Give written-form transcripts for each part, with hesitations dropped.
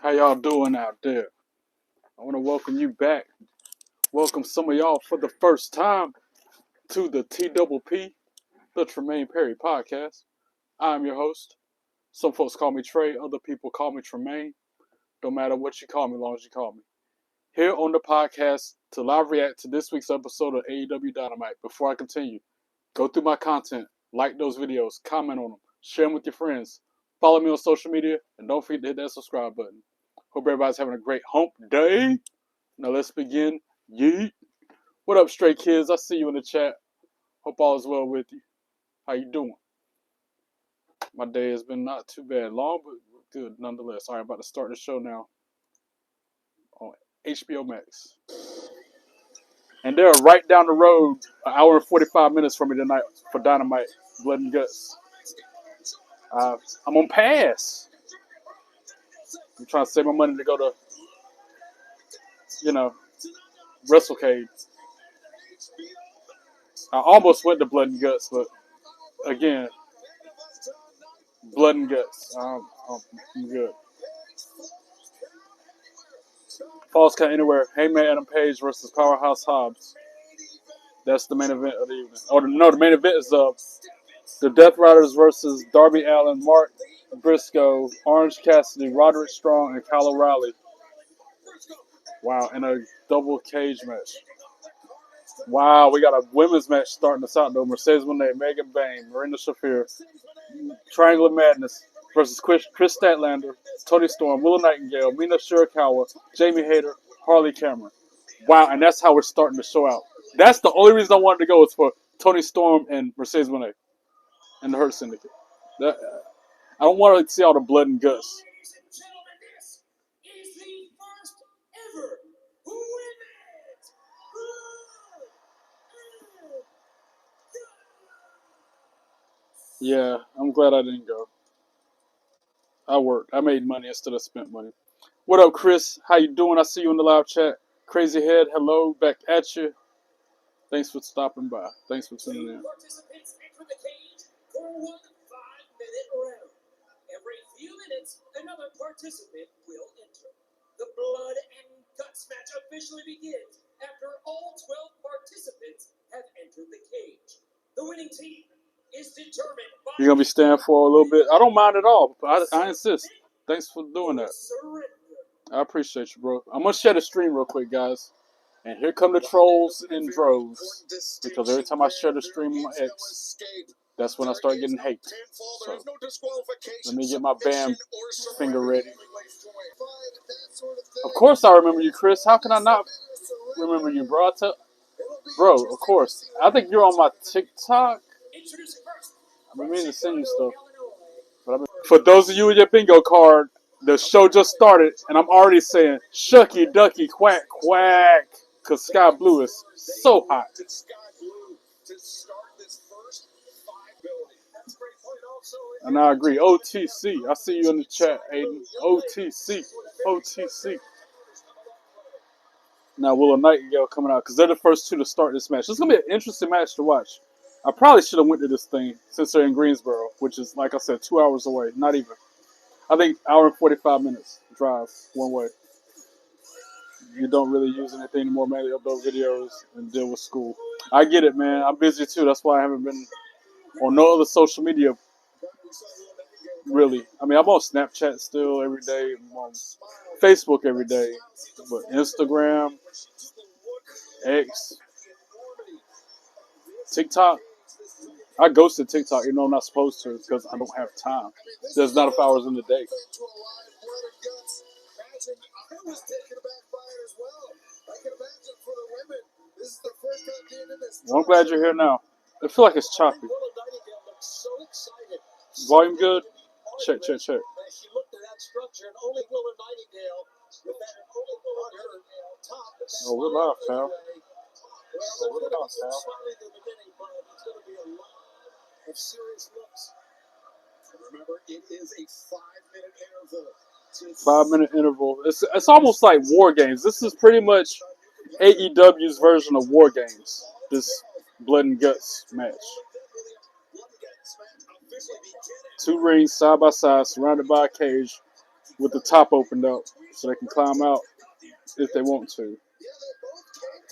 How y'all doing out there? I want to welcome you back. Welcome some of y'all for the first time to the TPP, the Tremaine Perry podcast. I'm your host. Some folks call me Trey, other people call me Tremaine. Don't matter what you call me, as long as you call me. Here on the podcast to live react to this week's episode of AEW Dynamite. Before I continue, go through my content, like those videos, comment on them, share them with your friends, follow me on social media, and don't forget to hit that subscribe button. Hope everybody's having a great hump day. Now let's begin. Yeet. What up, Stray Kids? I see you in the chat. Hope all is well with you. How you doing? My day has been not too bad. Long, but good nonetheless. All right, about to start the show now on HBO Max. And they're right down the road, an hour and 45 minutes from me tonight for Dynamite, Blood and Guts. I'm on pass. I'm trying to save my money to go to, WrestleCade. I almost went to Blood and Guts, but again, Blood and Guts. I'm good. Falls Count Anywhere. Heyman Adam Page versus Powerhouse Hobbs. That's the main event of the evening. The main event is the Death Riders versus Darby Allin, Mark Briscoe, Orange Cassidy, Roderick Strong, and Kyle O'Reilly. Wow, and a double cage match. Wow, we got a women's match starting us out though. Mercedes Moné, Megan Bayne, Marina Shafir, Triangle of Madness versus Chris Statlander, Toni Storm, Willow Nightingale, Mina Shirakawa, Jamie Hayter, Harley Cameron. Wow, and that's how we're starting the show out. That's the only reason I wanted to go is for Toni Storm and Mercedes Moné and the Hurt Syndicate. I don't want to see all the blood and guts. Yeah, I'm glad I didn't go. I worked. I made money instead of spent money. What up, Chris? How you doing? I see you in the live chat. Crazy Head, hello, back at you. Thanks for stopping by. Thanks for tuning in. Participants enter the cage for one 5-minute round. Every few minutes, another participant will enter. The blood and guts match officially begins after all 12 participants have entered the cage. The winning team is determined by... You're going to be staying for a little bit? I don't mind at all. I insist. Thanks for doing that. I appreciate you, bro. I'm going to share the stream real quick, guys. And here come the trolls in droves. Because every time I share the stream on my X, that's when I start getting hate. So, let me get my bam finger ready. Of course I remember you, Chris. How can I not remember you, bro? Bro, of course. I think you're on my TikTok. I've been meaning to send you stuff. But for those of you with your bingo card, the show just started, and I'm already saying, shucky, ducky, quack, quack. Because Sky Blue is so hot. And I agree. OTC. I see you in the chat, Aiden. OTC. OTC. Now, Willow Nightingale coming out because they're the first two to start this match. It's going to be an interesting match to watch. I probably should have went to this thing since they're in Greensboro, which is, like I said, 2 hours away. Not even. I think hour and 45 minutes drive one way. You don't really use anything anymore, mainly upload videos and deal with school. I get it, man. I'm busy too. That's why I haven't been on no other social media, really. I mean, I'm on Snapchat still every day. I'm on Facebook every day. But Instagram, X, TikTok. I ghosted TikTok, even though I'm not supposed to because I don't have time. There's not enough hours in the day. Well, I'm glad you're here now. I feel like it's choppy. Volume good? Check. Oh, we're live, pal. Remember, it is a 5-minute interval. 5-minute interval. It's almost like War Games. This is pretty much AEW's version of War Games. This Blood and Guts match. 2 rings side by side, surrounded by a cage. with the top opened up so they can climb out if they want to.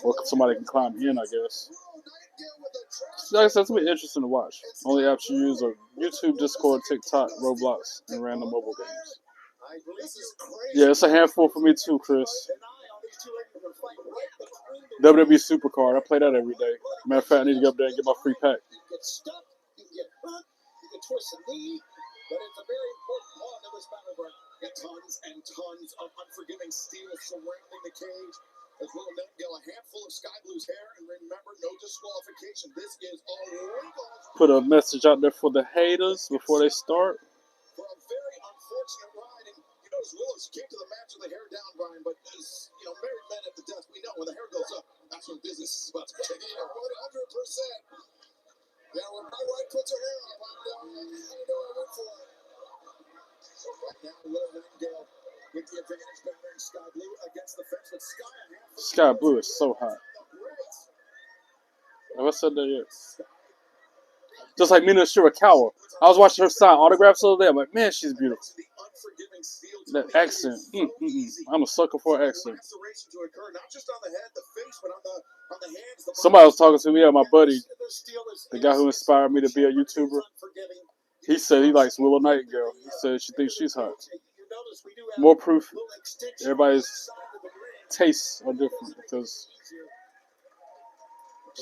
Or somebody can climb in, I guess. Like I said, it's going to be interesting to watch. Only apps you use are YouTube, Discord, TikTok, Roblox, and random mobile games. Yeah, it's a handful for me too, Chris. WWE Supercard. I play that every day. Matter of fact, I need to go up there and get my free pack. But it's a very important part of this battleground. Tons and tons of unforgiving steel surrounding the cage. As Will Nightingale, a handful of Sky Blue's hair, and remember, no disqualification. This is a legal. Put a message out there for the haters before they start. For a very unfortunate ride, and you notice Willis came to the match with the hair down, Brian. But as married men at the desk, we know when the hair goes up, that's when business is about to take off. 100%. Yeah, when my wife puts her hair up, I know I went for it. Right now, Will Nightingale with the advantage, battering Sky Blue against the fence, but Sky Blue is so hot. Have I said that yet? Just like Mina Shirakawa. I was watching her sign autographs the other day. I'm like, man, she's beautiful. That accent. I'm a sucker for an accent. Somebody was talking to me, my buddy, the guy who inspired me to be a YouTuber. He said he likes Willow Nightingale. He said she thinks she's hot. More proof. Everybody's tastes are different because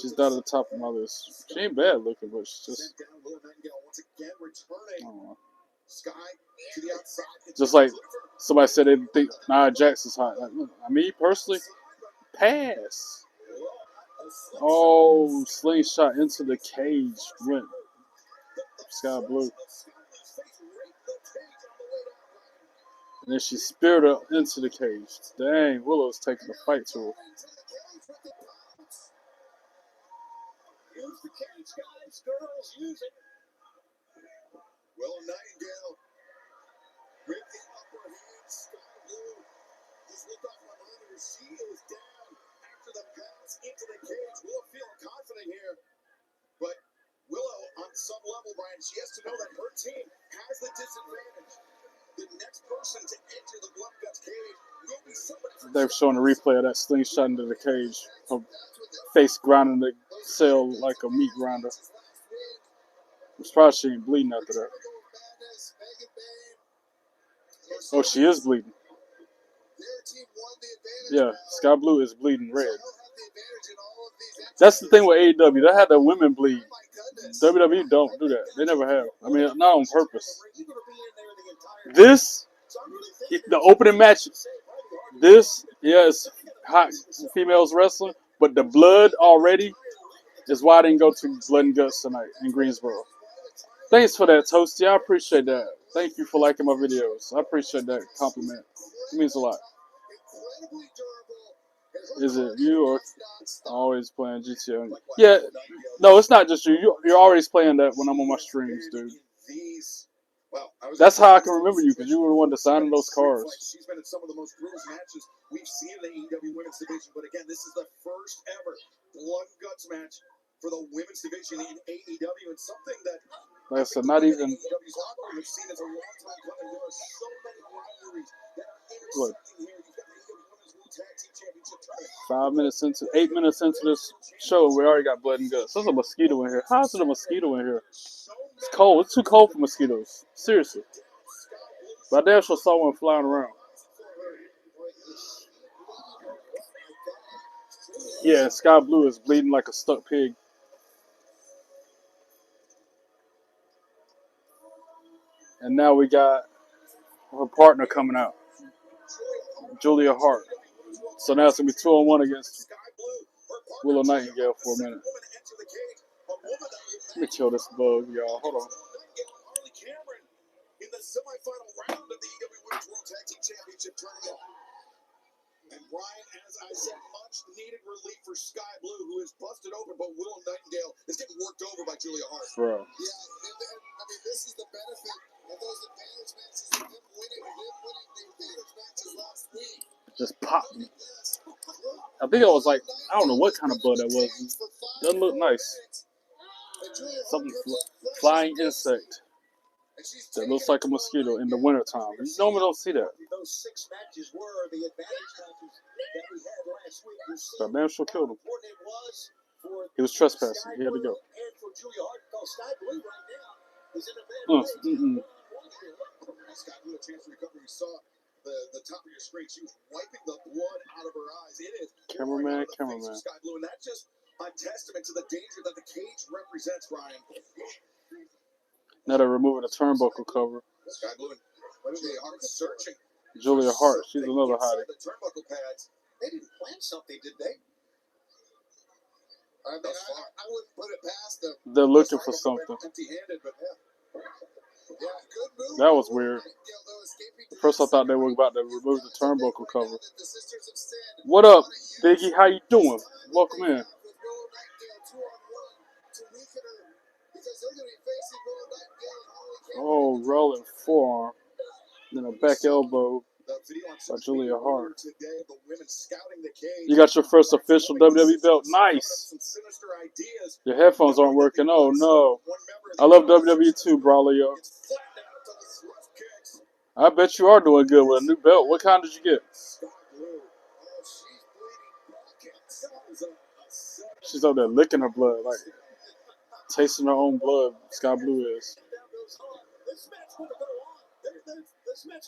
she's not at the top of my list. She ain't bad looking, but she's just. I don't know. Just like somebody said they think Nia Jackson's hot. Like, me personally, pass. Oh, slingshot into the cage. Went Sky Blue. And then she speared her into the cage. Dang, Willow's taking the fight to her. Use the cage, guys. Girls, use it. Will Nightingale with the upper hand. Sky Blue just looked off my monitor. She is down after the pass into the cage. Willow feeling confident here. But Willow, on some level, Brian, she has to know that her team has the disadvantage. The next person to enter the Blood Guts cage will be somebody. They're showing a replay of that slingshot into the cage. Her face grinding the cell like a meat grinder. I'm surprised she ain't bleeding after that. Oh, she is bleeding. Yeah, Sky Blue is bleeding red. That's the thing with AEW. They had the women bleed. WWE don't do that. They never have. I mean, not on purpose. This, the opening match, this, it's hot females wrestling, but the blood already is why I didn't go to Blood and Guts tonight in Greensboro. Thanks for that, Toasty. I appreciate that. Thank you for liking my videos. I appreciate that compliment. It means a lot. Is it you or always playing GTA? Yeah, no, it's not just you. You're always playing that when I'm on my streams, dude. That's how I can remember you, because you were the one designing those cars. She's been in some of the most brutal matches we've seen in the AEW Women's Division. But again, this is the first ever Blood and Guts match for the Women's Division in AEW, and something that like I said, not even. Look, 8 minutes into this show, we already got Blood and Guts. There's a mosquito in here. How's there a mosquito in here? It's cold. It's too cold for mosquitoes. Seriously. But I damn sure saw one flying around. Yeah, Sky Blue is bleeding like a stuck pig. And now we got her partner coming out, Julia Hart. So now it's going to be 2-on-1 against Willow Nightingale for a minute. Let me kill this bug, y'all. Hold on. In the semifinal round of the AEW Women's World Tag Team Championship tournament. And Brian, as I said, much needed relief for Sky Blue, who is busted open, but Willow Nightingale is getting worked over by Julia Hart. Bro. Yeah, I mean, this is the benefit of those advantage matches, of them winning the advantage matches last week. Just popped me. I think it was like, I don't know what kind of bug that was. Doesn't look nice. Something flying insect. That looks like a mosquito in the wintertime. You normally don't see that. Those 6 matches were the advantage matches that we had last week. That damn sure killed him. It was for He was trespassing. He had to go. and for Julia Hart, because Sky Blue right now is in a bad place. Sky Blue, a chance to recover. You saw the top of your screen. She was wiping the blood out of her eyes. It is cameraman. Sky Blue, and that's just a testament to the danger that the cage represents, Ryan. Now they're removing the turnbuckle cover. Sky Blue and Julia Hart searching. Julia Hart, she's another hottie. The turnbuckle pads. They didn't plan something, did they? I mean, I wouldn't put it past them. They're looking for something. Empty-handed, but yeah, good move. That was weird. First, I thought they were about to remove the turnbuckle cover. What up, Biggie? How you doing? Welcome in. Oh, rolling forearm. Then a back elbow by Julia Hart. You got your first official WWE belt. Nice. Your headphones aren't working. Oh, no. I love WWE too, Brawlio. I bet you are doing good with a new belt. What kind did you get? She's up there licking her blood, like tasting her own blood. Sky Blue is.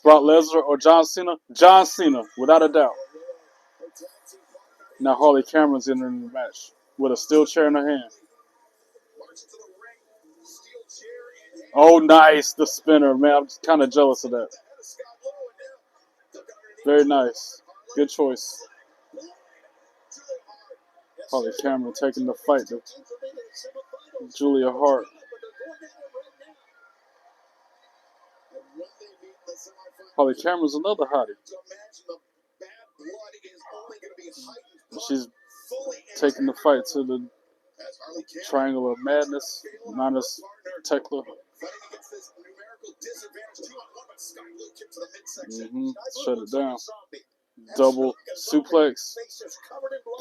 Brock Lesnar or John Cena? John Cena, without a doubt. Now Harley Cameron's entering the match with a steel chair in her hand. Oh, nice. The spinner, man. I'm kind of jealous of that. Very nice. Good choice. Harley Cameron taking the fight to Julia Hart. Harley Cameron's another hottie. She's taking the fight to the Triangle of Madness, minus Tekla. Shut it down. Double suplex.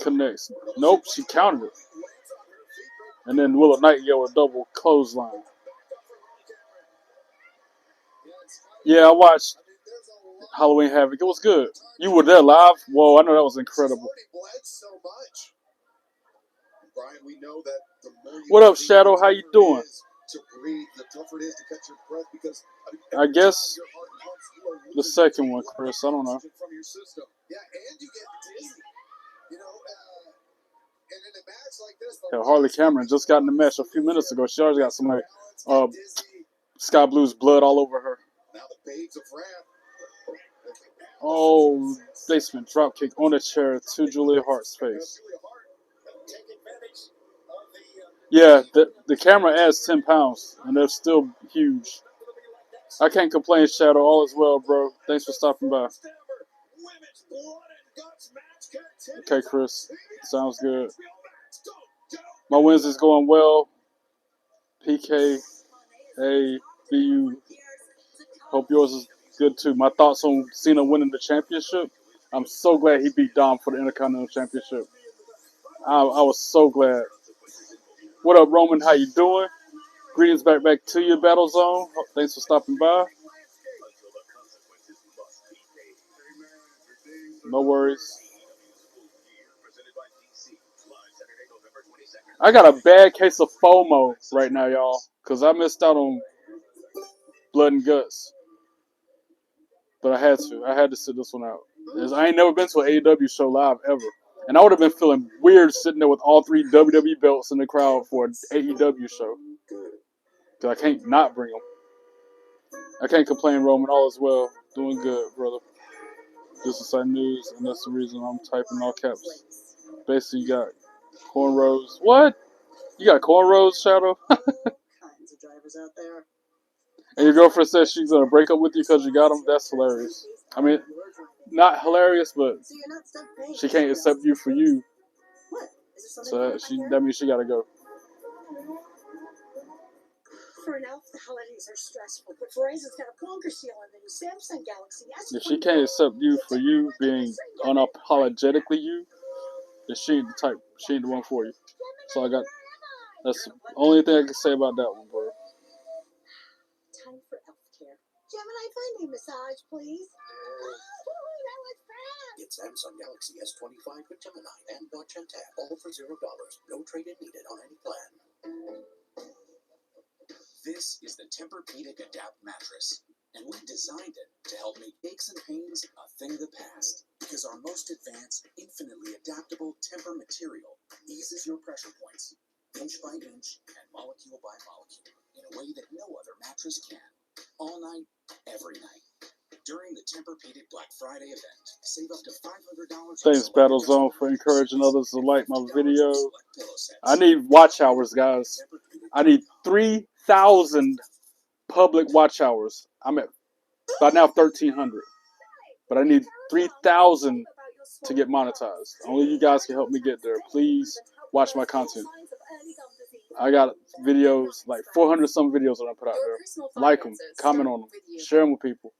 Connects. Nope, she countered it. And then Willow Nightingale with a double clothesline. Yeah, I watched Halloween Havoc. It was good. You were there live? Whoa, I know that was incredible. What up, Shadow? How you doing? I guess the second one, Chris. I don't know. Hell, Harley Cameron just got in the match a few minutes ago. She already got somebody, Sky Blue's blood all over her. Oh, basement dropkick on the chair to Julia Hart's face. Yeah, the camera adds 10 pounds, and they're still huge. I can't complain, Shadow. All is well, bro. Thanks for stopping by. Okay, Chris. Sounds good. My Wednesday's going well. PK, A, BU. Hope yours is good, too. My thoughts on Cena winning the championship. I'm so glad he beat Dom for the Intercontinental Championship. I was so glad. What up, Roman? How you doing? Greetings back to you, Battle Zone. Thanks for stopping by. No worries. I got a bad case of FOMO right now, y'all, because I missed out on Blood and Guts. But I had to sit this one out. I ain't never been to an AEW show live ever. And I would have been feeling weird sitting there with all 3 WWE belts in the crowd for an AEW show. Because I can't not bring them. I can't complain, Roman. All is well. Doing good, brother. This is side news, and that's the reason I'm typing all caps. Basically, you got cornrows. What? You got cornrows, Shadow? And your girlfriend says she's going to break up with you because you got them? That's hilarious. I mean, not hilarious, but she can't accept you for you. So that means she got to go. For now, the holidays are stressful, but Verizon's got a longer sale on the new Samsung Galaxy S. If she can't accept you for you being unapologetically you, then she ain't the type. She ain't the one for you. So that's the only thing I can say about that one, bro. Time for Gemini, find me a massage, please. That was fast. Get Samsung Galaxy S25 with Gemini and Watch and Tap, all for $0. No trade-in needed on any plan. This is the Tempur-Pedic Adapt mattress, and we designed it to help make aches and pains a thing of the past. Because our most advanced, infinitely adaptable Tempur material eases your pressure points, inch by inch and molecule by molecule, in a way that no other mattress can. All night, every night. During the Tempur-Pedic Black Friday event, save up to $500. Thanks, Battlezone, for encouraging others to like my video. I need watch hours, guys. I need 3,000 public watch hours. I'm at by now 1,300, but I need 3,000 to get monetized. Only you guys can help me get there. Please watch my content. I got videos, like 400 some videos that I put out there. Like them, comment on them, share them with people.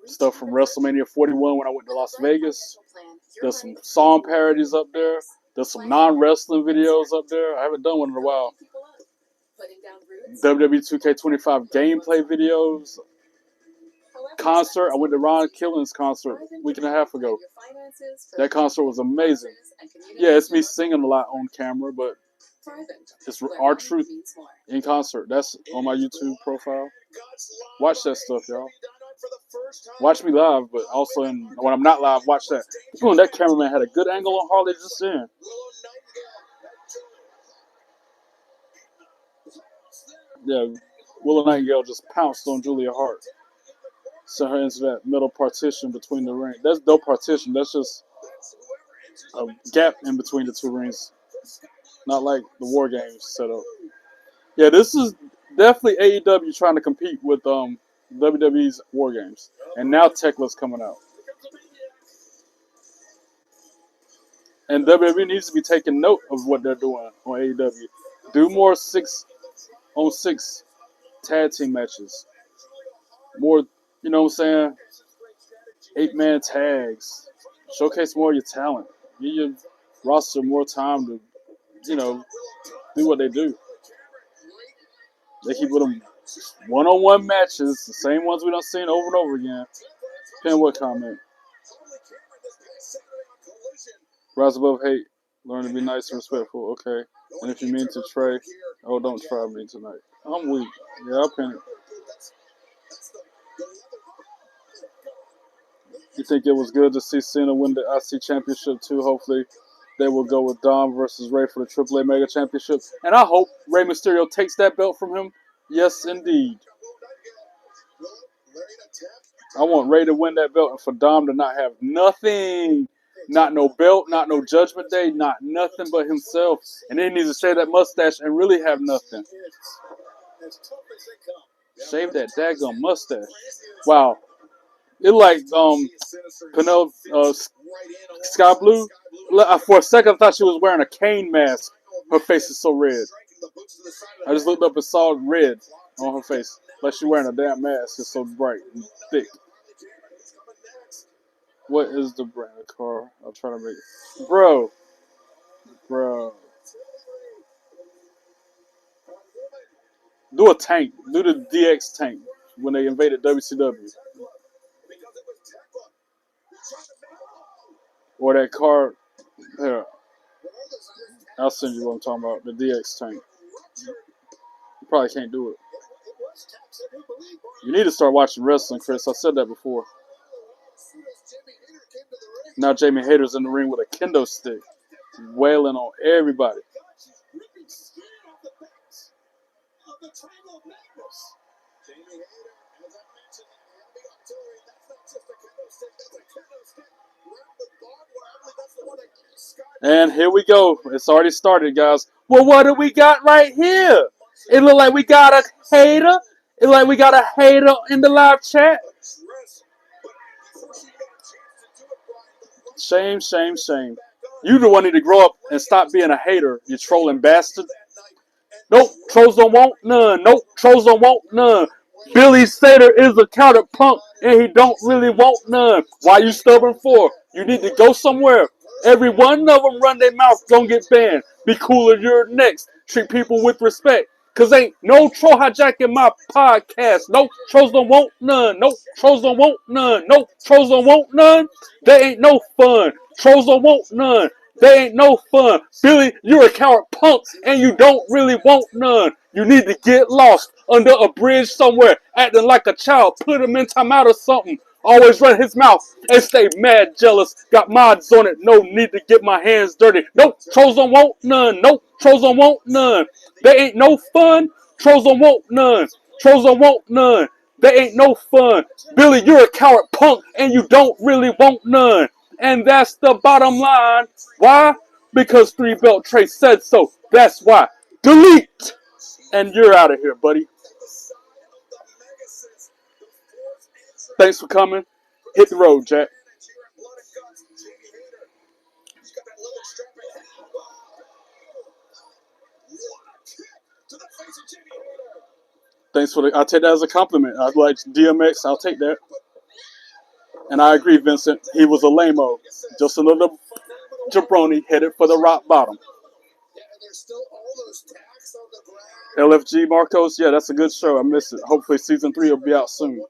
Stuff from WrestleMania 41 when I went to Las Vegas. There's some song parodies up there. There's some non-wrestling videos up there. I haven't done one in a while. WWE 2K25 gameplay videos. Concert. I went to Ron Killing's concert a week and a half ago. That concert was amazing. Yeah, it's me singing a lot on camera, but it's our truth in concert. That's on my YouTube profile. Watch that stuff, y'all. Watch me live, but also when I'm not live, watch that. Ooh, that cameraman had a good angle on Harley just then. Yeah, Willow Nightingale just pounced on Julia Hart. Sent her into that middle partition between the rings. That's no partition. That's just a gap in between the two rings. Not like the War Games setup. Yeah, this is definitely AEW trying to compete with WWE's War Games. And now Tekla's coming out. And WWE needs to be taking note of what they're doing on AEW. Do more 6-on-6 tag team matches. More, you know what I'm saying, 8-man tags. Showcase more of your talent. Give your roster more time to, do what they do. They keep with them one-on-one matches, the same ones we done seen over and over again. Pin what comment? Rise above hate. Learn to be nice and respectful. Okay. And if you mean to try, don't try me tonight. I'm weak. Yeah, I'll pin it. You think it was good to see Cena win the IC Championship too? Hopefully they will go with Dom versus Rey for the AAA Mega Championship. And I hope Rey Mysterio takes that belt from him. Yes, indeed. I want Rey to win that belt and for Dom to not have nothing. Not no belt, not no Judgment Day, not nothing but himself. And then he needs to shave that mustache and really have nothing. Shave that daggum mustache. Wow. It like Penelope Sky Blue. For a second, I thought she was wearing a cane mask. Her face is so red. I just looked up and saw red on her face, like she wearing a damn mask. It's so bright and thick. What is the brand of car? I'll try to make it. Bro. Do a tank. Do the DX tank when they invaded WCW. Or that car. Here. I'll send you what I'm talking about. The DX tank. You probably can't do it. You need to start watching wrestling, Chris. I said that before. Now Jamie Hayter's in the ring with a kendo stick. Wailing on everybody. And here we go. It's already started, guys. Well, what do we got right here? It look like we got a hater. It look like we got a hater in the live chat. Shame, shame, shame. You the one need to grow up and stop being a hater, you trolling bastard. Nope, trolls don't want none. Nope, trolls don't want none. Billy Sater is a counter punk, and he don't really want none. Why you stubborn for? You need to go somewhere. Every one of them run their mouth, don't get banned. Be cooler, you're next. Treat people with respect. Cause ain't no troll hijacking my podcast. No trolls don't want none. No trolls don't want none. No trolls don't want none. They ain't no fun. Trolls don't want none. They ain't no fun. Billy, you're a coward punk and you don't really want none. You need to get lost under a bridge somewhere, acting like a child. Put him in timeout or something. Always run his mouth and stay mad jealous. Got mods on it. No need to get my hands dirty. No trolls don't want none. No trolls don't want none. They ain't no fun. Trolls don't want none. Trolls don't want none. They ain't no fun. Billy, you're a coward punk and you don't really want none. And that's the bottom line. Why? Because 3 Belt Trey said so. That's why. Delete. And you're out of here, buddy. Thanks for coming. Hit the road, Jack. Thanks for I'll take that as a compliment. I'd like DMX. I'll take that. And I agree, Vincent. He was a lame-o. Just another jabroni headed for the rock bottom. LFG Marcos, yeah, that's a good show. I miss it. Hopefully season 3 will be out soon.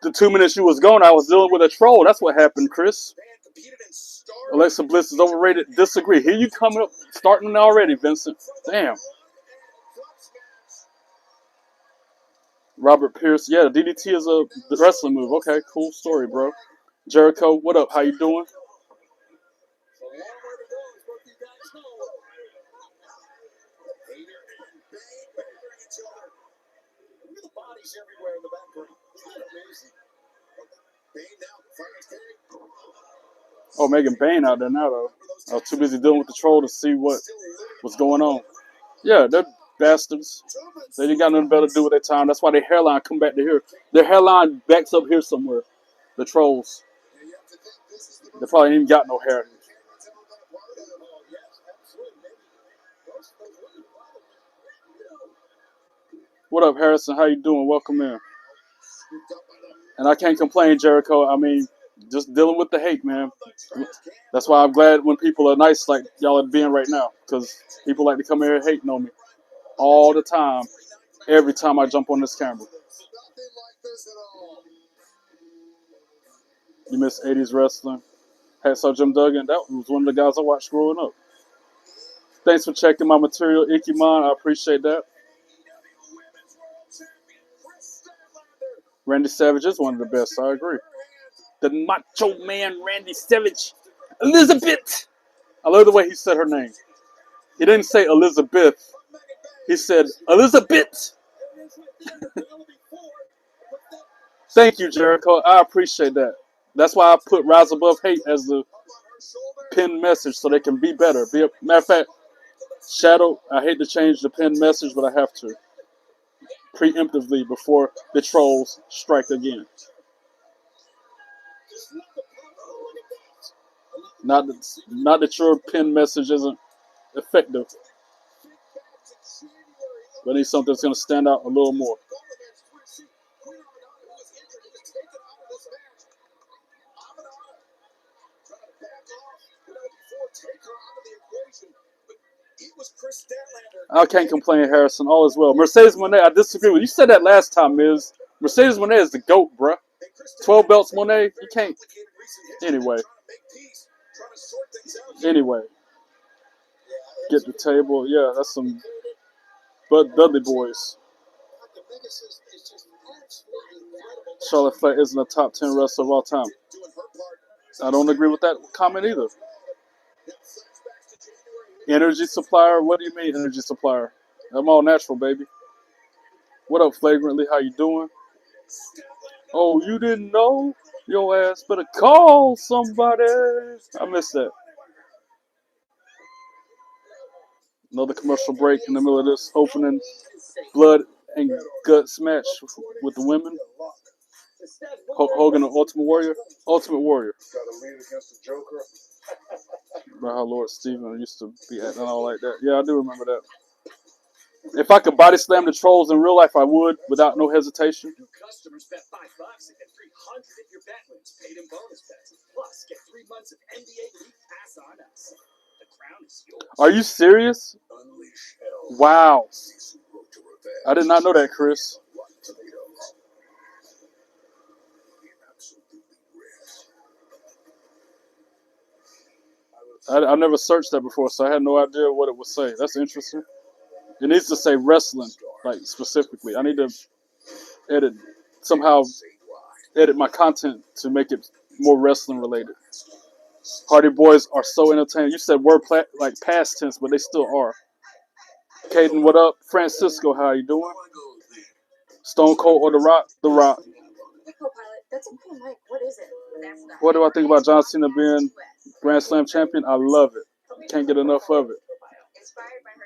The 2 minutes you was gone, I was dealing with a troll. That's what happened, Chris. Alexa Bliss is overrated. Disagree. Here you coming up, starting already, Vincent. Damn. Robert Pierce, yeah, DDT is a wrestling move. Okay, cool story, bro. Jericho, what up? How you doing? Oh, Megan Bain out there now, though. I was too busy dealing with the troll to see what's going on. Yeah, they're bastards. They didn't got nothing better to do with their time. That's why their hairline come back to here. Their hairline backs up here somewhere. The trolls. They probably ain't even got no hair. What up, Harrison? How you doing? Welcome in. And I can't complain, Jericho. I mean, just dealing with the hate, man. That's why I'm glad when people are nice like y'all are being right now. Because people like to come here hating on me. All the time. Every time I jump on this camera. You miss 80s wrestling. Hacksaw Jim Duggan. That was one of the guys I watched growing up. Thanks for checking my material, Ikemon. I appreciate that. Randy Savage is one of the best. I agree. The Macho Man Randy Savage. Elizabeth. I love the way he said her name. He didn't say Elizabeth. He said Elizabeth. Thank you, Jericho. I appreciate that. That's why I put Rise Above Hate as the pinned message so they can be better. Matter of fact, Shadow, I hate to change the pinned message, but I have to. Preemptively before the trolls strike again. Not that your pinned message isn't effective, but I need something that's going to stand out a little more. I can't complain, Harrison. All is well. Mercedes Monet, I disagree with you. You said that last time, Miz. Mercedes Monet is the GOAT, bruh. 12 belts, Monet. You can't. Anyway. Get the table. Yeah, that's some Bud Dudley boys. Charlotte Flair isn't a top 10 wrestler of all time. I don't agree with that comment either. Energy supplier? What do you mean energy supplier? I'm all natural, baby. What up, Flagrantly? How you doing? Oh, you didn't know? Your ass better call somebody. I missed that. Another commercial break in the middle of this opening blood and guts match with the women. Hulk Hogan and Ultimate Warrior. Ultimate Warrior. About how Lord Steven used to be acting all like that. Yeah, I do remember that. If I could body slam the trolls in real life, I would, without no hesitation. Customers bet $5 and get $300 if your bet wins. Paid in bonus bets. Plus, get 3 months of NBA League Pass on us. The Are you serious? Wow. I did not know that, Chris. I never searched that before, so I had no idea what it would say. That's interesting. It needs to say wrestling, like specifically. I need to edit somehow edit my content to make it more wrestling related. Hardy Boys are so entertaining. You said word like past tense, but they still are. Caden, what up? Francisco, how you doing? Stone Cold or The Rock? The Rock. What do I think about John Cena being Grand Slam champion? I love it. Can't get enough of it.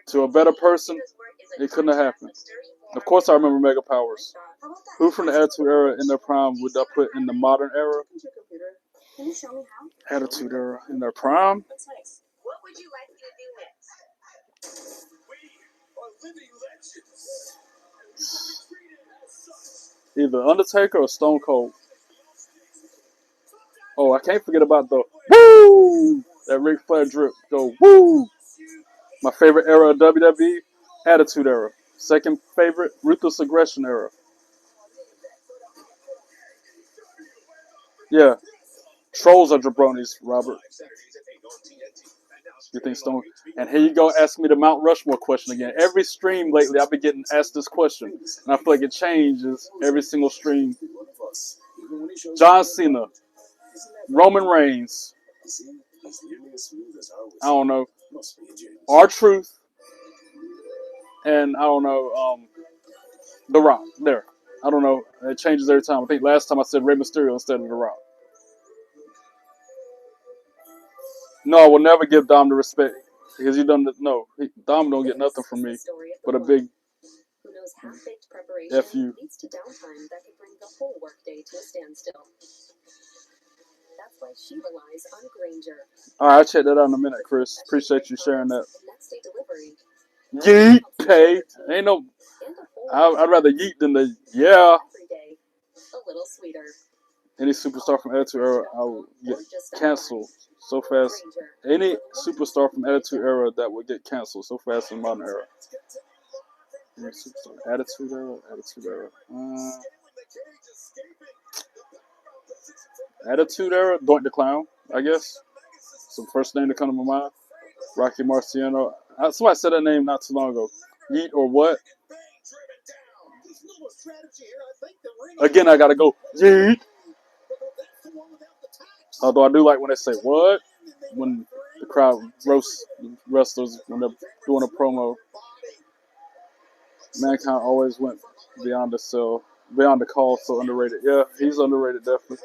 To a better person, it couldn't have happened. Of course, I remember Mega Powers. Who from the Attitude Era in their prime would I put in the modern era? Attitude Era in their prime? What would you like me to do next? We are living legends. Either Undertaker or Stone Cold. Oh, I can't forget about the woo! That Ric Flair drip. Go woo! My favorite era of WWE, Attitude Era. Second favorite, Ruthless Aggression Era. Yeah. Trolls are jabronis, Robert. You think Stone? And here you go, ask me the Mount Rushmore question again. Every stream lately, I've been getting asked this question, and I feel like it changes every single stream. John Cena, Roman Reigns. I don't know. R-Truth, and I don't know. The Rock. There. I don't know. It changes every time. I think last time I said Rey Mysterio instead of The Rock. No, I will never give Dom the respect because he done. No, Dom don't get nothing from me, but a big F you. Leads to downtime that can bring the whole workday to a standstill. That's why she relies on Granger. All right, I'll check that out in a minute, Chris. Appreciate you sharing that. Next day delivery. Yeet, pay. Ain't no. I'd rather yeet than the yeah. Every day, a little sweeter. Any superstar from Attitude Era, I will get canceled so fast. Any superstar from Attitude Era that would get canceled so fast in modern era. Any superstar, Attitude Era, Attitude Era. Attitude Era, Doink the Clown, I guess. It's the first name to come to my mind. Rocky Marciano. Somebody said that name not too long ago. Yeet or what? Again, I gotta go. Yeet. Although I do like when they say what, when the crowd roasts wrestlers when they're doing a promo. Mankind always went beyond the call, so underrated. Yeah, he's underrated definitely.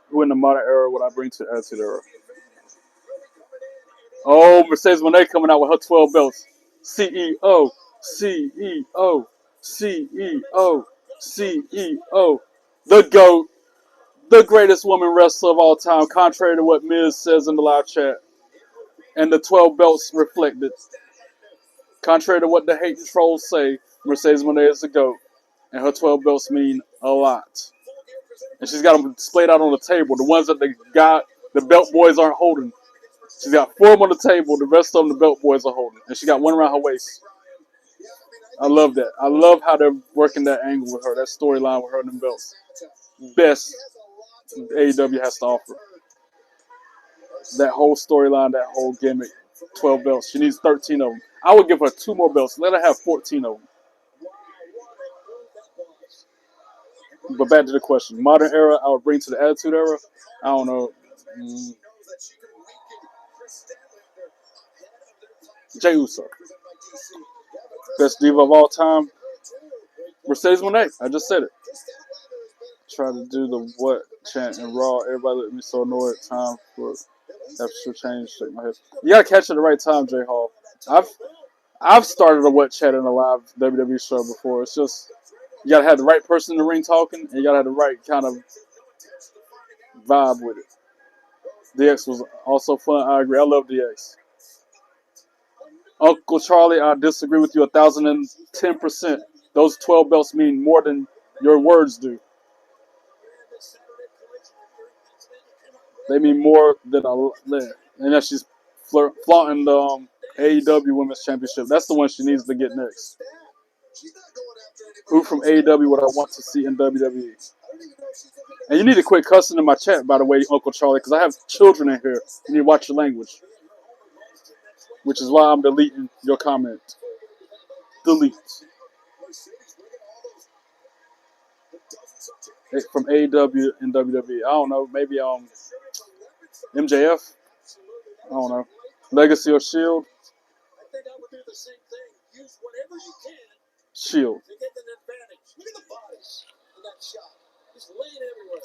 Who in the modern era would I bring to the Attitude Era? Oh, Mercedes Moné coming out with her 12 belts. CEO, CEO, CEO, CEO. The GOAT. The greatest woman wrestler of all time, contrary to what Miz says in the live chat. And the 12 belts reflected. Contrary to what the hating trolls say, Mercedes Moné is the GOAT. And her 12 belts mean a lot. And she's got them displayed out on the table. The ones that the belt boys aren't holding. She's got 4 of them on the table. The rest of them the belt boys are holding. And she got one around her waist. I love that. I love how they're working that angle with her. That storyline with her and them belts. Best AEW has to offer. That whole storyline, that whole gimmick. 12 belts. She needs 13 of them. I would give her 2 more belts. Let her have 14 of them. But back to the question. Modern era, I would bring to the Attitude Era. I don't know. Jey Uso. Best diva of all time. Mercedes Moné. I just said it. Try to do the what chant in Raw. Everybody looked at me so annoyed. Time for extra change. Shake my head. You gotta catch it at the right time, J Hall. I've started a what chant in a live WWE show before. It's just you gotta have the right person in the ring talking, and you gotta have the right kind of vibe with it. DX was also fun. I agree. I love DX. Uncle Charlie, I disagree with you 1,010%. Those 12 belts mean more than your words do. They mean more than and then she's flaunting the AEW Women's Championship. That's the one she needs to get next. Who from AEW would I want to see in WWE? And you need to quit cussing in my chat, by the way, Uncle Charlie, because I have children in here. You need to watch your language. Which is why I'm deleting your comment. Delete. From AEW and WWE. I don't know. Maybe MJF. I don't know. Legacy or Shield. Shield.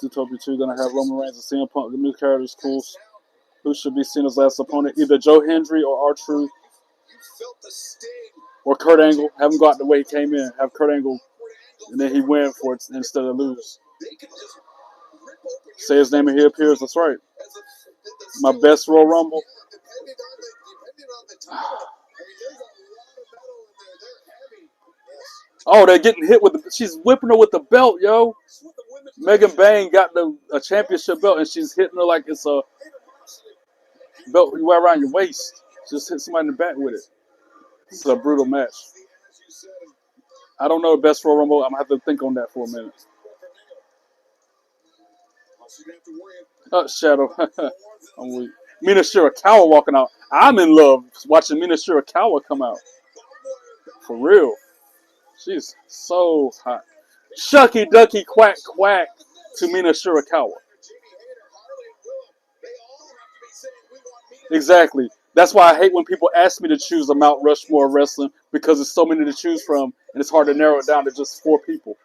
Zootopia 2 gonna have Roman Reigns and CM Punk. The new characters cool. Who should be seen as last opponent? Either Joe Hendry or R-Truth. Or Kurt Angle. Have him go out the way he came in. Have Kurt Angle, and then he win for it instead of lose. Say his name and he appears. That's right. My best Royal Rumble. Oh, they're getting hit with the. She's whipping her with the belt, yo. Megan Bain got a championship belt, and she's hitting her like it's a belt you wear around your waist. Just hit somebody in the back with it. This is a brutal match. I don't know the best Royal Rumble. I'm gonna have to think on that for a minute. Shadow. I'm weak. Mina Shirakawa walking out. I'm in love watching Mina Shirakawa come out. For real. She's so hot. Shucky ducky quack quack to Mina Shirakawa. Exactly. That's why I hate when people ask me to choose a Mount Rushmore of wrestling, because there's so many to choose from and it's hard to narrow it down to just 4 people.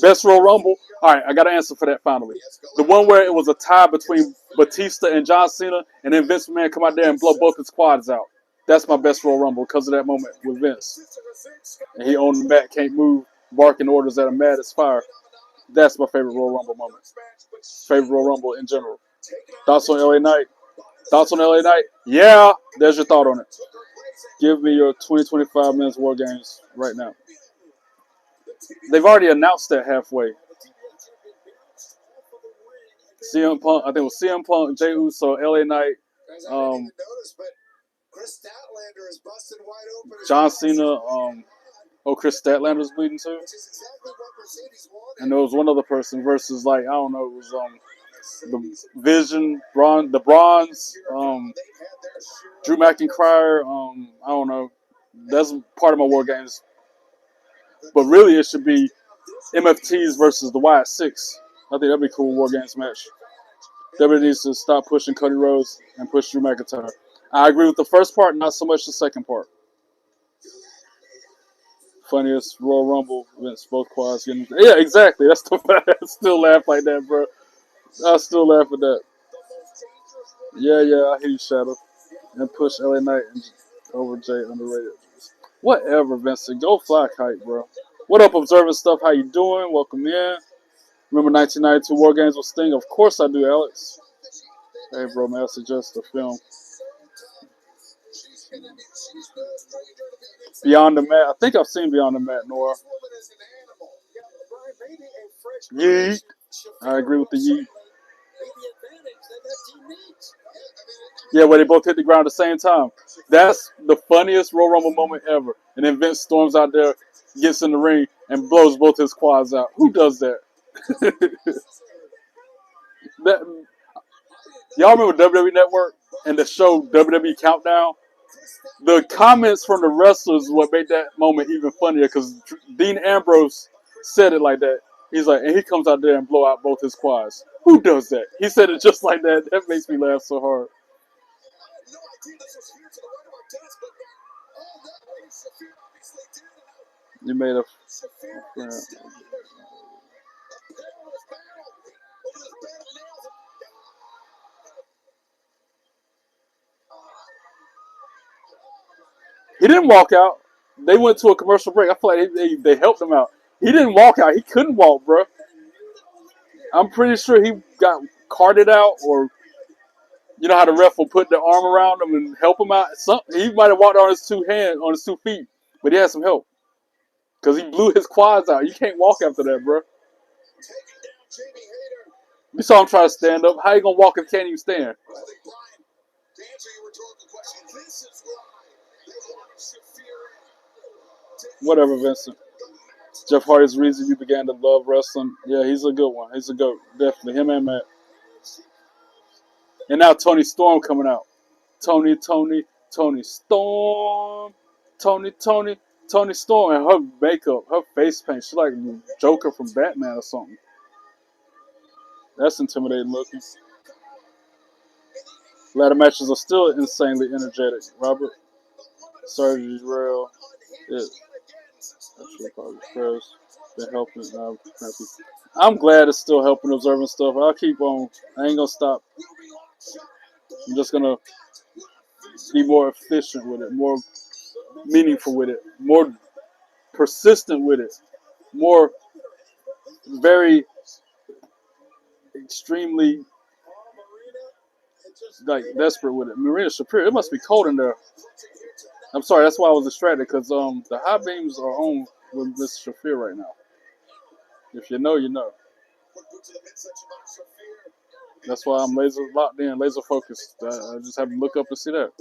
Best Royal Rumble. All right, I got an answer for that finally. The one where it was a tie between Batista and John Cena, and then Vince McMahon come out there and blow both his quads out. That's my best Royal Rumble because of that moment with Vince. And he on the mat, can't move, barking orders that are mad as fire. That's my favorite Royal Rumble moment. Favorite Royal Rumble in general. Thoughts on LA Knight? Thoughts on LA Knight? Yeah, there's your thought on it. Give me your 2025 Men's War Games right now. They've already announced that halfway. CM Punk, I think it was CM Punk, Jey Uso, LA Knight, John Cena, Chris Statlander's bleeding too. And there was one other person versus, like, I don't know, it was the Vision, the Bronze, Drew McIntyre, I don't know. That's part of my War Games. But really, it should be MFTs versus the Wyatt Six. I think that'd be a cool War Games match. WWE needs to stop pushing Cody Rhodes and push Drew McIntyre. I agree with the first part, not so much the second part. Funniest Royal Rumble events, both quads getting. Yeah, exactly. That's the fact. I still laugh like that, bro. I still laugh at that. Yeah, I hear you, Shadow. And push LA Knight and over Jay underrated. Whatever, Vincent. Go fly kite, bro. What up, observing stuff? How you doing? Welcome in. Remember 1992 War Games with Sting? Of course I do, Alex. Hey, bro, man, I suggest the film. Beyond the Mat. I think I've seen Beyond the Mat, Nora. Yeet. I agree with the yeet. Yeah, where they both hit the ground at the same time. That's the funniest Royal Rumble moment ever. And then Vince storms out there, gets in the ring, and blows both his quads out. Who does that? Y'all remember WWE Network and the show WWE Countdown? The comments from the wrestlers is what made that moment even funnier, because Dean Ambrose said it like that. He's like, and he comes out there and blow out both his quads. Who does that? He said it just like that. That makes me laugh so hard. You made a. He didn't walk out. They went to a commercial break. I feel like they helped him out. He didn't walk out. He couldn't walk, bro. I'm pretty sure he got carted out, or you know how the ref will put the arm around him and help him out. He might have walked on his 2 feet, but he had some help because he blew his quads out. You can't walk after that, bro. You saw him try to stand up. How you gonna walk if you can't even stand? I think, Brian, to answer your rhetorical question, this is why they wanted Shafir in. Whatever, Vincent. Jeff Hardy's the reason you began to love wrestling. Yeah, he's a good one. He's a goat. Definitely. Him and Matt. And now Tony Storm coming out. Tony Storm. Tony Storm. And her makeup, her face paint. She's like Joker from Batman or something. That's intimidating looking. Ladder matches are still insanely energetic. Robert, Sergio Rail, been helping. I'm glad it's still helping observing stuff. I'll keep on. I ain't gonna stop. I'm just gonna be more efficient with it, more meaningful with it, more persistent with it, more very extremely like desperate with it. Marina Shapiro, it must be cold in there. I'm sorry, that's why I was distracted because the high beams are on with Miss Shafir right now. If you know, you know. That's why I'm laser locked in, laser focused. I just have to look up and see that.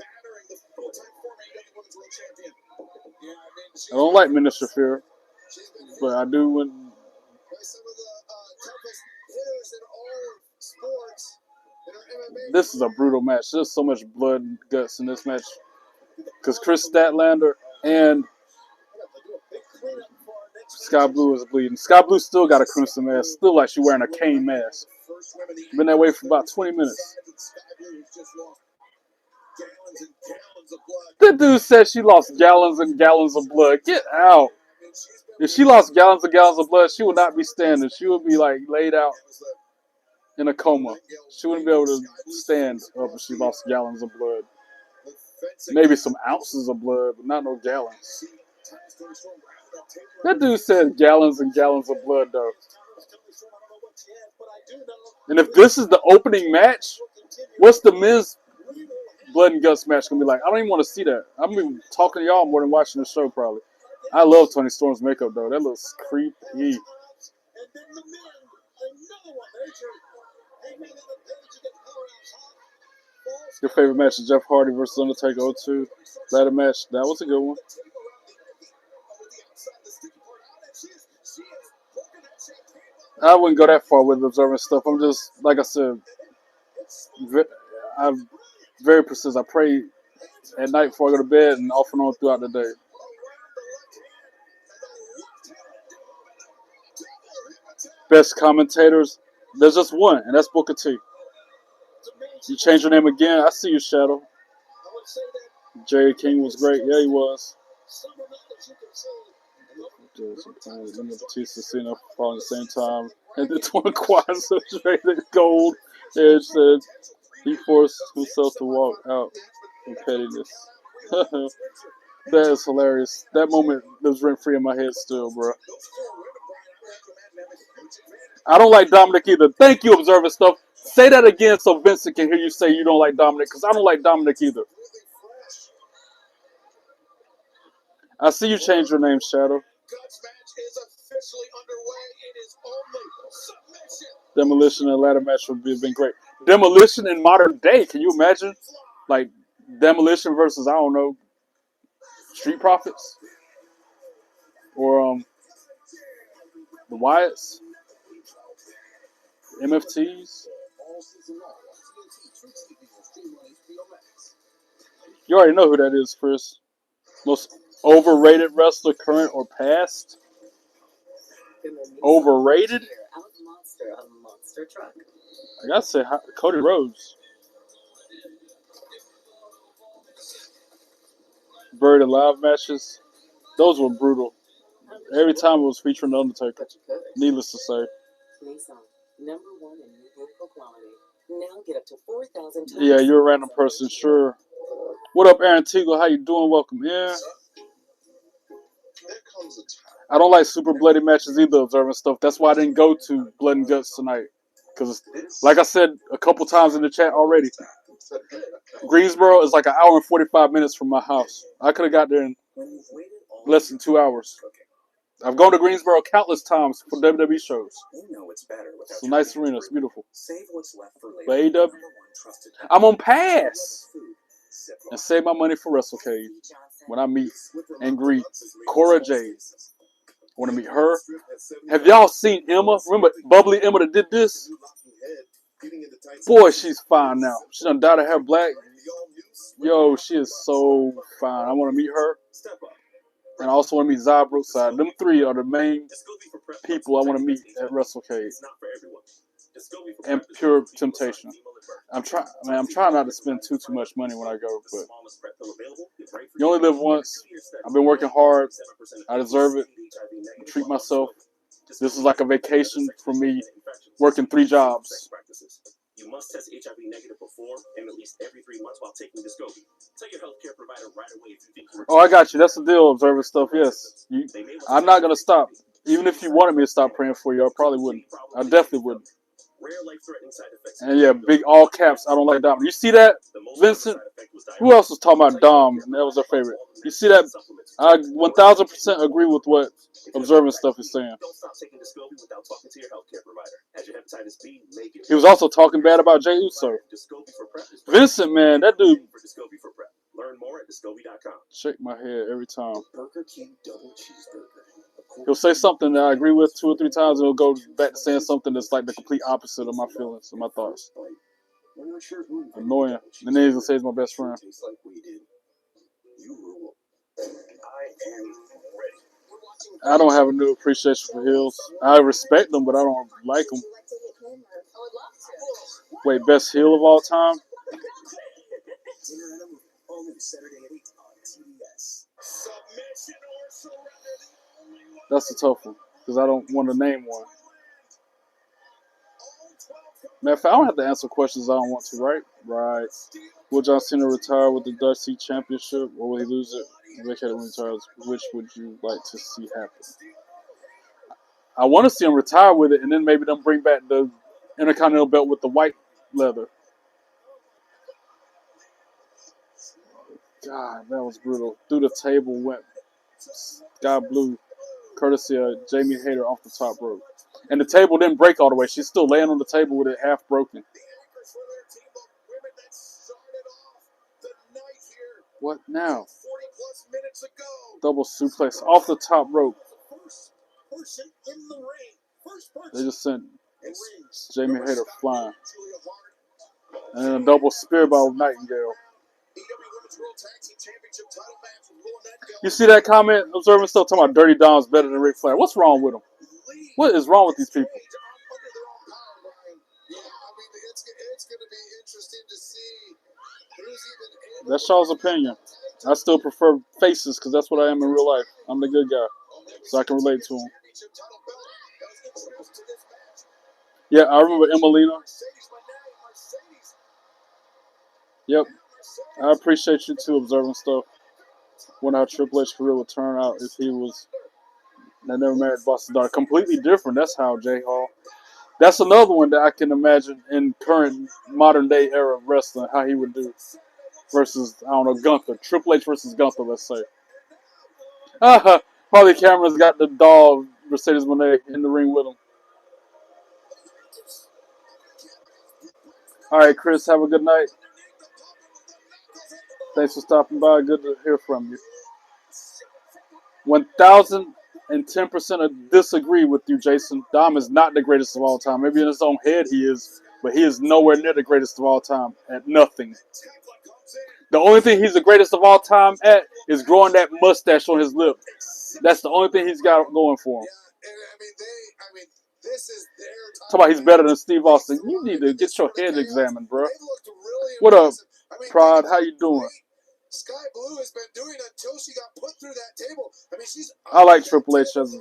I don't like Miss Shafir, but I do when. This is a brutal match. There's so much blood and guts in this match. Because Chris Statlander and Sky Blue is bleeding. Sky Blue still got a crimson mask. Still like she's wearing a cane mask. Been that way for about 20 minutes. That dude said she lost gallons and gallons of blood. Get out. If she lost gallons and gallons of blood, she would not be standing. She would be like laid out in a coma. She wouldn't be able to stand up if she lost gallons of blood. Maybe some ounces of blood, but not no gallons. That dude said gallons and gallons of blood, though. And if this is the opening match, what's the men's blood and guts match gonna be like? I don't even want to see that. I'm even talking to y'all more than watching the show, probably. I love Tony Storm's makeup, though. That looks creepy. Your favorite match is Jeff Hardy versus Undertaker 02. Ladder match. That was a good one. I wouldn't go that far with observing stuff. I'm just, like I said, I'm very persistent. I pray at night before I go to bed and off and on throughout the day. Best commentators, there's just one, and that's Booker T. You change your name again, I see you, Shadow. Jerry King was great. Yeah, he was. Batista Cena fall at the same time. And the twin quads of gold. Edge said he forced himself to walk out in pettiness. That is hilarious. That moment lives rent free in my head still, bro. I don't like Dominic either. Thank you, observing stuff. Say that again so Vincent can hear you say you don't like Dominic, because I don't like Dominic either. I see you change your name, Shadow. Demolition and ladder match would have been great. Demolition in modern day, can you imagine? Like, Demolition versus, I don't know, Street Profits? Or, the Wyatts? MFTs? You already know who that is, Chris. Most overrated wrestler, current or past? Overrated? I gotta say, Cody Rhodes. Buried Alive matches. Those were brutal. Every time it was featuring The Undertaker. Needless to say. Yeah, you're a random person, sure. What up, Aaron Teagle? How you doing? Welcome in. I don't like super bloody matches either, observing stuff. That's why I didn't go to Blood and Guts tonight. Because, like I said a couple times in the chat already, Greensboro is like an hour and 45 minutes from my house. I could have got there in less than 2 hours. I've gone to Greensboro countless times for WWE shows. You know it's better without It's a nice arena. It's beautiful. Save what's left for later. But AEW, I'm on pass and save my money for WrestleCade when I meet and greet Cora Jade. I want to meet her. Have y'all seen Emma? Remember Bubbly Emma that did this? Boy, she's fine now. She done dyed her hair black. Yo, she is so fine. I want to meet her. And I also want to meet Zai Brookside. Them three are the main people I want to meet at WrestleCade. And Pure Temptation. I'm trying not to spend too much money when I go, but you only live once. I've been working hard. I deserve it. Treat myself. This is like a vacation for me, working 3 jobs. You must test HIV negative before and at least every 3 months while taking Descovy. Tell your healthcare provider right away if you think you're... Oh, I got you. That's the deal, observing stuff. Yes. I'm not going to stop. Even if you wanted me to stop praying for you, I probably wouldn't. I definitely wouldn't. And yeah, big all caps. I don't like Dom. You see that, Vincent? Who else was talking about Dom? And that was their favorite. You see that? I 1000% agree with what observing stuff is saying. He was also talking bad about Jey Uso. Vincent, man, that dude. Shake my head every time. He'll say something that I agree with 2 or 3 times, and he'll go back to saying something that's like the complete opposite of my feelings and my thoughts. Annoying. And then he's gonna say he's my best friend. I don't have a new appreciation for heels. I respect them, but I don't like them. Wait, best heel of all time? That's a tough one, because I don't want to name one. Matter of fact, I don't have to answer questions I don't want to, right? Right. Will John Cena retire with the WC Championship, or will he lose it? Vacate when he retires. Which would you like to see happen? I want to see him retire with it, and then maybe them bring back the Intercontinental belt with the white leather. God, that was brutal. Through the table went Sky Blue, courtesy of Jamie Hayter off the top rope. And the table didn't break all the way. She's still laying on the table with it half broken. What now? Double suplex off the top rope. They just sent Jamie Hayter flying. And then a double spear by Nightingale. You see that comment? Observing still talking about Dirty Dom's better than Ric Flair. What's wrong with him? What is wrong with these people? That's Shaw's opinion. I still prefer faces because that's what I am in real life. I'm the good guy, so I can relate to him. Yeah, I remember Emelina. Yep. I appreciate you too, observing stuff. Wonder how Triple H's career would turn out if he was never married Boston daughter. Completely different. That's how Jay Hall. That's another one that I can imagine in current modern day era of wrestling, how he would do versus, I don't know, Gunther. Triple H versus Gunther, let's say. Harley Cameron's got the doll Mercedes Moné in the ring with him. All right, Chris, have a good night. Thanks for stopping by. Good to hear from you. 1,010% disagree with you, Jason. Dom is not the greatest of all time. Maybe in his own head he is, but he is nowhere near the greatest of all time at nothing. The only thing he's the greatest of all time at is growing that mustache on his lip. That's the only thing he's got going for him. Talk about he's better than Steve Austin. You need to get your head examined, bro. What up, Prod? How you doing? Sky Blue has been doing until she got put through that table. I mean, I like Triple H as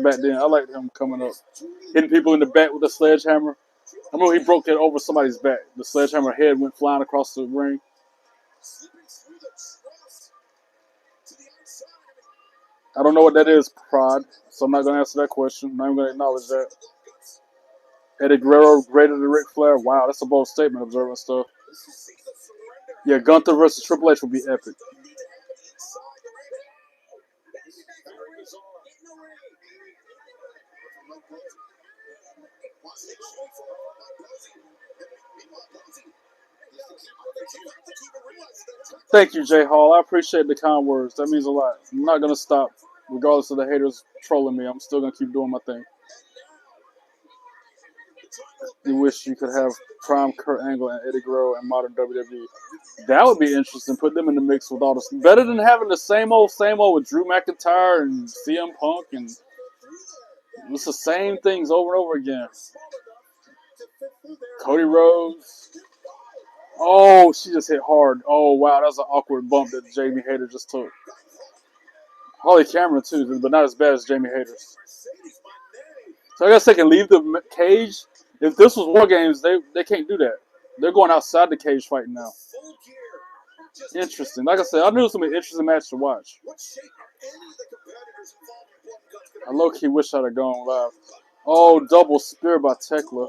back then. I liked him coming up, hitting people in the back with a sledgehammer. I remember he broke it over somebody's back. The sledgehammer head went flying across the ring. I don't know what that is, Prod, so I'm not going to answer that question. I'm not even going to acknowledge that. Eddie Guerrero greater than Ric Flair? Wow, that's a bold statement, observing stuff. Yeah, Gunther versus Triple H would be epic. Thank you, Jay Hall. I appreciate the kind words. That means a lot. I'm not gonna stop, regardless of the haters trolling me. I'm still gonna keep doing my thing. You wish you could have prime Kurt Angle and Eddie Guerrero in modern WWE. That would be interesting. Put them in the mix with all this. Better than having the same old with Drew McIntyre and CM Punk, and it's the same things over and over again. Cody Rhodes. Oh, she just hit hard. Oh, wow, that was an awkward bump that Jamie Hayter just took. Holly Cameron, too, but not as bad as Jamie Hayter's. So I guess they can leave the cage. If this was War Games, they can't do that. They're going outside the cage fighting now. Interesting. Like I said, I knew it was going to be an interesting match to watch. I low-key wish I'd have gone live. Oh, double spear by Tekla.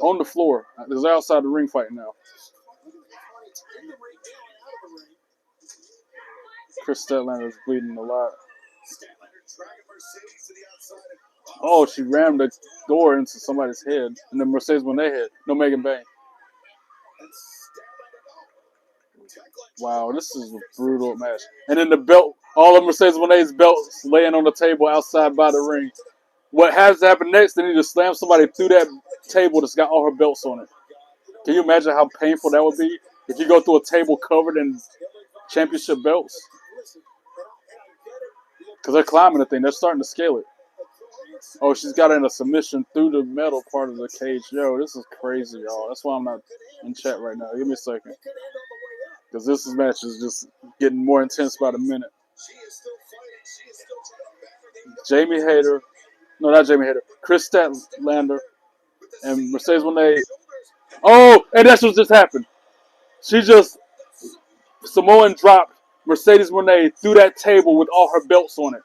On the floor. They're outside the ring fighting now. Chris Statlander is bleeding a lot. Oh, she rammed the door into somebody's head. And then Mercedes Moné head. No Megan Bay. Wow, this is a brutal match. And then the belt, all of Mercedes Moné's belts laying on the table outside by the ring. What has to happen next, they need to slam somebody through that table that's got all her belts on it. Can you imagine how painful that would be if you go through a table covered in championship belts? Because they're climbing the thing. They're starting to scale it. Oh, she's got in a submission through the metal part of the cage. Yo, this is crazy, y'all. That's why I'm not in chat right now. Give me a second. Because this match is just getting more intense by the minute. Jamie Hayter. No, not Jamie Hayter. Chris Statlander and Mercedes Moné. Oh, and that's what just happened. She just Samoan dropped Mercedes Moné through that table with all her belts on it.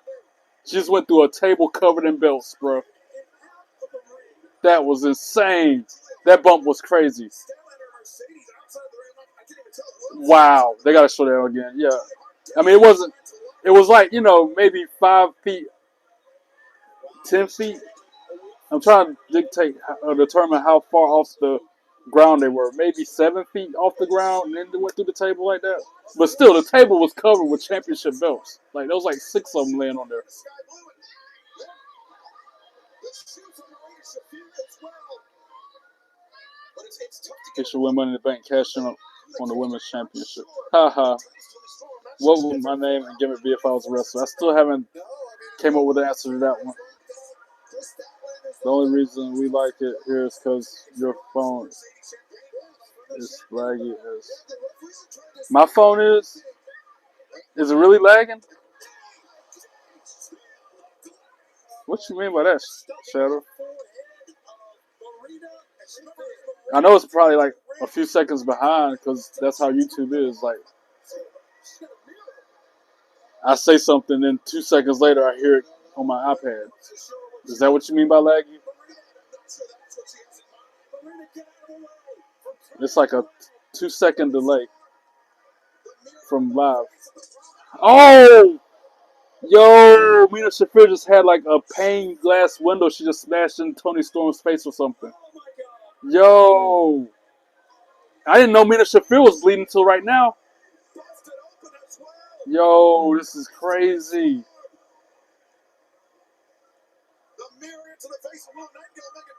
She just went through a table covered in belts, bro. That was insane. That bump was crazy. Wow. They got to show that again. Yeah. I mean, it was like, maybe 5 feet, 10 feet. I'm trying to determine how far off the ground they were. Maybe 7 feet off the ground, and then they went through the table like that. But still, the table was covered with championship belts. Like, there was like 6 of them laying on there. They should win Money in the Bank, cash in on the Women's Championship. Haha. What would my name and gimmick be if I was a wrestler? I still haven't came up with an answer to that one. The only reason we like it here is because your phone is laggy. My phone is? Is it really lagging? What you mean by that, Shadow? I know it's probably like a few seconds behind because that's how YouTube is. Like, I say something, then 2 seconds later I hear it on my iPad. Is that what you mean by laggy? It's like a 2-second delay from live. Oh! Yo! Mina Shafir just had like a pane glass window she just smashed in Tony Storm's face or something. Yo! I didn't know Mina Shafir was bleeding until right now. Yo, this is crazy.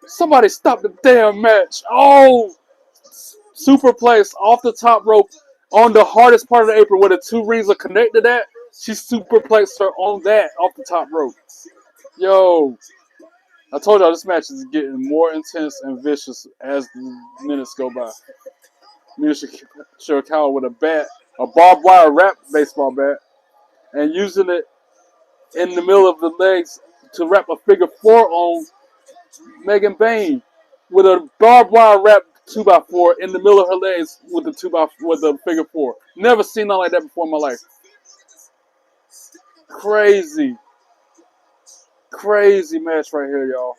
Somebody stop the damn match. Oh! Superplex off the top rope on the hardest part of the apron where the 2 rings are connected at. She superplexed her on that off the top rope. Yo. I told y'all this match is getting more intense and vicious as the minutes go by. Mina Shirakawa with a bat, a barbed wire wrap baseball bat, and using it in the middle of the legs to wrap a figure 4 on Megan Bain with a barbed wire wrap 2x4 in the middle of her legs with the figure 4. Never seen nothing like that before in my life. Crazy match right here, y'all.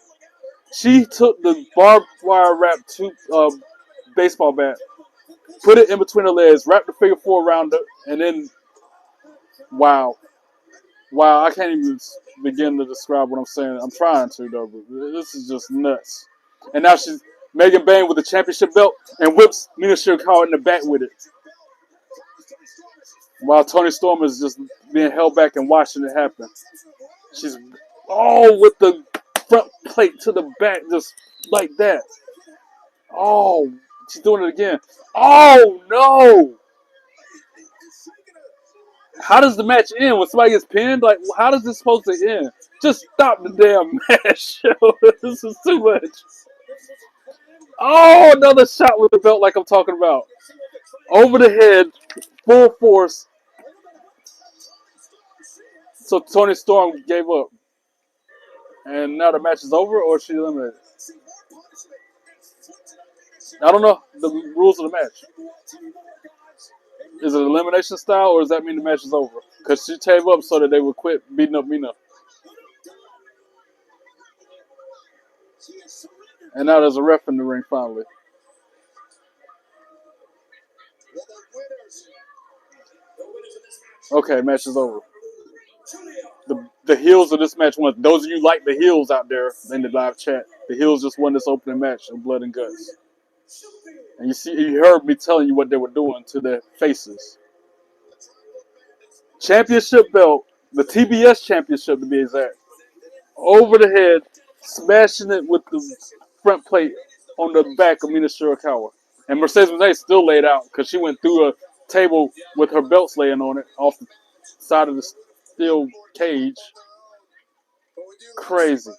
She took the barbed wire wrap baseball bat, put it in between her legs, wrapped the figure 4 around her, and then, wow. Wow, I can't even begin to describe what I'm saying. I'm trying to though, but this is just nuts. And now she's Megan Bain with the championship belt and whips Mina Shirakawa in the back with it, while Toni Storm is just being held back and watching it happen. She's with the front plate to the back, just like that. Oh, she's doing it again. Oh no! How does the match end when somebody gets pinned? Like, how does this supposed to end? Just stop the damn match. This is too much. Oh, another shot with the belt like I'm talking about. Over the head, full force. So Toni Storm gave up. And now the match is over, or is she eliminated? I don't know the rules of the match. Is it elimination style, or does that mean the match is over? Because she gave up so that they would quit beating up Mina. And now there's a ref in the ring finally. Okay, match is over. The heels of this match won. Those of you like the heels out there in the live chat, the heels just won this opening match of Blood and Guts. And you heard me telling you what they were doing to their faces. Championship belt, the TBS championship to be exact, over the head, smashing it with the front plate on the back of Mina Shirakawa. And Mercedes Moné still laid out because she went through a table with her belts laying on it off the side of the steel cage. Crazy.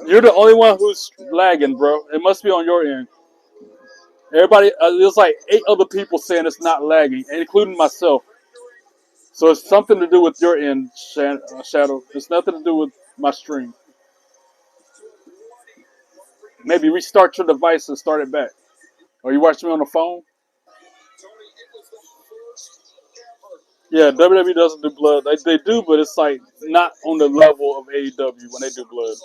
You're the only one who's lagging, bro. It must be on your end. Everybody, there's like 8 other people saying it's not lagging, including myself. So it's something to do with your end, Shadow. It's nothing to do with my stream. Maybe restart your device and start it back. Are you watching me on the phone? Yeah, WWE doesn't do blood. They do, but it's like not on the level of AEW when they do blood.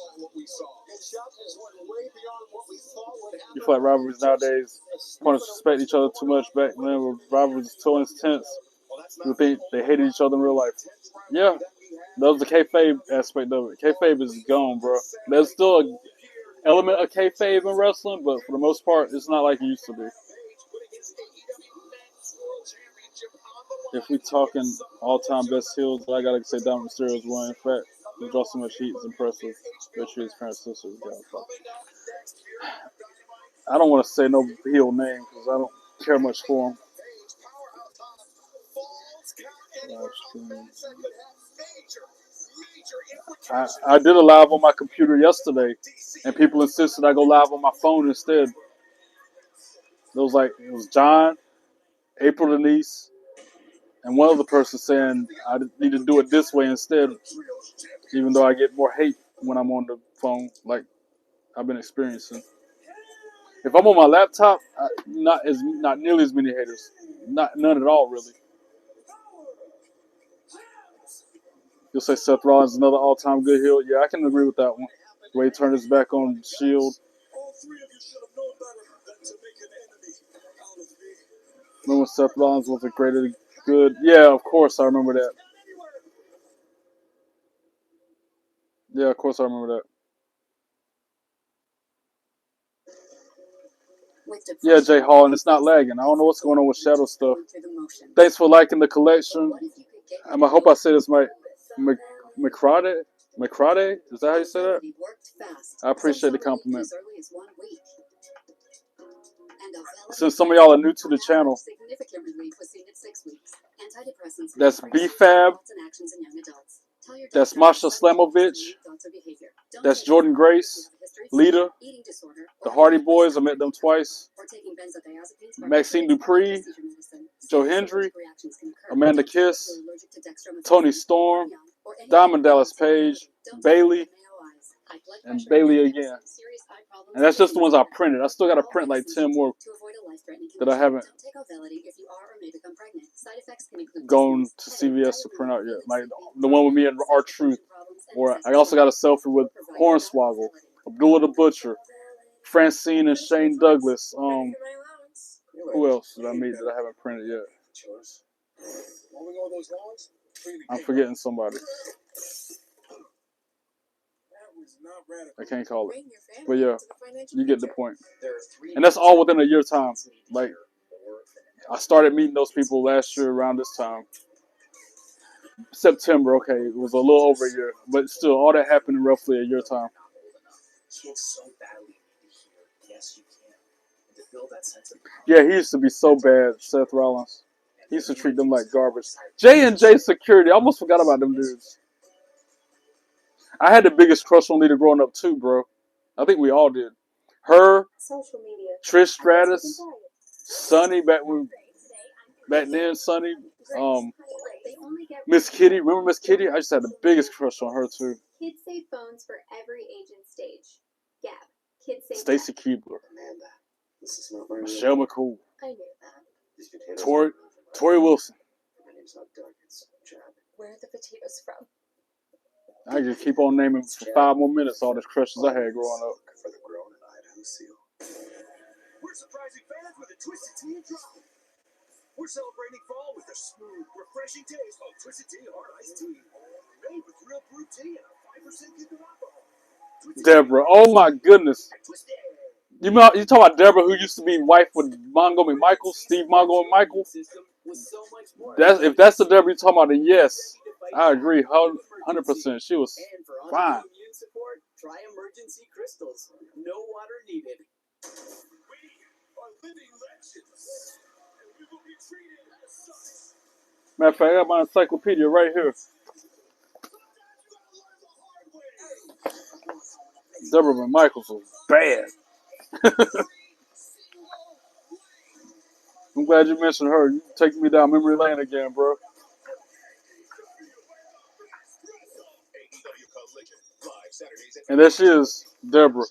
You feel like rivalries nowadays, opponents respect each other too much. Back then, where rivalries too intense, you think they hated each other in real life. Yeah, that was the kayfabe aspect of it. Kayfabe is gone, bro. There's still an element of kayfabe in wrestling, but for the most part, it's not like it used to be. If we talking all-time best heels, I gotta say Dominic Mysterio is one. In fact, he draws so much heat, it's impressive. Especially his parents' sister. I don't want to say no heel name because I don't care much for him. I did a live on my computer yesterday, and people insisted I go live on my phone instead. It was John, April Denise, and one other person saying I need to do it this way instead, even though I get more hate when I'm on the phone, like I've been experiencing. If I'm on my laptop, not nearly as many haters, none at all really. You'll say Seth Rollins is another all-time good heel. Yeah, I can agree with that one. The way he turned his back on Shield. Remember when Seth Rollins was a greater good? Yeah, of course I remember that. Yeah, of course I remember that. Yeah, Jay Hall, and it's not lagging. I don't know what's going on with Shadow stuff. Thanks for liking the collection. I hope I say this right. McCrade? Is that how you say that? I appreciate the compliment. Since some of y'all are new to the channel, that's BFAB, that's Masha Slamovich, that's Jordan Grace, Lita, the Hardy Boys, I met them twice, Maxine Dupree, Joe Hendry, Amanda Kiss, Toni Storm, Diamond Dallas Page, Bailey, and Bailey again. And that's just the ones I printed. I still got to print like 10 more that I haven't gone to CVS to print out yet. Like the one with me and R-Truth. Or I also got a selfie with Hornswoggle, Abdullah the Butcher, Francine and Shane Douglas. Who else did I meet that I haven't printed yet? Mowing all those lawns? I'm forgetting somebody. I can't call it. But yeah, you get the point. And that's all within a year's time. Like, I started meeting those people last year around this time. September, okay, it was a little over a year. But still, all that happened in roughly a year time. Kids so badly need to hear, yes, you can. And to build that sense of Yeah, he used to be so bad, Seth Rollins. He used to treat them like garbage. J&J Security, I almost forgot about them dudes. I had the biggest crush on Lita growing up too, bro. I think we all did. Her, Trish Stratus, Sonny back then, Sonny, Miss Kitty. Remember Miss Kitty? I just had the biggest crush on her too. Kids save phones for every age and stage. Gab. Kids save Stacy Keibler, Michelle McCool, I knew that. Tori Wilson. Where are the potatoes from? I could keep on naming for 5 more minutes all the crushes I had growing up. We're surprising fans with a Twisted Tea and drop. We're celebrating fall with a smooth, refreshing taste of Twisted Tea Hard Iced Tea. Made with real brewed tea and a 5% kicker alcohol. Deborah, oh my goodness. You talking about Deborah, who used to be wife with Montgomery Michael, Steve Montgomery Michael? If that's the Deborah you're talking about, then yes, I agree, 100%. She was fine. Try emergency crystals. No water needed. We are living legends, and we will be treated as such. Matter of fact, I got my encyclopedia right here. Deborah Michaels was bad. I'm glad you mentioned her. You taking me down memory lane again, bro. And there she is, Deborah.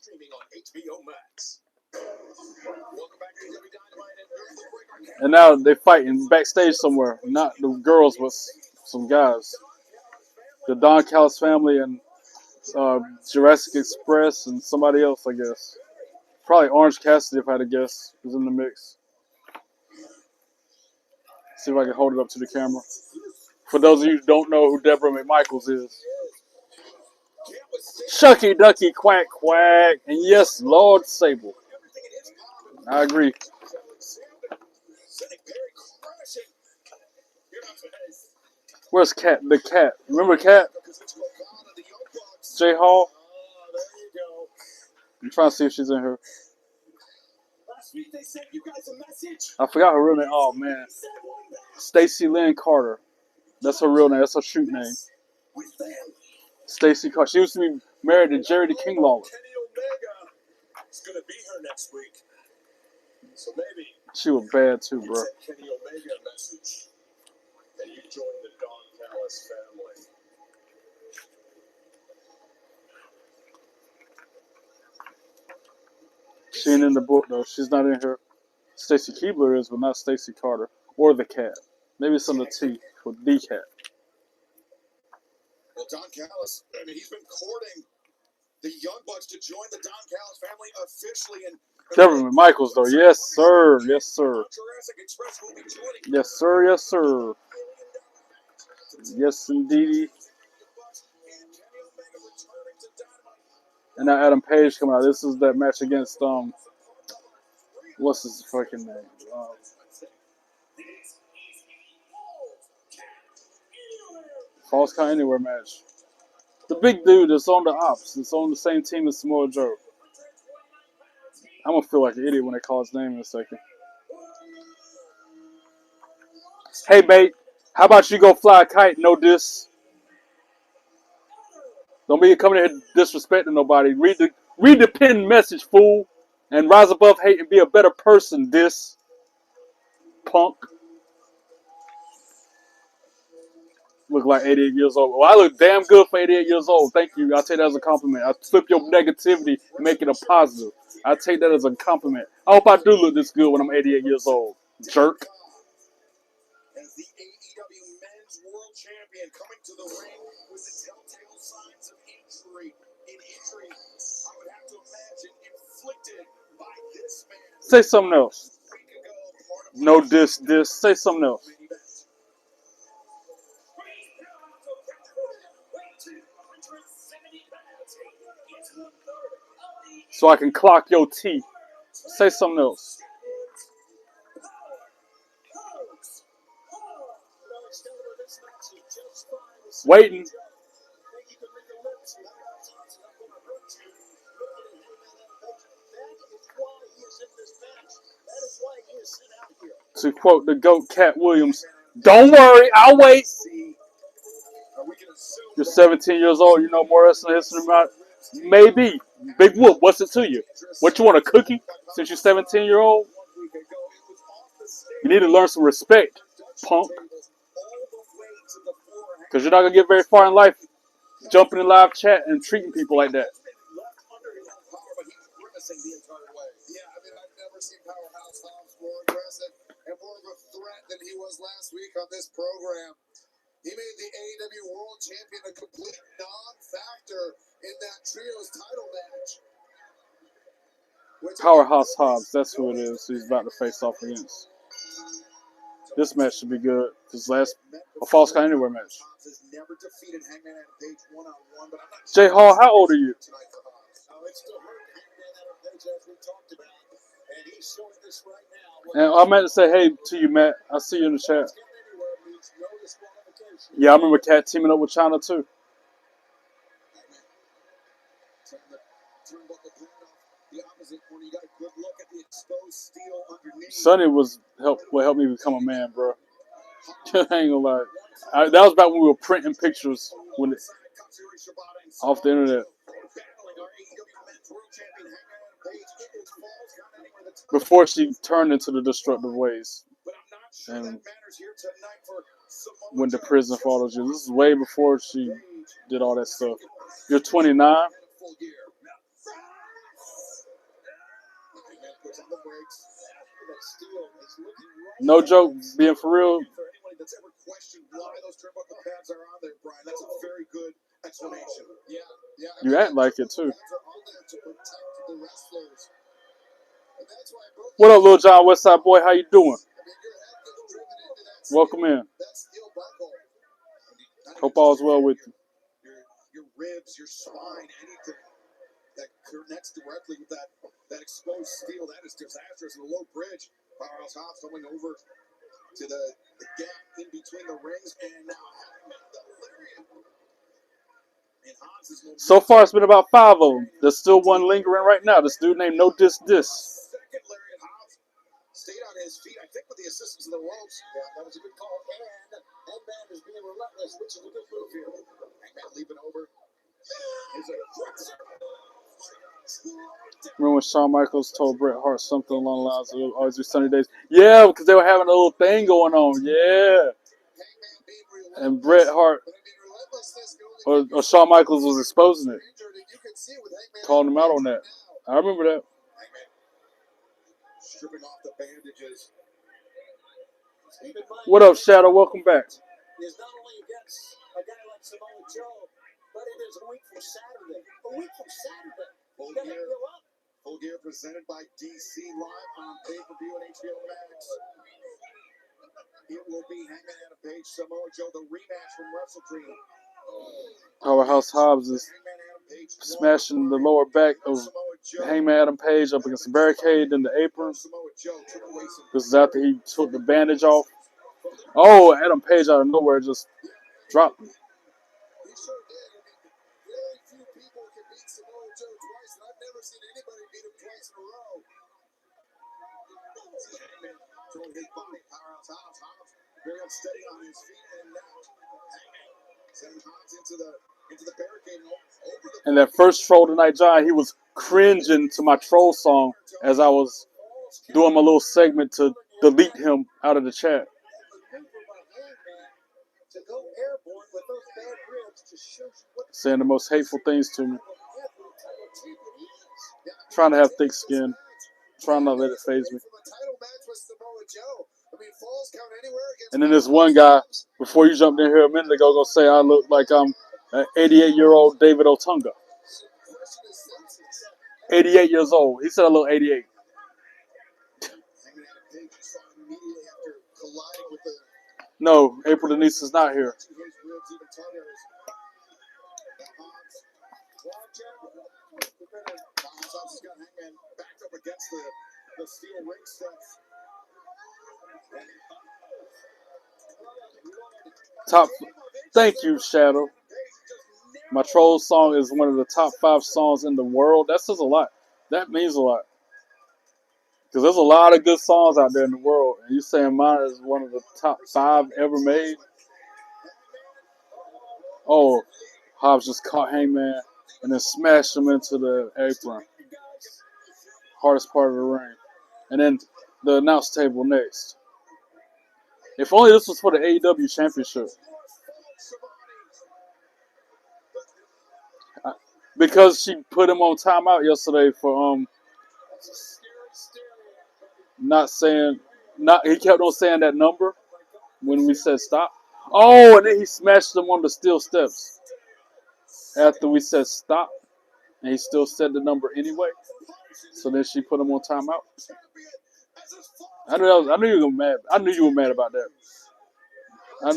And now they fighting backstage somewhere. Not the girls, but some guys. The Don Callis family and Jurassic Express and somebody else, I guess. Probably Orange Cassidy, if I had to guess, was in the mix. See if I can hold it up to the camera. For those of you who don't know who Deborah McMichaels is. Shucky Ducky Quack Quack. And yes, Lord Sable. I agree. Where's Cat? The Cat. Remember Cat? J Hall? I'm trying to see if she's in here. I forgot her real name. Oh, man. Stacy Lynn Carter. That's her real name. That's her shoot name. Stacy Carter. She used to be married to Jerry the King Lawler. She was bad too, bro. She ain't in the book though. She's not in here. Stacy Keibler is, but not Stacy Carter or the Cat. Maybe it's on the T with the Cat. Well, Don Callis, I mean, he's been courting the Young Bucks to join the Don Callis family officially. And Deborah Michaels, though. Yes, sir. Yes, sir. Yes, sir. Yes, sir. Yes, indeed. And now Adam Page coming out. This is that match against, what's his fucking name? Falls Count Anywhere match. The big dude that's on the ops. It's on the same team as Samoa Joe. I'm going to feel like an idiot when they call his name in a second. Hey, mate. How about you go fly a kite? No diss. Don't be coming here disrespecting nobody. Read the pinned message, fool. And rise above hate and be a better person, diss. Punk. Look like 88 years old. Well, I look damn good for 88 years old. Thank you. I'll take that as a compliment. I flip your negativity and make it a positive. I take that as a compliment. I hope I do look this good when I'm 88 years old. Jerk. As the AEW Men's World Champion coming to the ring with the telltale signs of injury. An injury, I would have to imagine, inflicted by this man. Say something else. No diss. Say something else. so I can clock your T. Say something else. Waiting. To quote the GOAT, Cat Williams, don't worry, I'll wait. You're 17 years old, you know more wrestling history about maybe. Big Whoop, what's it to you? What, you want, a cookie since you're 17-year-old? You need to learn some respect, punk. Because you're not going to get very far in life jumping in live chat and treating people like that. Yeah, I mean, I've never seen Powerhouse Hobbs more aggressive and more of a threat than he was last week on this program. He made the AEW World Champion a complete non-factor in that trios title match. Powerhouse Hobbs, that's who it is. He's about to face off against. This match should be good. This last a Falls Count Anywhere match. Jay Hall, how old are you? And I meant to say hey to you, Matt. I see you in the chat. Yeah, I remember Cat teaming up with China too. Sonny will help me become a man, bro. I ain't gonna lie. That was back when we were printing pictures off the internet. Before she turned into the destructive ways and went to prison for all those years. This is way before she did all that stuff. You're 29. No joke, being for real. You act like it too. What up, Lil John Westside Boy? How you doing? Welcome in. Hope all's well with you. Your ribs, your spine, anything that connects directly with that exposed steel, that is disastrous. And a low bridge. Powerhouse Hobbs coming over to the gap in between the rings, and now so far it's been about 5 of them. There's still one lingering right now. This dude named No Dis Dis. Second, Lariat Hobbs stayed on his feet, I think with the assistance of the ropes. Yeah, that was a good call. And Hangman is being relentless, which is a good move here. Hangman leaping over. Remember when Shawn Michaels told Bret Hart something along the lines of always be sunny days? Yeah, because they were having a little thing going on. Yeah. And Bret Hart or Shawn Michaels was exposing it. Calling him out on that. I remember that. Stripping off the bandages. What up, Shadow? Welcome back. Is not only against a guy like Samoa Joe, but it is a week from Saturday. A week from Saturday. Full Gear presented by DC Live on pay-per-view and HBO Max. It will be Hangman Adam Page, Samoa Joe, the rematch from Wrestle Dream. Powerhouse Hobbs is smashing the lower back of Hangman Adam Page up against the barricade and the apron. This is after he took the bandage off. Oh, Adam Page out of nowhere just dropped him. Very few people can beat Samoa Joe twice, and I've never seen anybody beat him twice in a row. Hangman throwing his body, Powerhouse Hobbs, very unsteady on his feet, and now Hangman sending Hobbs into the barricade and over the. And that first troll tonight, John, he was cringing to my troll song as I was doing my little segment to delete him out of the chat. Saying the most hateful things to me. Trying to have thick skin. Trying not to let it faze me. And then there's one guy, before you jumped in here a minute ago, gonna say I look like I'm an 88-year-old David Otunga. 88 years old. He said I look 88. No, April Denise is not here. Top. Thank you, Shadow. My troll song is one of the top 5 songs in the world. That says a lot. That means a lot. Because there's a lot of good songs out there in the world. And you saying mine is one of the top 5 ever made? Oh, Hobbs just caught Hangman and then smashed him into the apron. Hardest part of the ring. And then the announce table next. If only this was for the AEW Championship. Because she put him on timeout yesterday for not saying, he kept on saying that number when we said stop. Oh, and then he smashed him on the steel steps after we said stop, and he still said the number anyway. So then she put him on timeout. I knew you were mad. I knew you were mad about that. I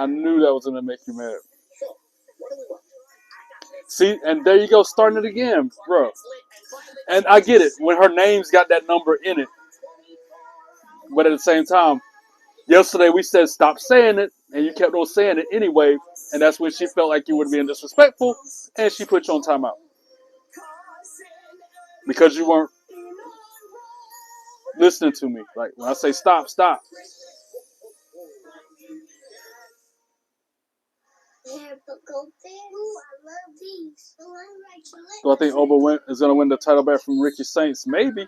knew that was gonna make you mad. See, and there you go, starting it again, bro. And I get it when her name's got that number in it, but at the same time, yesterday we said stop saying it, and you kept on saying it anyway, and that's when she felt like you were being disrespectful, and she put you on timeout because you weren't listening to me. Like when I say stop, stop. Do I think Oba is going to win the title back from Ricky Saints? Maybe.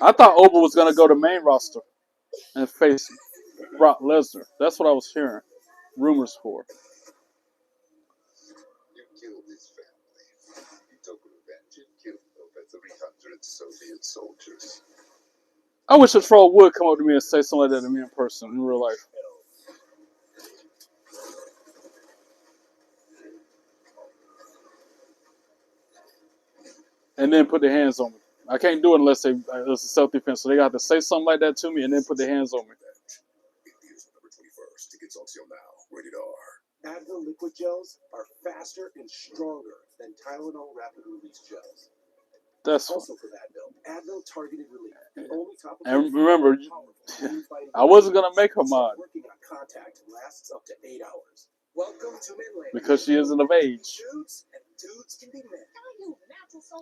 I thought Oba was going to go to main roster and face Brock Lesnar. That's what I was hearing rumors for. You killed his family. You took revenge and killed over 300 Soviet soldiers. I wish a troll would come up to me and say something like that to me in person, in real life. And then put their hands on me. I can't do it unless it's a self-defense. So they got to say something like that to me and then put their hands on me. Advil liquid gels are faster and stronger than Tylenol rapid release gels. That's also for Advil targeted relief. The only topical and remember, I wasn't gonna make her mad working on contact lasts up to 8 hours. Welcome to Midland. because she isn't of age. Dudes can be men.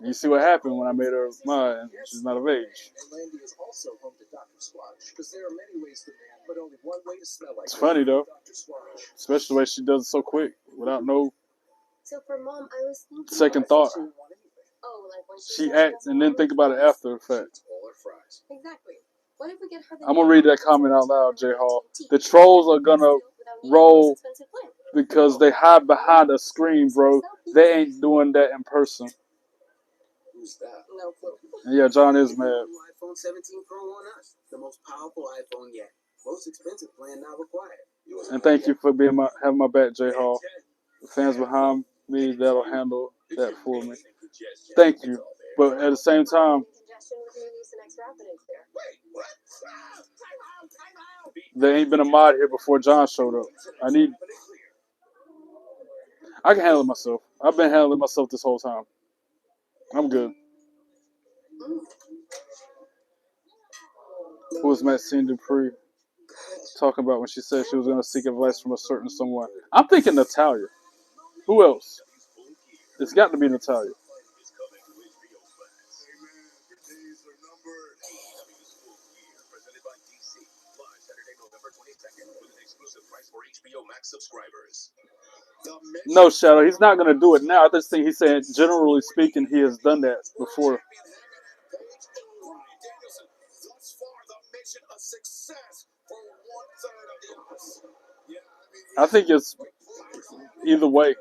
You see what happened when I made her mad and she's not of age. Landy is also home to Dr. Squatch because there are many ways to man, but only one way to smell like. It's funny though, especially the way she does it so quick without no So for Mom, I was thinking second thought. Oh, like when She acts and then think about it after the fact. Exactly. What if we get her the I'm gonna read that comment out loud, J Hall. The trolls are gonna roll because they hide behind a screen, bro. They ain't doing that in person. Who's that? No clue. Yeah, John is mad. iPhone 17 Pro on us. The most powerful iPhone yet. Most expensive plan not required. And thank you for having my back, J Hall. The fans behind me that'll handle that for me. Thank you. But at the same time, there ain't been a mod here before John showed up. I can handle it myself. I've been handling myself this whole time. I'm good. Who was Maxine Dupree talking about when she said she was going to seek advice from a certain someone? I'm thinking Natalia. Who else? It's got to be Natalia. No, Shadow. He's not going to do it now. I just think he's saying, generally speaking, he has done that before. I think it's either way.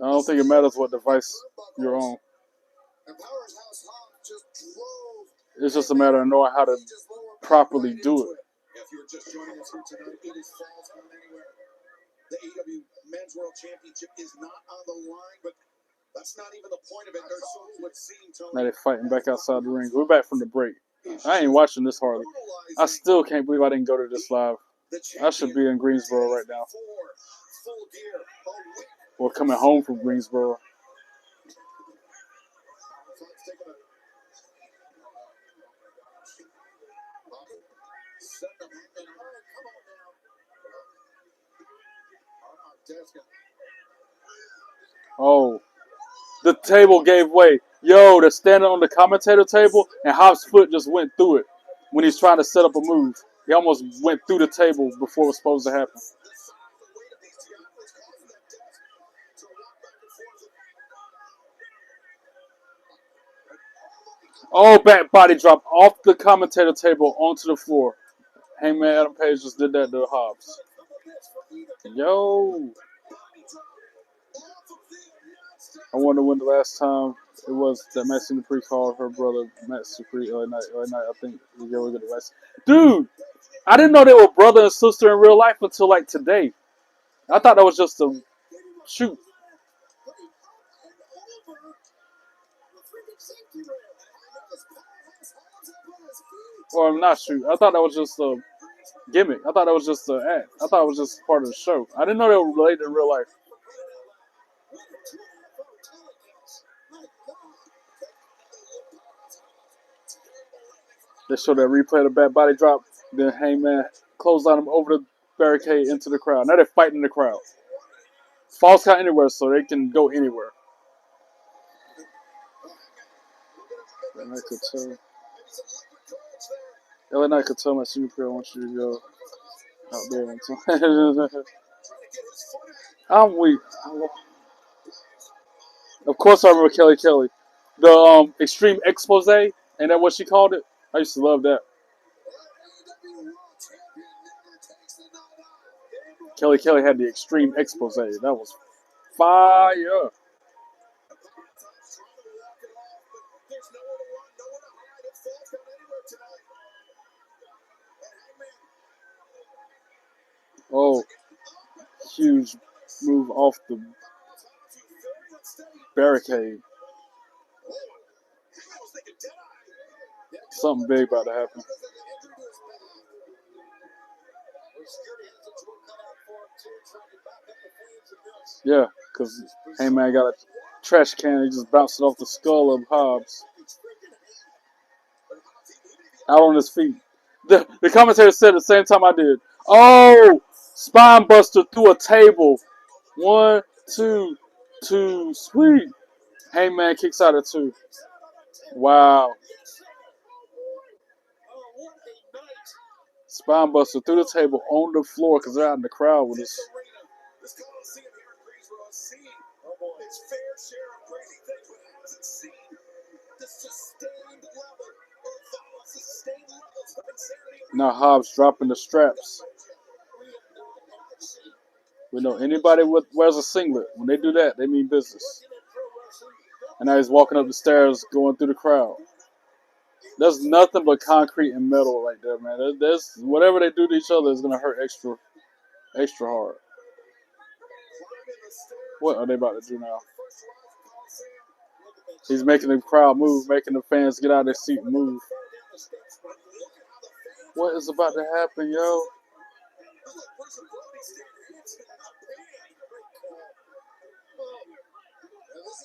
I don't think it matters what device you're on. It's just a matter of knowing how to properly do it. If you're just joining us here tonight, it is fall from anywhere. The AEW Men's World Championship is not on the line, but that's not even the point of it. There's so much seeing, Tony. Now they're fighting back outside the ring. We're back from the break. I ain't watching this hardly. I still can't believe I didn't go to this live. I should be in Greensboro right now. Or coming home from Greensboro. Oh, the table gave way. Yo, they're standing on the commentator table, and Hobbs' foot just went through it when he's trying to set up a move. He almost went through the table before it was supposed to happen. Oh, back body drop off the commentator table onto the floor. Hangman Adam Page just did that to Hobbs. Yo. I wonder when the last time it was that Matt Dupree called her brother Matt Dupree night. I think we get the last. Dude, I didn't know they were brother and sister in real life until like today. I thought that was just a shoot. Or I'm not shoot. I thought that was just a gimmick. I thought that was just an act. I thought it was just part of the show. I didn't know they were related in real life. They showed that replay of the bad body drop. Then Hangman closed on him over the barricade into the crowd. Now they're fighting the crowd. Falls count anywhere, so they can go anywhere. And I could tell. LA Knight could tell my senior player I want you to go out there. I'm weak. Of course I remember Kelly Kelly. The extreme expose, ain't that what she called it? I used to love that. Kelly Kelly had the extreme expose. That was fire. Oh, huge move off the barricade. Something big about to happen. Yeah, because Heyman got a trash can. He just bounced it off the skull of Hobbs. Out on his feet. The commentator said at the same time I did. Oh, spine buster through a table. 1, 2, 2, sweet. Hangman kicks out at 2. Wow. Spine buster through the table on the floor because they're out in the crowd with us. Now Hobbs dropping the straps. We know anybody wears a singlet. When they do that, they mean business. And now he's walking up the stairs, going through the crowd. There's nothing but concrete and metal right there, man. There's whatever they do to each other is gonna hurt extra hard. What are they about to do now? He's making the crowd move, making the fans get out of their seat and move. What is about to happen, yo?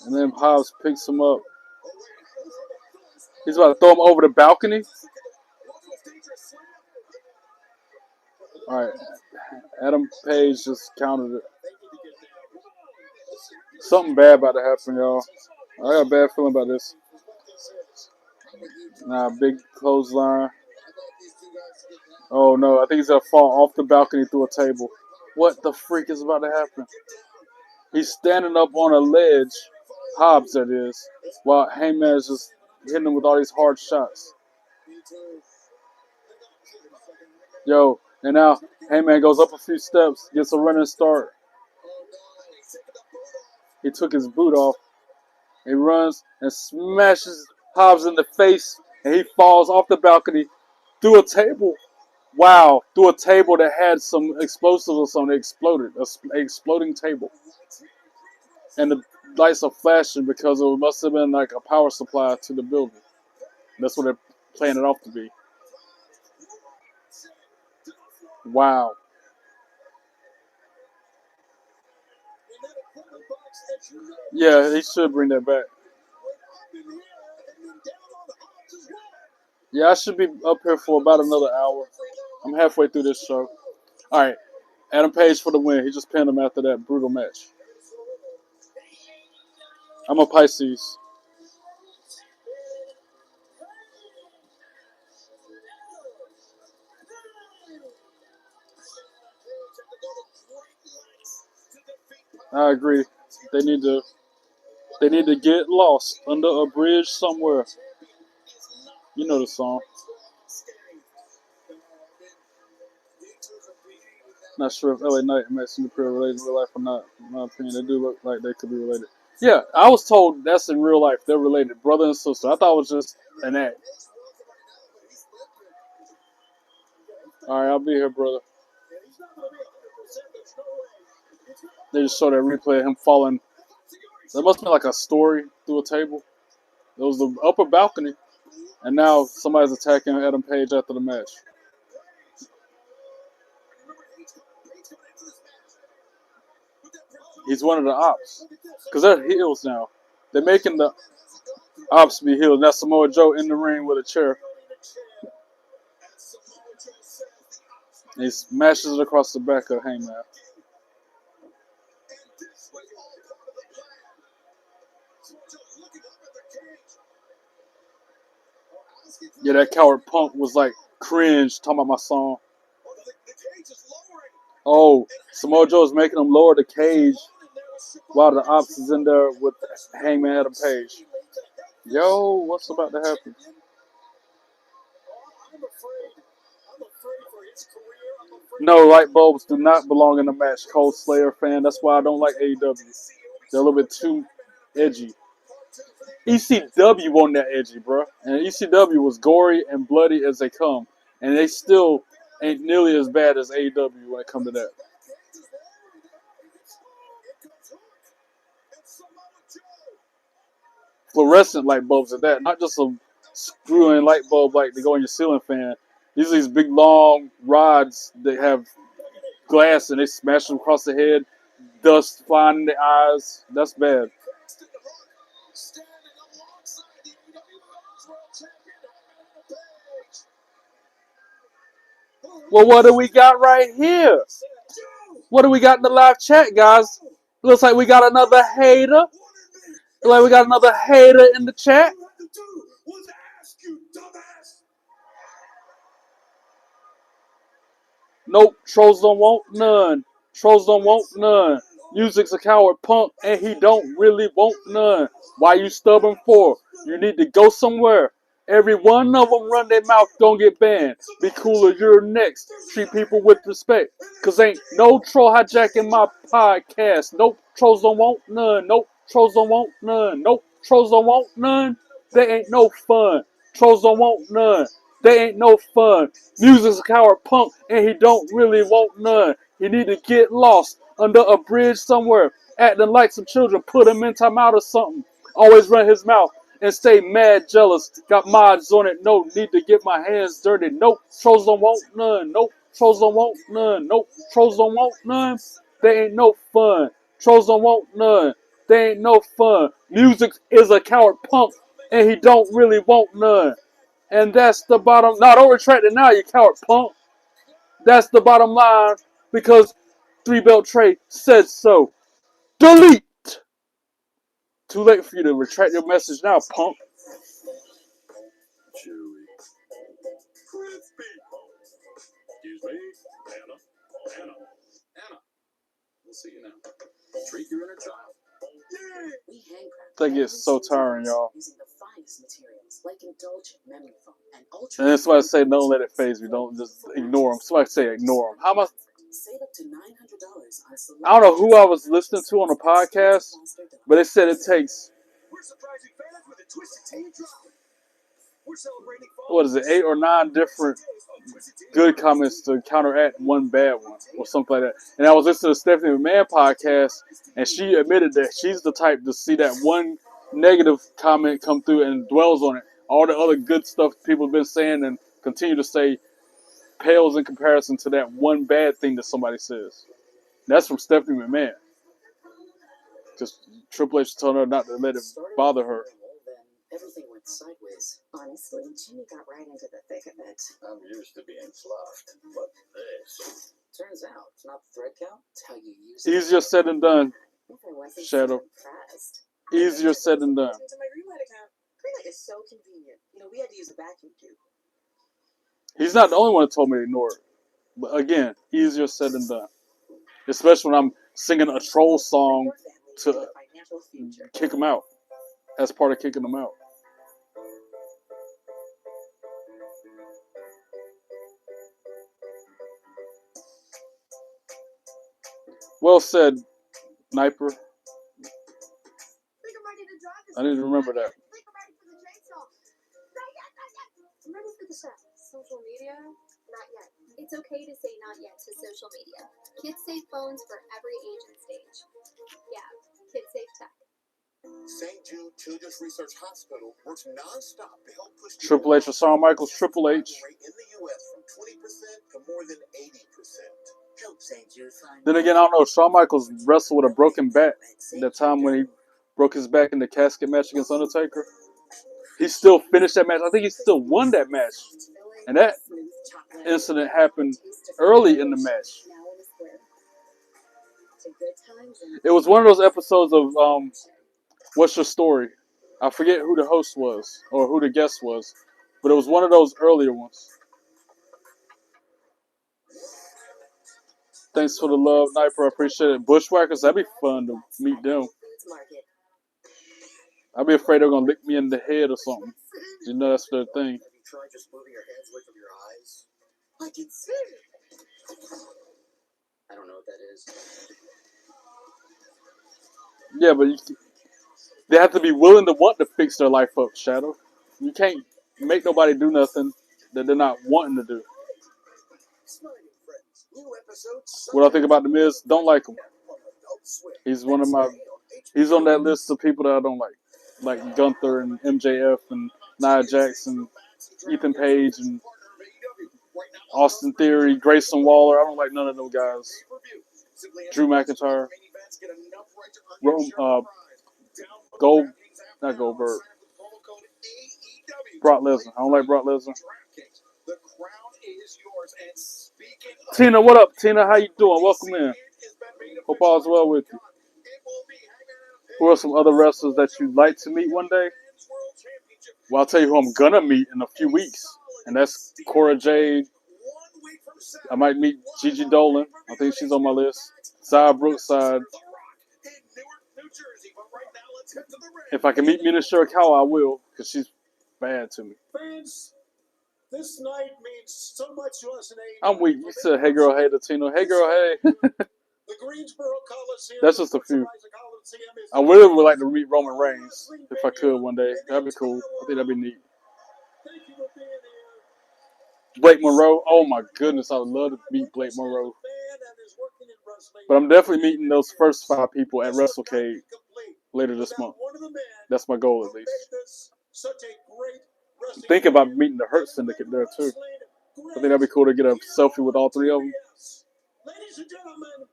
And then Hobbs picks him up. He's about to throw him over the balcony. All right. Adam Page just countered it. Something bad about to happen, y'all. I got a bad feeling about this. Nah, big clothesline. Oh, no. I think he's going to fall off the balcony through a table. What the freak is about to happen? He's standing up on a ledge. Hobbs, that is. While Heyman is just hitting him with all these hard shots. Yo, and now Heyman goes up a few steps, gets a running start. He took his boot off. He runs and smashes Hobbs in the face, and he falls off the balcony through a table. Wow, through a table that had some explosives or something. It exploded. An exploding table. And the lights are flashing because it must have been like a power supply to the building. That's what they're playing it off to be. Wow. Yeah, they should bring that back. Yeah, I should be up here for about another hour. I'm halfway through this show. All right, Adam Page for the win. He just pinned him after that brutal match. I'm a Pisces. I agree. They need to get lost under a bridge somewhere. You know the song. Not sure if LA Knight and Max Super related in real life or not. In my opinion, they do look like they could be related. Yeah, I was told that's in real life. They're related, brother and sister. I thought it was just an act. All right, I'll be here, brother. They just showed that replay of him falling. There must be like a story through a table. It was the upper balcony, and now somebody's attacking Adam Page after the match. He's one of the ops. Because they're heels now. They're making the ops be heels. Now Samoa Joe in the ring with a chair. He smashes it across the back of Hangman. Yeah, that coward punk was like cringe talking about my song. Oh, Samoa Joe is making him lower the cage while the ops is in there with Hangman Adam Page. Yo, what's about to happen? No, light bulbs do not belong in the match. Cold Slayer fan. That's why I don't like AEW. They're a little bit too edgy. ECW on that edgy, bro. And ECW was gory and bloody as they come. And they still ain't nearly as bad as AEW when it comes to that. Fluorescent light bulbs at that. Not just a screw-in light bulb like they go in your ceiling fan. These are these big, long rods that have glass and they smash them across the head. Dust flying in the eyes. That's bad. Well, what do we got right here? What do we got in the live chat, guys? Looks like we got another hater. Looks like we got another hater in the chat. Nope, trolls don't want none. Trolls don't want none. Music's a coward punk, and he don't really want none. Why you stubborn for? You need to go somewhere. Every one of them run their mouth, don't get banned. Be cooler, you're next. Treat people with respect. Cause ain't no troll hijacking my podcast. Nope, trolls don't want none. Nope, trolls don't want none. Nope, trolls don't want none. They ain't no fun. Trolls don't want none. They ain't no fun. Music's a coward punk, and he don't really want none. He need to get lost under a bridge somewhere, acting like some children. Put him in timeout or something. Always run his mouth and stay mad jealous. Got mods on it. No need to get my hands dirty. Nope, trolls don't want none. Nope, trolls don't want none. Nope, trolls don't want none. They ain't no fun. Trolls don't want none. They ain't no fun. Music is a coward punk, and he don't really want none. And that's the bottom. No, don't retract it now, you coward punk. That's the bottom line because 3-Belt Trey said so. Delete. Too late for you to retract your message now, punk. Excuse me, Anna. We'll see you now. Treat your inner child. I think it's so tiring, y'all. And then somebody say, don't let it phase me. Don't just ignore them. Somebody say, ignore them. How am I? I don't know who I was listening to on the podcast, but it said it takes, what is it, 8 or 9 different good comments to counteract one bad one or something like that. And I was listening to Stephanie McMahon podcast, and she admitted that she's the type to see that one negative comment come through and dwells on it. All the other good stuff people have been saying and continue to say, pales in comparison to that one bad thing that somebody says. That's from Stephanie McMahon. Just Triple H told her not to let it bother her. Everything went sideways. Honestly, Jimmy got right into the thick of it. I'm used to being fluffed, but this... Turns out, it's not the thread count, it's how you use it. Easier said than done, If I wasn't Shadow. so impressed. Easier said than done. To my Greenlight account. Greenlight is so convenient. You know, we had to use a vacuum tube. He's not the only one that told me to ignore it. But again, easier said than done. Especially when I'm singing a troll song to kick him out. As part of kicking him out. Well said, Sniper. I need to remember that. Social media? Not yet. It's okay to say not yet to social media. Kids Safe phones for every age and stage. Yeah, Kids Safe Tech. St. Jude Children's Research Hospital works non-stop to help push Triple H or Shawn Michaels, Triple H. in the U.S. from 20% to more than 80%. Help St. Jude find... Then again, I don't know. Shawn Michaels wrestled with a broken back at the time when he broke his back in the casket match against Undertaker. He still finished that match. I think he still won that match. And that incident happened early in the match. It was one of those episodes of What's Your Story? I forget who the host was or who the guest was, but it was one of those earlier ones. Thanks for the love, Sniper. I appreciate it. Bushwhackers, that'd be fun to meet them. I'd be afraid they're going to lick me in the head or something. You know, that's their thing. Have you tried just moving your hands away from your eyes? I can see. I don't know what that is. Yeah, but they have to be willing to want to fix their life up, Shadow. You can't make nobody do nothing that they're not wanting to do. What I think about The Miz, don't like him. He's one of my... He's on that list of people that I don't like. Like Gunther and MJF and Nia Jax and Ethan Page and Austin Theory, Grayson Waller. I don't like none of those guys. Drew McIntyre. Not Goldberg. Brock Lesnar. I don't like Brock Lesnar. Tina, what up? Tina, how you doing? Welcome in. Hope all's well with you. Who are some other wrestlers that you'd like to meet one day? Well, I'll tell you who I'm gonna meet in a few weeks, and that's Cora Jade. I might meet Gigi Dolan. I think she's on my list. Zaya Brookside. If I can meet Mina Shirakawa, I will, because she's bad to me. Fans, this night means so much to us in AEW. I'm weak. You said, hey girl, hey, Latino. Hey girl, hey. The Greensboro Coliseum. That's just a few. I really would like to meet Roman Reigns if I could one day. That'd be cool. I think that'd be neat. Thank you for being here. Blake Monroe. Oh my goodness, I would love to meet Blake Monroe. But I'm definitely meeting those first 5 people at WrestleCade later this month. That's my goal, at least. Think about meeting the Hurt Syndicate there too. I think that'd be cool to get a selfie with all 3 of them. Ladies and gentlemen,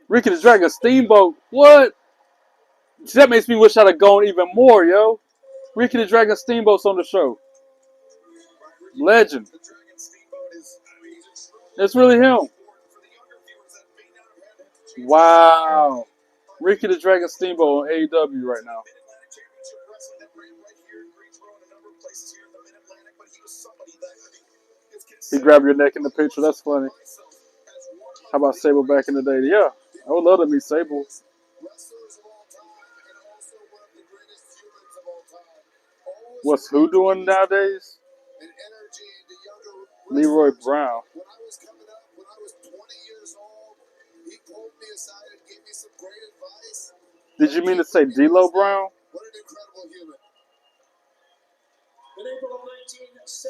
Ricky the Dragon Steamboat. What? See, that makes me wish I'd have gone even more, yo. Ricky the Dragon Steamboat's on the show. Legend. It's really him. Wow. Ricky the Dragon Steamboat on AEW right now. He grabbed your neck in the picture. That's funny. How about Sable back in the day? Yeah, I would love to meet Sable. What's who doing nowadays? Leroy Brown. Did you mean to say D'Lo Brown?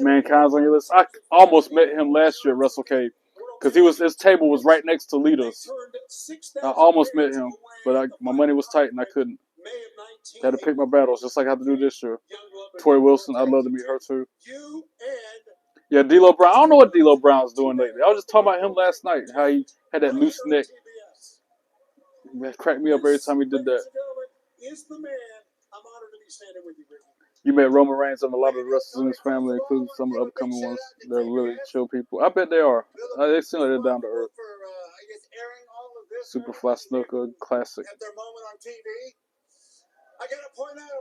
Mankind's on your list. I almost met him last year at WrestleCade because his table was right next to Lita's. I almost met him, but my money was tight and I couldn't. I had to pick my battles just like I have to do this year. Tori Wilson, I'd love to meet her too. Yeah, D'Lo Brown. I don't know what D'Lo Brown's doing lately. I was just talking about him last night. How he had that loose neck. It cracked me up every time he did that. Is the man. I'm honored to be standing with you, Ricky. You met Roman Reigns and a lot of the wrestlers in his family, including some of the upcoming ones. They're really chill people. I bet they are. They seem like they're down to earth. Superfly Snooker, classic.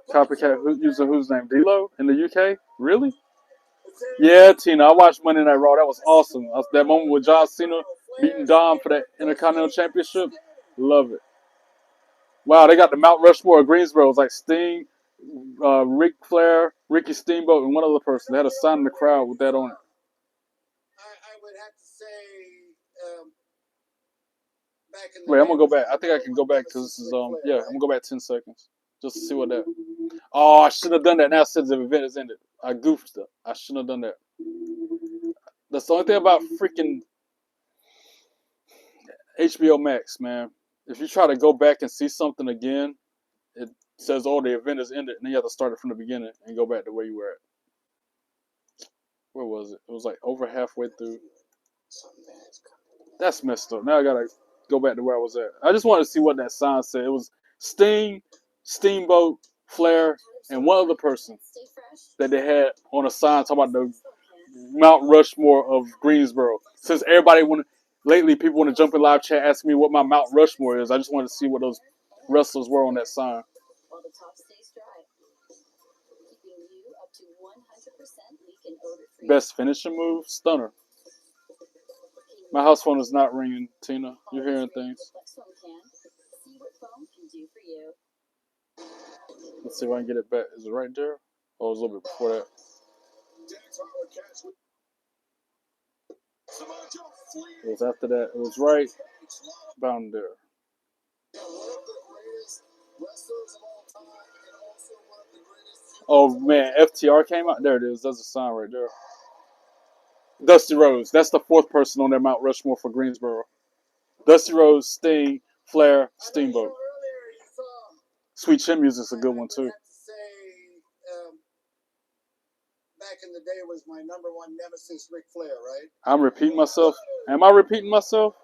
Copycat using whose name? D'Lo in the UK? Really? Yeah, Tina. I watched Monday Night Raw. That was awesome. That moment with John Cena beating Dom for that Intercontinental Championship. Love it. Wow, they got the Mount Rushmore of Greensboro. It was like Sting, Ric Flair, Ricky Steamboat, and one other person. They had a sign in the crowd with that on it. I would have to say, back in the Wait, I'm gonna go back. I think I can go back because this is yeah. I'm gonna go back 10 seconds just to see what that. Oh, I should have done that. Now since the event is ended, I goofed up. I shouldn't have done that. That's the only thing about freaking HBO Max, man. If you try to go back and see something again, it says, "Oh, the event is ended," and then you have to start it from the beginning and go back to where you were at. Where was it? It was like over halfway through. That's messed up. Now I gotta go back to where I was at. I just wanted to see what that sign said. It was Sting, Steamboat, Flair, and one other person that they had on a sign talking about the Mount Rushmore of Greensboro. Since everybody lately people want to jump in live chat asking me what my Mount Rushmore is. I just wanted to see what those wrestlers were on that sign. Best finishing move, stunner. My house phone is not ringing, Tina. You're hearing things. Let's see if I can get it back. Is it right there? Oh, it was a little bit before that. It was after that. It was right about there. Oh, man. FTR came out. There it is. There's a sign right there. Dusty Rhodes. That's the fourth person on their Mount Rushmore for Greensboro. Dusty Rhodes, Sting, Flair, Steamboat. Sweet Chin Music's a good one, too. Back in the day was my number one nemesis, Ric Flair, right? I'm repeating myself. Am I repeating myself?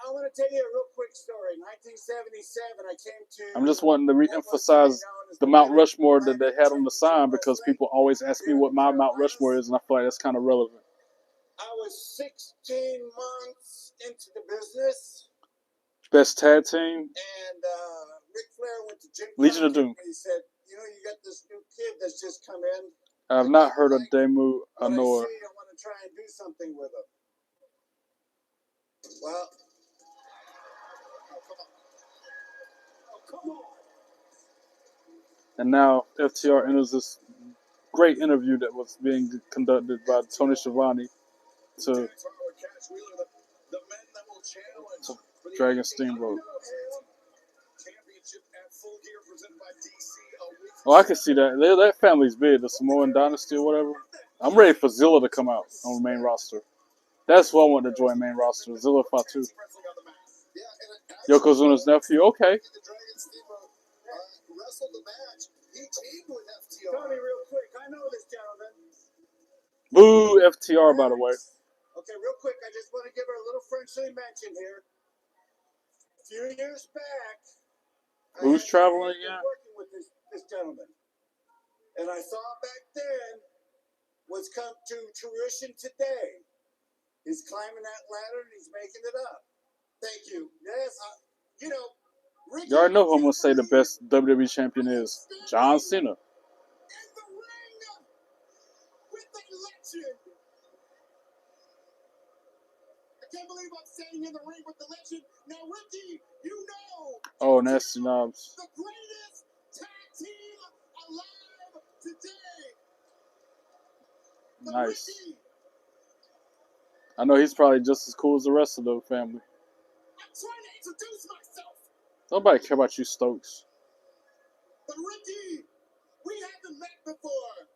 I want to tell you a real quick story. 1977, I came to... I'm just wanting to re-emphasize the Mount Rushmore that they had on the sign because people always ask me what my Mount Rushmore is, and I feel like that's kind of relevant. I was 16 months into the business. Best tag team? And Ric Flair went to Jim Legion of Doom. And he said, you got this new kid that's just come in. I have not heard of Demu Anoa. I want to try and do something with him. Well... Come on. And now FTR enters this great interview that was being conducted by Tony Schiavone to Dragon Steamboat. Oh, I can see that. That family's big, the Samoan dynasty or whatever. I'm ready for Zilla to come out on the main roster. That's what I want to join main roster. Zilla Fatu. Yokozuna's nephew. Okay. Tony, real quick, I know this gentleman. Boo, FTR, by the way. Okay, real quick, I just want to give her a little friendly mention here. A few years back, Who's traveling again? Working with this gentleman, and I saw back then what's come to fruition today. He's climbing that ladder and he's making it up. Thank you. Yes, Ricky, you already know who I'm gonna say the best WWE champion is. John Cena. In the ring with the legend. I can't believe I'm saying in the ring with the legend. Now, Ricky, Oh, Nasty Knobs. The greatest tag team alive today. Nice. Ricky. I know he's probably just as cool as the rest of the family. I'm trying to introduce myself. Nobody care about you, Stokes. But Ricky, we haven't met before.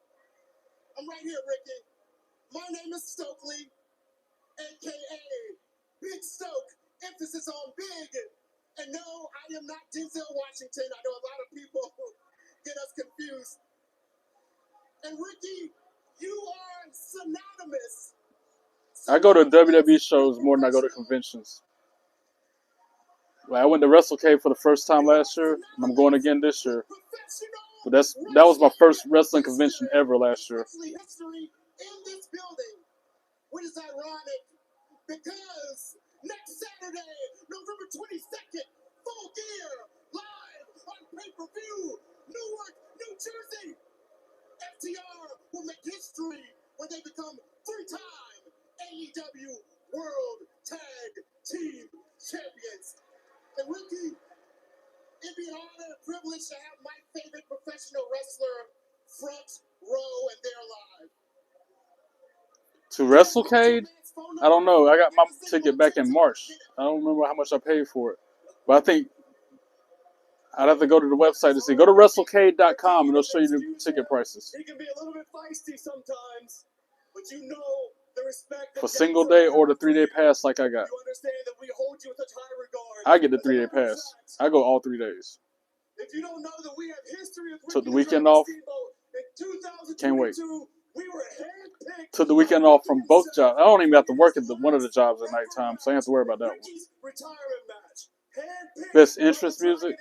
I'm right here, Ricky. My name is Stokely, a.k.a. Big Stoke. Emphasis on big. And no, I am not Denzel Washington. I know a lot of people get us confused. And Ricky, you are synonymous. I go to WWE shows more than I go to conventions. Like I went to WrestleCade for the first time last year, and I'm going again this year. But that was my first wrestling convention ever last year. History in this building, which is ironic because next Saturday, November 22nd, Full Gear, live on pay-per-view, Newark, New Jersey. FTR will make history when they become three-time AEW World Tag Team Champions. And Ricky, it'd be an honor and privilege to have my favorite professional wrestler front row and they're live. To WrestleCade? I don't know. I got my ticket back in March. I don't remember how much I paid for it. But I think I'd have to go to the website to see. Go to WrestleCade.com and it'll show you the ticket prices. He can be a little bit feisty sometimes, but you know the respect for single day or the 3-day pass like I got. You understand that we hold you with such high regard. I get the 3-day pass. I go all 3 days. If you don't know that we have history with Took the weekend off. Can't wait. We were handpicked. Took the weekend off from both jobs. I don't even have to work at one of the jobs at nighttime, so I don't have to worry about that one. Retirement match. Best interest music.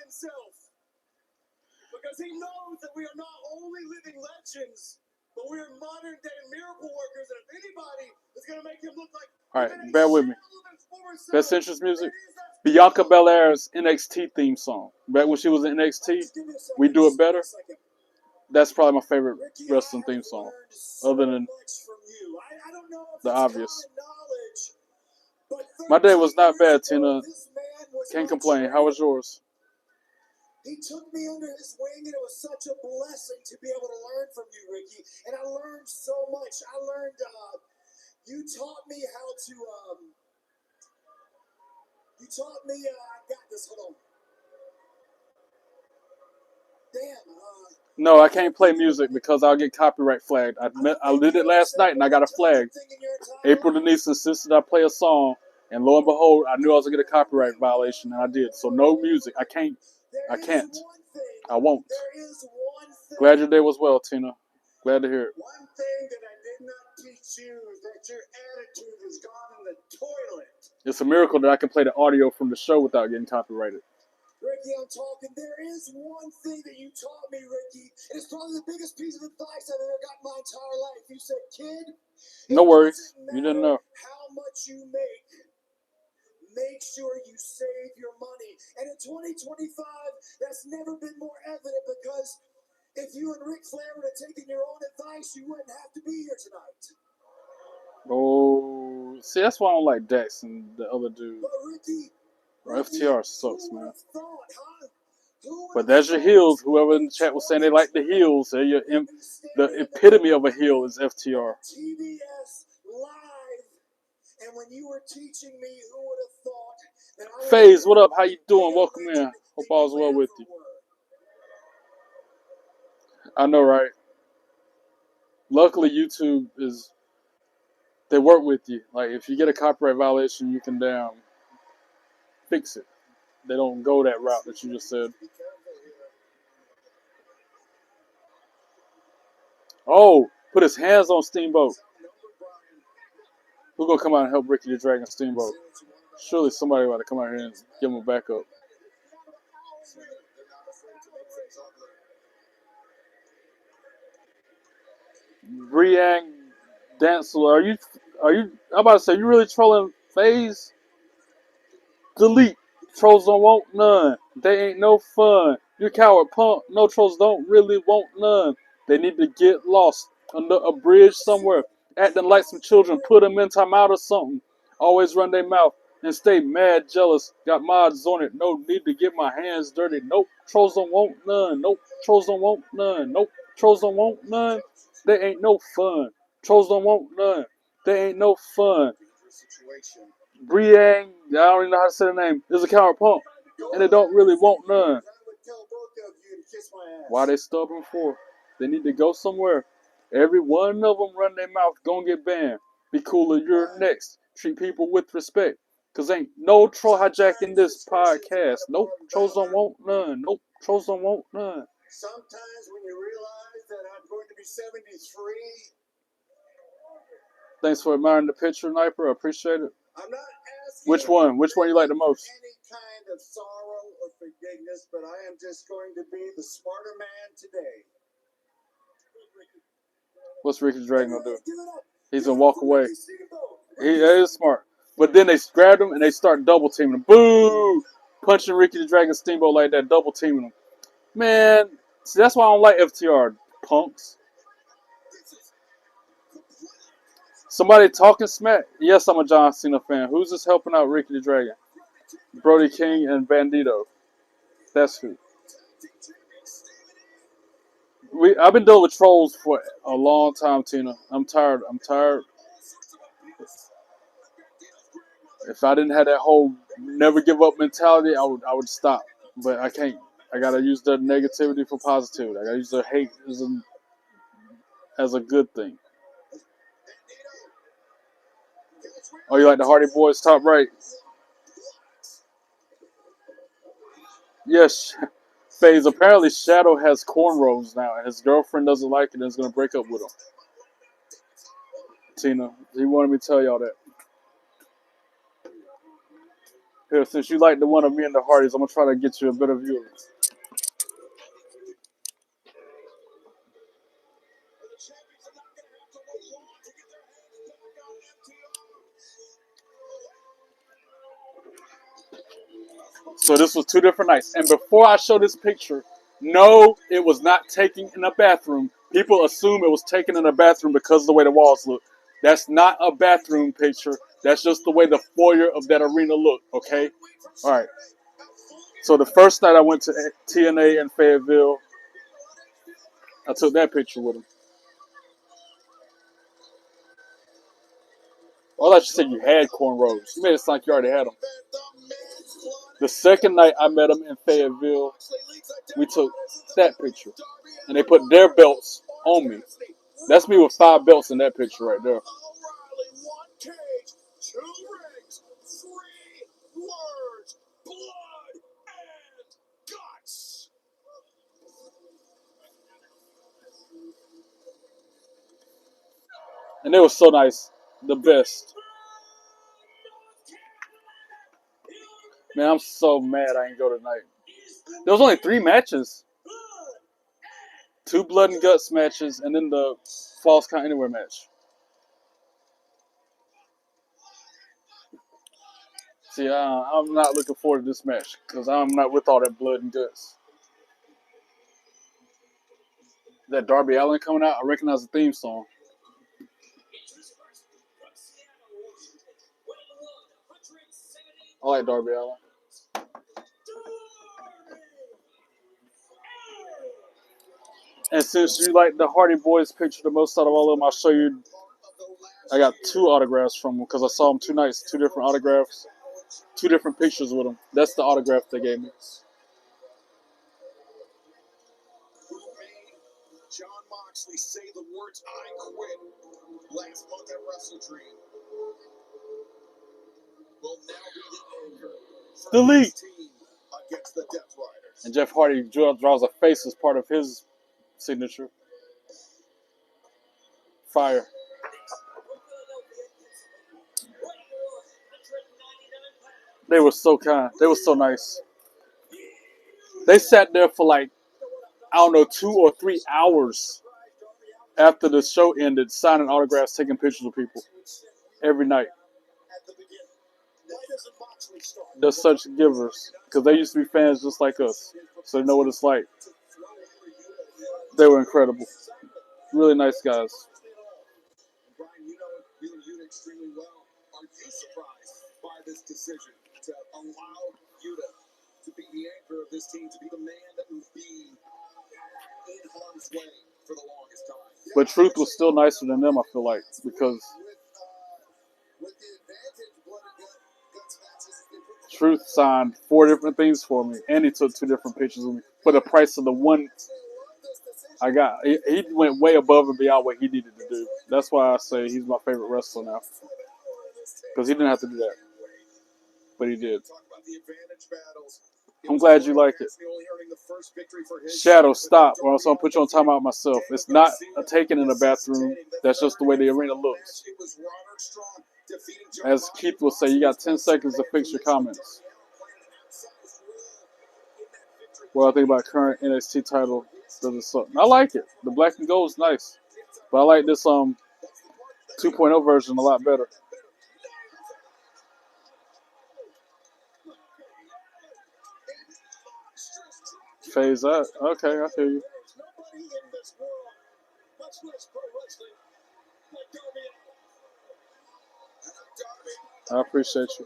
Because he knows that we are not only living legends, but we are modern day miracle workers. And if anybody is going to make him look like. Alright, bear with me. Best interest music. Bianca Belair's NXT theme song. Back when she was in NXT, We Do It Better. That's probably my favorite wrestling theme song, other than the obvious. My day was not bad, Tina. Can't complain. How was yours? He took me under his wing, and it was such a blessing to be able to learn from you, Ricky. And I learned so much. I learned, you taught me how to, I got this, hold on. Damn, No, I can't play music because I'll get copyright flagged. I did it last night and I got a flag. April Denise insisted I play a song, and lo and behold, I knew I was going to get a copyright violation, and I did. So no music. I can't. I won't. Glad your day was well, Tina. Glad to hear it. One thing that I did not teach you is that your attitude has gone in the toilet. It's a miracle that I can play the audio from the show without getting copyrighted. Ricky, I'm talking. There is one thing that you taught me, Ricky, and it's probably the biggest piece of advice I've ever got in my entire life. You said, kid, no worries. You didn't know how much you make sure you save your money. And in 2025, that's never been more evident, because if you and Ric Flair would have taken your own advice, you wouldn't have to be here tonight. Oh, see, that's why I don't like Dex and the other dude. But Ricky, FTR sucks, man. But there's your heels. Whoever in the chat was saying they like the heels. The epitome of a heel is FTR. TBS live, and when you were teaching me, who would have thought that I would FaZe, what up? How you doing? Welcome in. Hope all's well with you. I know, right? Luckily, YouTube they work with you. Like, if you get a copyright violation, you can fix it. They don't go that route that you just said. Oh, put his hands on Steamboat. Who's gonna come out and help Ricky the Dragon Steamboat? Surely somebody ought to come out here and give him a backup. Briang Dancel, I'm about to say, you really trolling FaZe? Delete. Trolls don't want none. They ain't no fun. You coward punk. No, trolls don't really want none. They need to get lost under a bridge somewhere. Acting like some children. Put them in timeout or something. Always run their mouth and stay mad jealous. Got mods on it. No need to get my hands dirty. Nope. Trolls don't want none. Nope. Trolls don't want none. Nope. Trolls don't want none. They ain't no fun. Trolls don't want none. They ain't no fun. Briang, I don't even know how to say the name, is a coward punk, and they don't really want none. Why they stubborn for? They need to go somewhere. Every one of them run their mouth, gonna get banned. Be cooler, you're next. Treat people with respect, cause ain't no troll hijacking this podcast. Nope, trolls don't want none. Nope, trolls don't want none. Sometimes when you realize that I'm going to maybe 73. Thanks for admiring the picture, Niper. I appreciate it. I'm not asking Which one? Which one you like the most? any kind of sorrow or forgiveness, but I am just going to be the smarter man today. What's Ricky Dragon gonna do? He's gonna walk away. He is smart. But then they grabbed him and they start double teaming him. Boo! Punching Ricky the Dragon Steamboat like that, double teaming him. Man, see, that's why I don't like FTR, punks. Somebody talking smack? Yes, I'm a John Cena fan. Who's just helping out Ricky the Dragon? Brody King and Bandito. That's who. I've been dealing with trolls for a long time, Tina. I'm tired. If I didn't have that whole never give up mentality, I would stop. But I can't. I gotta use the negativity for positivity. I gotta use the hate as a good thing. Oh, you like the Hardy Boys top right? Yes. Phase. Apparently Shadow has cornrows now, and his girlfriend doesn't like it and is gonna break up with him. Tina, he wanted me to tell y'all that. Here, since you like the one of me and the Hardys, I'm gonna try to get you a better view of it. So this was 2 different nights. And before I show this picture, no, it was not taken in a bathroom. People assume it was taken in a bathroom because of the way the walls look. That's not a bathroom picture. That's just the way the foyer of that arena looked, okay? All right. So the first night I went to TNA in Fayetteville, I took that picture with him. I thought you said you had cornrows. You made it sound like you already had them. The second night I met him in Fayetteville, we took that picture. And they put their belts on me. That's me with 5 belts in that picture right there. And they were so nice. The best. Man, I'm so mad I ain't go tonight. There was only 3 matches. 2 blood and guts matches, and then the Falls Count Anywhere match. See, I'm not looking forward to this match because I'm not with all that blood and guts. That Darby Allin coming out, I recognize the theme song. I like Darby Allin. And since you like the Hardy Boys picture the most out of all of them, I'll show you. I got 2 autographs from them because I saw them 2 nights, 2 different autographs, 2 different pictures with them. That's the autograph they gave me. John Moxley say the words "I quit" last month at Wrestle Dream. Will now be the anchor for Delete. his team against the Death Riders. And Jeff Hardy draws a face as part of his signature. Fire. They were so kind. They were so nice. They sat there for like, I don't know, 2 or 3 hours after the show ended, signing autographs, taking pictures of people every night. They're such givers because they used to be fans just like us, so they know what it's like. They were incredible. Really nice guys. Brian, you know Yuta extremely well. Are you surprised by this decision to allow Yuta to be the anchor of this team, to be the man that will be in harm's way for the longest time? But Truth was still nicer than them, I feel like, because With the advantage blood and guts matches, Truth signed 4 different things for me, and he took 2 different pictures of me for the price of the one I got. He went way above and beyond what he needed to do. That's why I say he's my favorite wrestler now, because he didn't have to do that, but he did. talk about the advantage battles. I'm glad you like it. Shadow, stop, or else I'll put you on timeout myself. It's not a taken in the bathroom. That's just the way the arena looks. As Keith will say, you got 10 seconds to fix your comments. Well, I think about current NXT title doesn't suck. I like it. The black and gold is nice, but I like this 2.0 version a lot better. Phase that. Okay, I feel you. I appreciate you.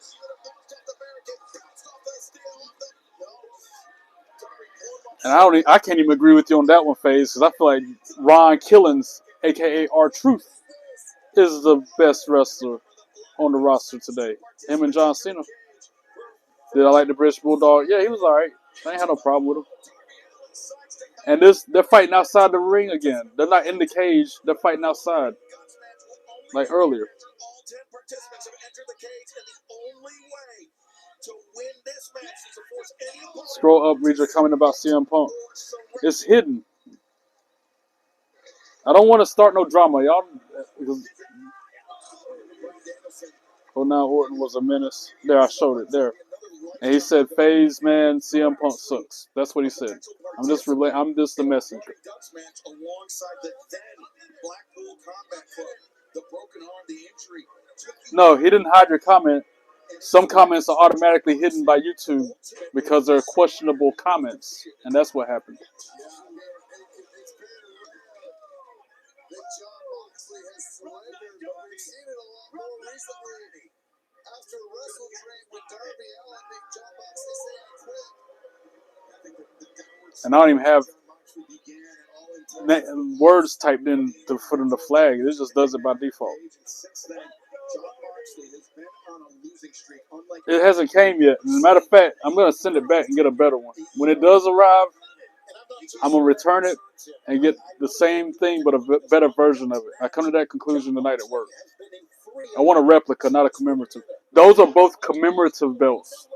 And I can't even agree with you on that one, Phase, because I feel like Ron Killings, aka R-Truth, is the best wrestler on the roster today. Him and John Cena. Did I like the British Bulldog? Yeah, he was alright. I ain't had no problem with him. And they're fighting outside the ring again. They're not in the cage. They're fighting outside, like earlier. Scroll up, read your comment about CM Punk. It's hidden. I don't want to start no drama, y'all. Oh, now Orton was a menace. There, I showed it there. And he said, "Phase, man, CM Punk sucks." That's what he said. I'm just the messenger. No, he didn't hide your comment. Some comments are automatically hidden by YouTube because they're questionable comments, and that's what happened. And I don't even have words typed in to put in the flag. It just does it by default. It hasn't came yet. As a matter of fact, I'm going to send it back and get a better one. When it does arrive, I'm going to return it and get the same thing but a better version of it. I come to that conclusion tonight at work. I want a replica, not a commemorative. Those are both commemorative belts.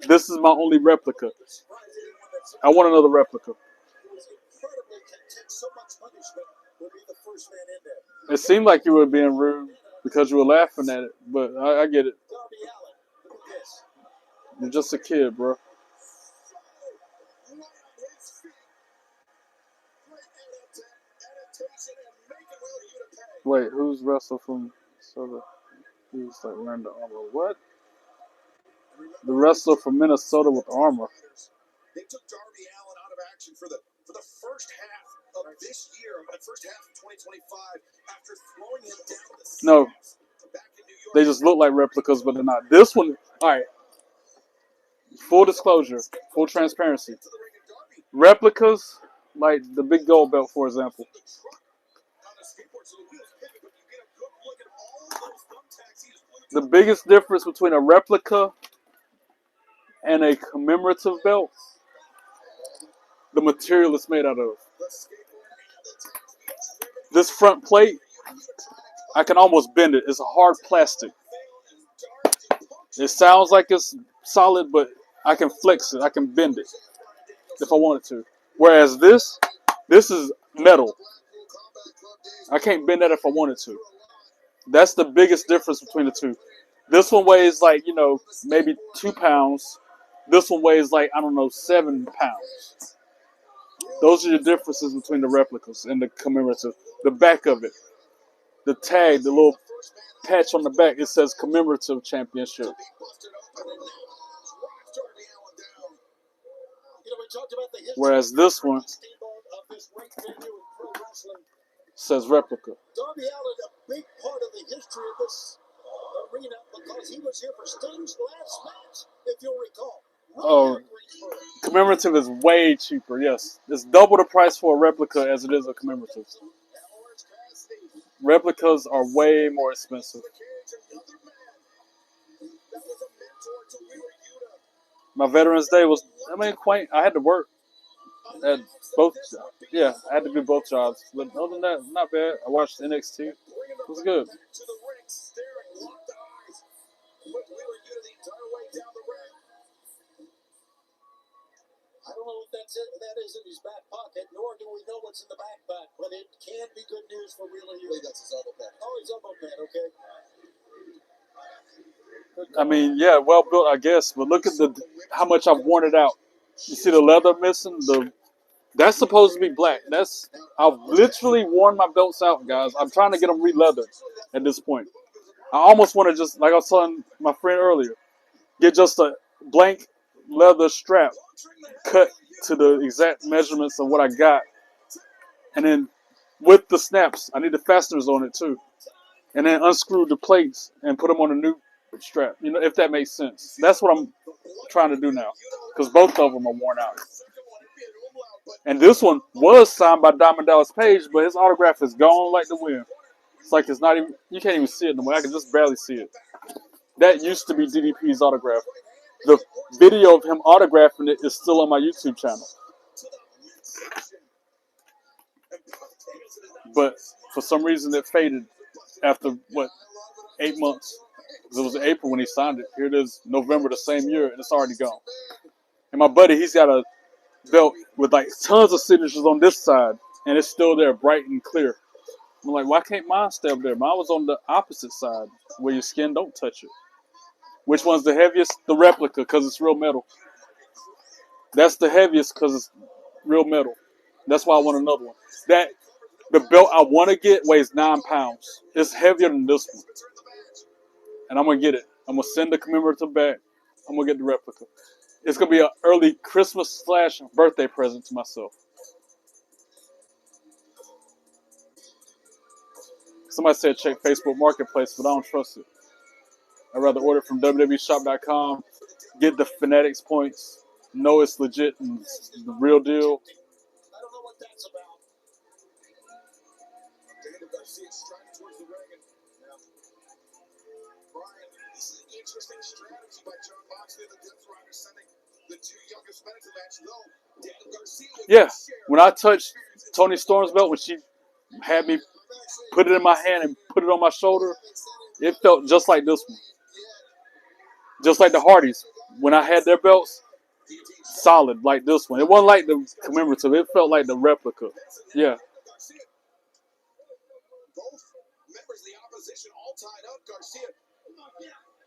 This is my only replica. I want another replica. It seemed like you were being rude because you were laughing at it, but I get it. You're just a kid, bro. Wait, who's wrestled from Minnesota? Who's like wearing the armor? What? The wrestler from Minnesota with armor. They took Darby Allin out of action for the first half of this year, first half of 2025, after throwing him down the steps. No, they just look like replicas, but they're not. This one, all right. Full disclosure, full transparency. Replicas, like the big gold belt, for example. The biggest difference between a replica and a commemorative belt, the material it's made out of. This front plate, I can almost bend it. It's a hard plastic. It sounds like it's solid, but I can flex it. I can bend it if I wanted to. Whereas this is metal. I can't bend that if I wanted to. That's the biggest difference between the two. This one weighs like, maybe 2 pounds. This one weighs like, 7 pounds. Those are the differences between the replicas and the commemorative. The back of it. The tag, the little patch on the back, it says commemorative championship. Whereas this one says replica. Darby Allin, a big part of the history of this arena because he was here for Sting's last match, if you'll recall. Oh, commemorative is way cheaper, yes. It's double the price for a replica as it is a commemorative. Replicas are way more expensive. My Veterans Day was, quaint. I had to work at both. Yeah, I had to do both jobs. But other than that, not bad. I watched NXT. It was good. that is in his back pocket, nor do we know what's in the backpack, but it can be good news for Wheeler Yuta. That's his elbow pad. Oh, his elbow pad, okay. I mean, yeah, well built, I guess. But look at how much I've worn it out. You see the leather missing? That's supposed to be black. I've literally worn my belts out, guys. I'm trying to get them re-leathered at this point. I almost want to just, like I was telling my friend earlier, get just a blank leather strap cut to the exact measurements of what I got. And then with the snaps, I need the fasteners on it too. And then unscrew the plates and put them on a new strap. You know, if that makes sense. That's what I'm trying to do now. Because both of them are worn out. And this one was signed by Diamond Dallas Page, but his autograph is gone like the wind. It's like it's not even, you can't even see it no more. I can just barely see it. That used to be DDP's autograph. The video of him autographing it is still on my YouTube channel. But for some reason it faded after, 8 months. Because it was April when he signed it. Here it is, November the same year, and it's already gone. And my buddy, he's got a belt with like tons of signatures on this side, and it's still there, bright and clear. I'm like, why can't mine stay up there? Mine was on the opposite side, where your skin don't touch it. Which one's the heaviest? The replica, because it's real metal. That's the heaviest because it's real metal. That's why I want another one. The belt I want to get weighs 9 pounds. It's heavier than this one. And I'm going to get it. I'm going to send the commemorative back. I'm going to get the replica. It's going to be an early Christmas/birthday present to myself. Somebody said check Facebook Marketplace, but I don't trust it. I'd rather order from WWEshop.com, get the Fanatics points, know it's legit and the real deal. I don't know what that's about. Daniel Garcia striding towards the ring. Now, Brian, this is an interesting strategy by John Moxley, the Death Rider, sending the two youngest men to the match. Though Daniel Garcia, yeah, when I touched Toni Storm's belt, when she had me put it in my hand and put it on my shoulder, it felt just like this one. Just like the Hardys. When I had their belts, solid like this one. It wasn't like the commemorative. It felt like the replica. Yeah. both members of the opposition all tied up. Garcia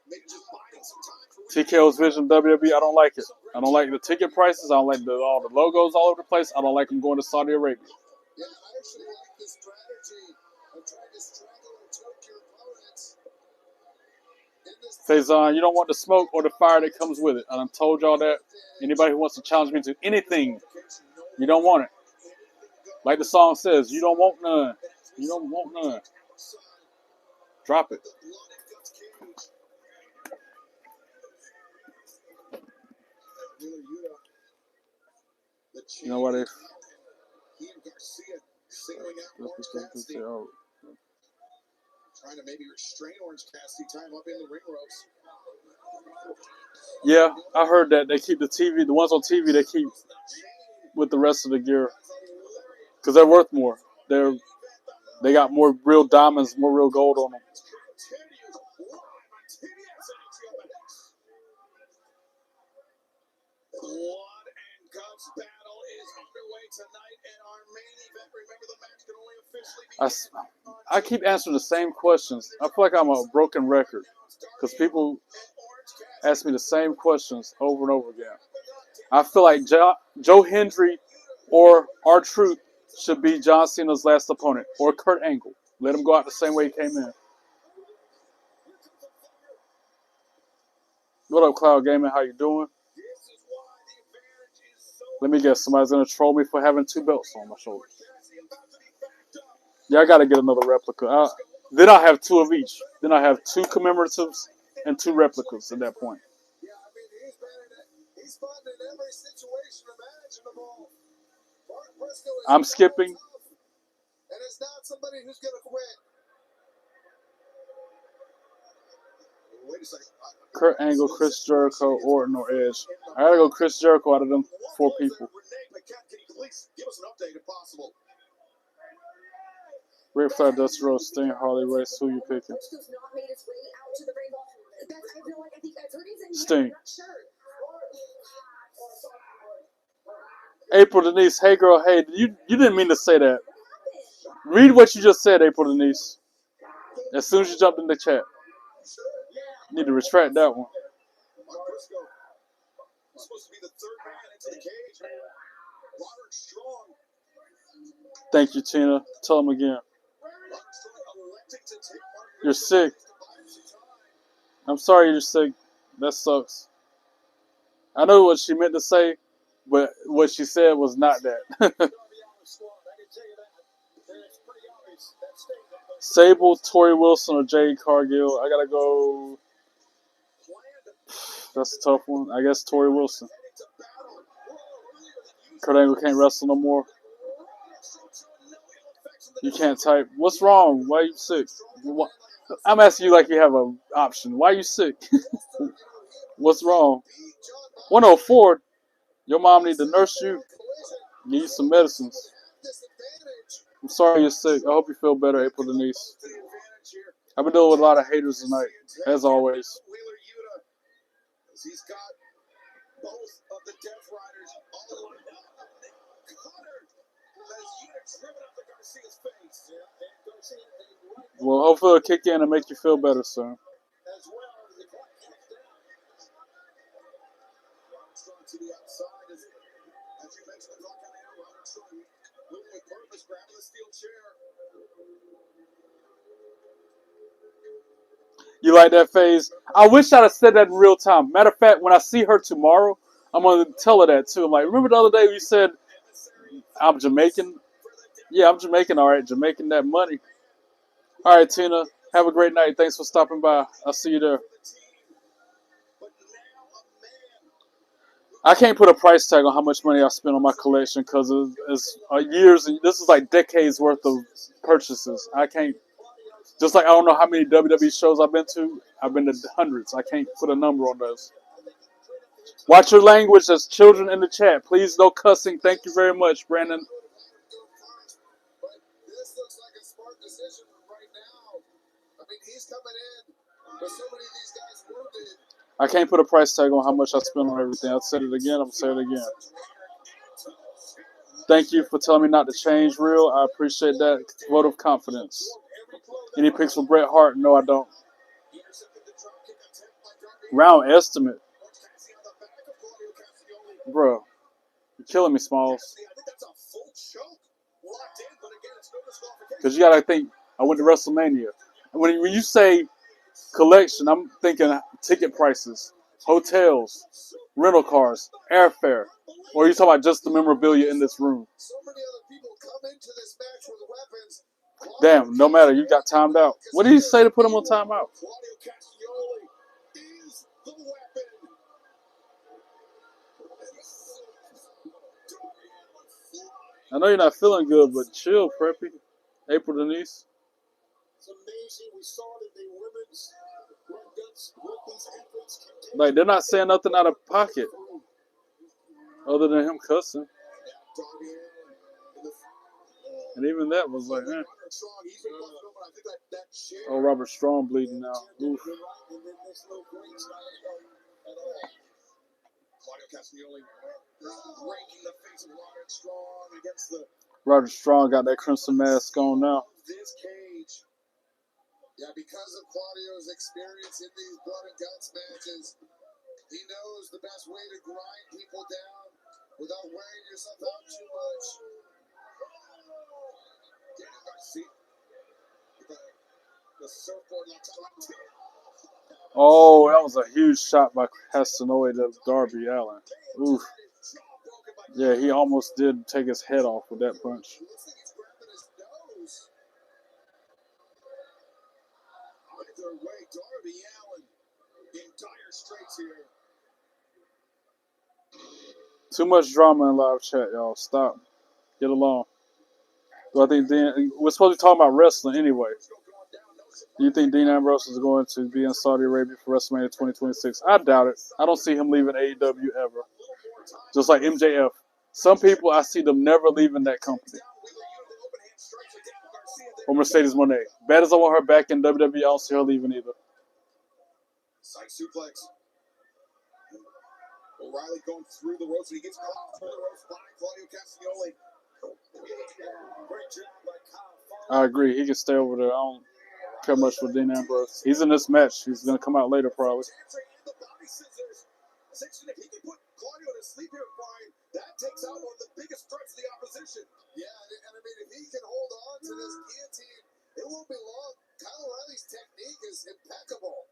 maybe just biding some time for TKO's Vision WWE, I don't like it. I don't like the ticket prices. I don't like all the logos all over the place. I don't like them going to Saudi Arabia. Yeah, I actually like the strategy of trying to strangle or choke your opponents. Faison, you don't want the smoke or the fire that comes with it. And I've told y'all that. Anybody who wants to challenge me to anything, you don't want it. Like the song says, you don't want none. You don't want none. Drop it. You know what? If trying to maybe restrain Orange Cassidy, time up in the ring ropes. Yeah, I heard that they keep the TV, the ones on TV, they keep with the rest of the gear because they're worth more. They got more real diamonds, more real gold on them. Blood and guts battle is underway tonight, and our main event. Remember, the match can only officially be I keep answering the same questions. I feel like I'm a broken record because people ask me the same questions over and over again. I feel like Joe Hendry or R-Truth should be John Cena's last opponent, or Kurt Angle. Let him go out the same way he came in. What up, Cloud Gaming? How you doing? Let me guess, somebody's going to troll me for having 2 belts on my shoulders. Yeah, I got to get another replica. Then I have 2 of each. Then I have 2 commemoratives and 2 replicas at that point. Yeah, I mean, he's fought in every situation imaginable. I'm skipping. And it's not somebody who's going to quit. Wait a second. Kurt Angle, Chris Jericho, Orton, or Edge. I got to go Chris Jericho out of them 4 people. Can you please give us an update if possible? Ric Flair, Dusty Rhodes, Sting, Harley Race. Who you picking? Sting. April Denise, hey girl, hey, you didn't mean to say that. Read what you just said, April Denise. As soon as you jumped in the chat. You need to retract that one. Thank you, Tina. Tell him again. You're sick. I'm sorry you're sick. That sucks. I know what she meant to say, but what she said was not that. Sable, Tori Wilson, or Jade Cargill. I gotta go. That's a tough one. I guess Tori Wilson. Kurt Angle can't wrestle no more. You can't type. What's wrong? Why are you sick? What? I'm asking you like you have an option. Why are you sick? What's wrong? 104. Your mom need to nurse you. Give you some medicines. I'm sorry you're sick. I hope you feel better, April Denise. I've been dealing with a lot of haters tonight, as always. He's got both of the Death Riders all lined up. Well, hopefully it'll kick in and make you feel better soon. You like that phase? I wish I'd have said that in real time. Matter of fact, when I see her tomorrow, I'm going to tell her that too. I'm like, remember the other day you said I'm Jamaican? Yeah, I'm Jamaican, all right. Jamaican that money. All right, Tina. Have a great night. Thanks for stopping by. I'll see you there. I can't put a price tag on how much money I spent on my collection because it's years. This is like decades worth of purchases. I can't. Just like I don't know how many WWE shows I've been to. I've been to hundreds. I can't put a number on those. Watch your language. There's children in the chat. Please, no cussing. Thank you very much, Brandon. This looks like a smart decision right now. I mean, he's coming in, but so many of these guys wounded. I can't put a price tag on how much I spend on everything. I'll say it again. I'm going to say it again. Thank you for telling me not to change, Real. I appreciate that vote of confidence. Any picks for Bret Hart? No, I don't. Round estimate. Bro, you're killing me, Smalls. Because you got to think, I went to WrestleMania. When you say collection, I'm thinking ticket prices, hotels, rental cars, airfare. Or are you talking about just the memorabilia in this room? Damn, no matter. You got timed out. What did he say to put him on timeout? I know you're not feeling good, but chill, Preppy. April Denise. It's amazing. We saw that the women's like they're not saying nothing out of pocket other than him cussing. And even that was like, eh. Oh, Robert Strong bleeding now. Oof. Roderick Strong got that crimson mask on now. Yeah, because of Claudio's experience in these blood and guts matches, he knows the best way to grind people down without wearing yourself out too much. Oh, that was a huge shot by Casanova to Darby Allin. Oof. Yeah, he almost did take his head off with that punch. Either way, Darby Allin in dire straits here. Too much drama in live chat, y'all. Stop. Get along. Do I think we're supposed to be talking about wrestling anyway? Do you think Dean Ambrose is going to be in Saudi Arabia for WrestleMania 2026? I doubt it. I don't see him leaving AEW ever. Just like MJF. Some people, I see them never leaving that company. Or Mercedes Moné. Bad as I want her back in WWE, I don't see her leaving either. Side suplex. O'Reilly going through the ropes, and he gets caught through the ropes by Claudio Castagnoli. Great job by Kyle. I agree. He can stay over there. I don't care much for Dean Ambrose. He's in this match. He's going to come out later, probably. If he can put Claudio to sleep here, Brian, that takes out one of the biggest threats of the opposition. Yeah, and I mean, if he can hold on to this guillotine, it won't be long. Kyle O'Reilly's technique is impeccable.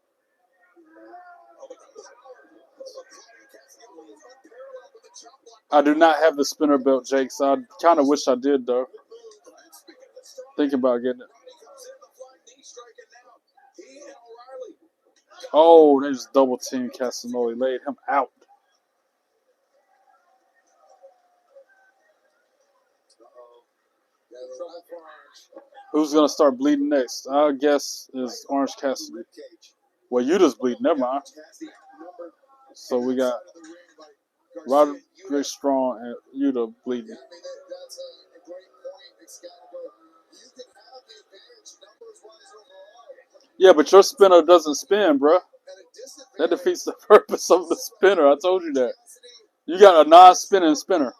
I do not have the spinner belt, Jake, so I kind of wish I did, though. Think about getting it. Oh, they just double team Castagnoli, laid him out. Who's going to start bleeding next? I guess is Orange Cassidy. Well, Yuta's bleeding. Never mind. So we got Roderick Strong and Yuta bleeding. Yeah, but your spinner doesn't spin, bro. That defeats the purpose of the spinner. I told you that. You got a non-spinning spinner.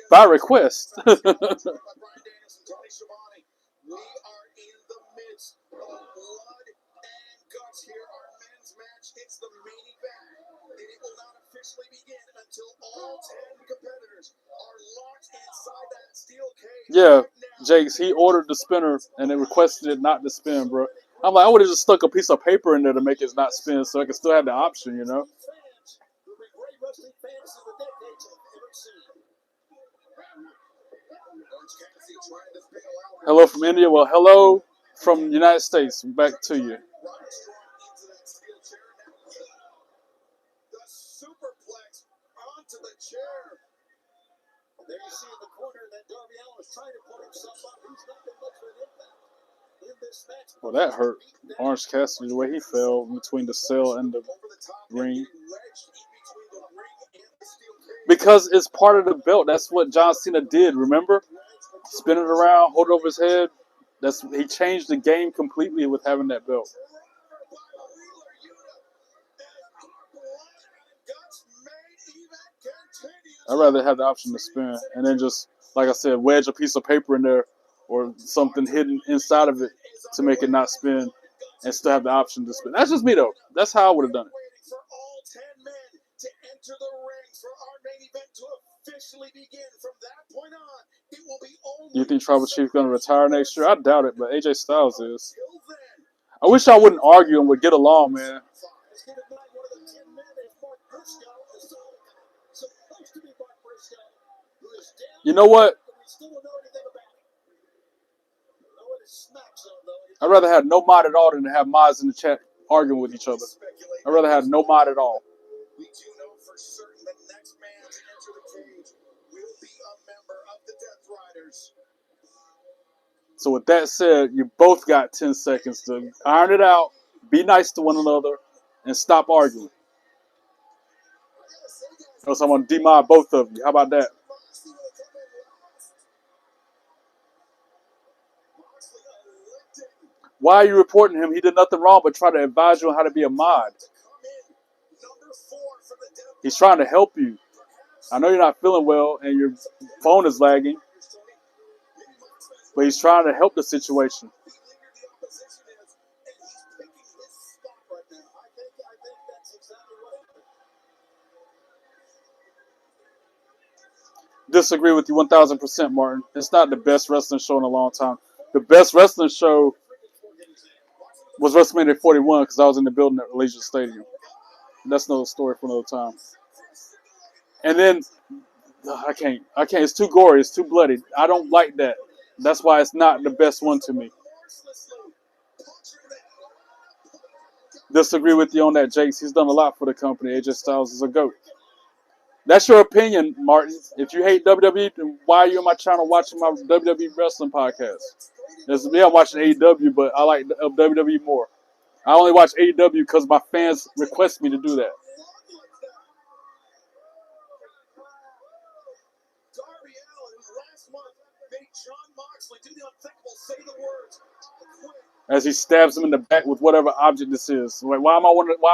By request. We are in the midst of blood and guts here. Our men's match, it's the main event, and it will not officially begin until all 10 competitors are locked inside that steel cage. Yeah, Jakes, he ordered the spinner and they requested it not to spin, bro. I'm like, I would have just stuck a piece of paper in there to make it not spin so I could still have the option, you know? Hello from India. Well, hello from the United States. Back to you. The superplex onto the chair. There you see in the corner that Darby Allin was trying to put himself up. He's not been much of an impact in this match. Well, that hurt Orange Cassidy the way he fell between the cell and the ring. Because it's part of the belt. That's what John Cena did, remember? Spin it around, hold it over his head. He changed the game completely with having that belt. I'd rather have the option to spin and then just, like I said, wedge a piece of paper in there or something hidden inside of it to make it not spin and still have the option to spin. That's just me, though. That's how I would have done it. Do you think Tribal Chief going to retire next year? I doubt it, but AJ Styles is. I wish I wouldn't argue and would get along, man. You know what? I'd rather have no mod at all than to have mods in the chat arguing with each other. I'd rather have no mod at all. We do know for certain the next man to enter the cage will be a member of the Death Riders. So with that said, you both got 10 seconds to iron it out, be nice to one another, and stop arguing. Or else I'm going to demod both of you. How about that? Why are you reporting him? He did nothing wrong but try to advise you on how to be a mod. He's trying to help you. I know you're not feeling well and your phone is lagging, but he's trying to help the situation. Disagree with you 1,000%, Martin. It's not the best wrestling show in a long time. The best wrestling show was WrestleMania 41 because I was in the building at Allegiant Stadium. That's another story for another time. And then, I can't. It's too gory. It's too bloody. I don't like that. That's why it's not the best one to me. Disagree with you on that, Jakes. He's done a lot for the company. AJ Styles is a GOAT. That's your opinion, Martin. If you hate WWE, then why are you on my channel watching my WWE wrestling podcast? It's me, I'm watching AEW, but I like WWE more. I only watch AEW because my fans request me to do that. Darby Allin, who last month made Jon Moxley do the unthinkable, say the words, I quit. as he stabs him in the back with whatever object this is. Like, why am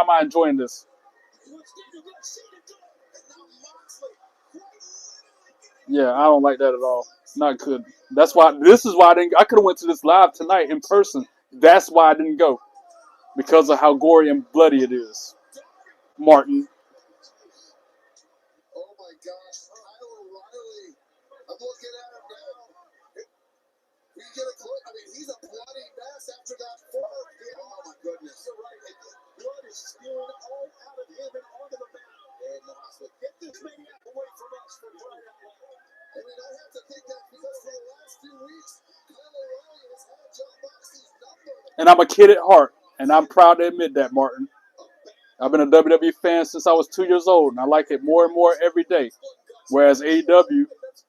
I enjoying this? Yeah, I don't like that at all. Not good. That's why. This is why I could have went to this live tonight in person. That's why I didn't go, because of how gory and bloody it is. Martin. Oh my gosh, Kyle O'Reilly. I'm looking at him now. We get a close. I mean, he's a bloody mess after that fork. Oh my goodness. You're right. Blood is spewing all out of him and onto the mat. And Moxley, get this maniac away from us for crying out loud. And we don't have to think that because for the last few weeks, Kyle O'Reilly has had John Moxley's number. And I'm a kid at heart, and I'm proud to admit that, Martin. I've been a WWE fan since I was 2 years old, and I like it more and more every day. Whereas AEW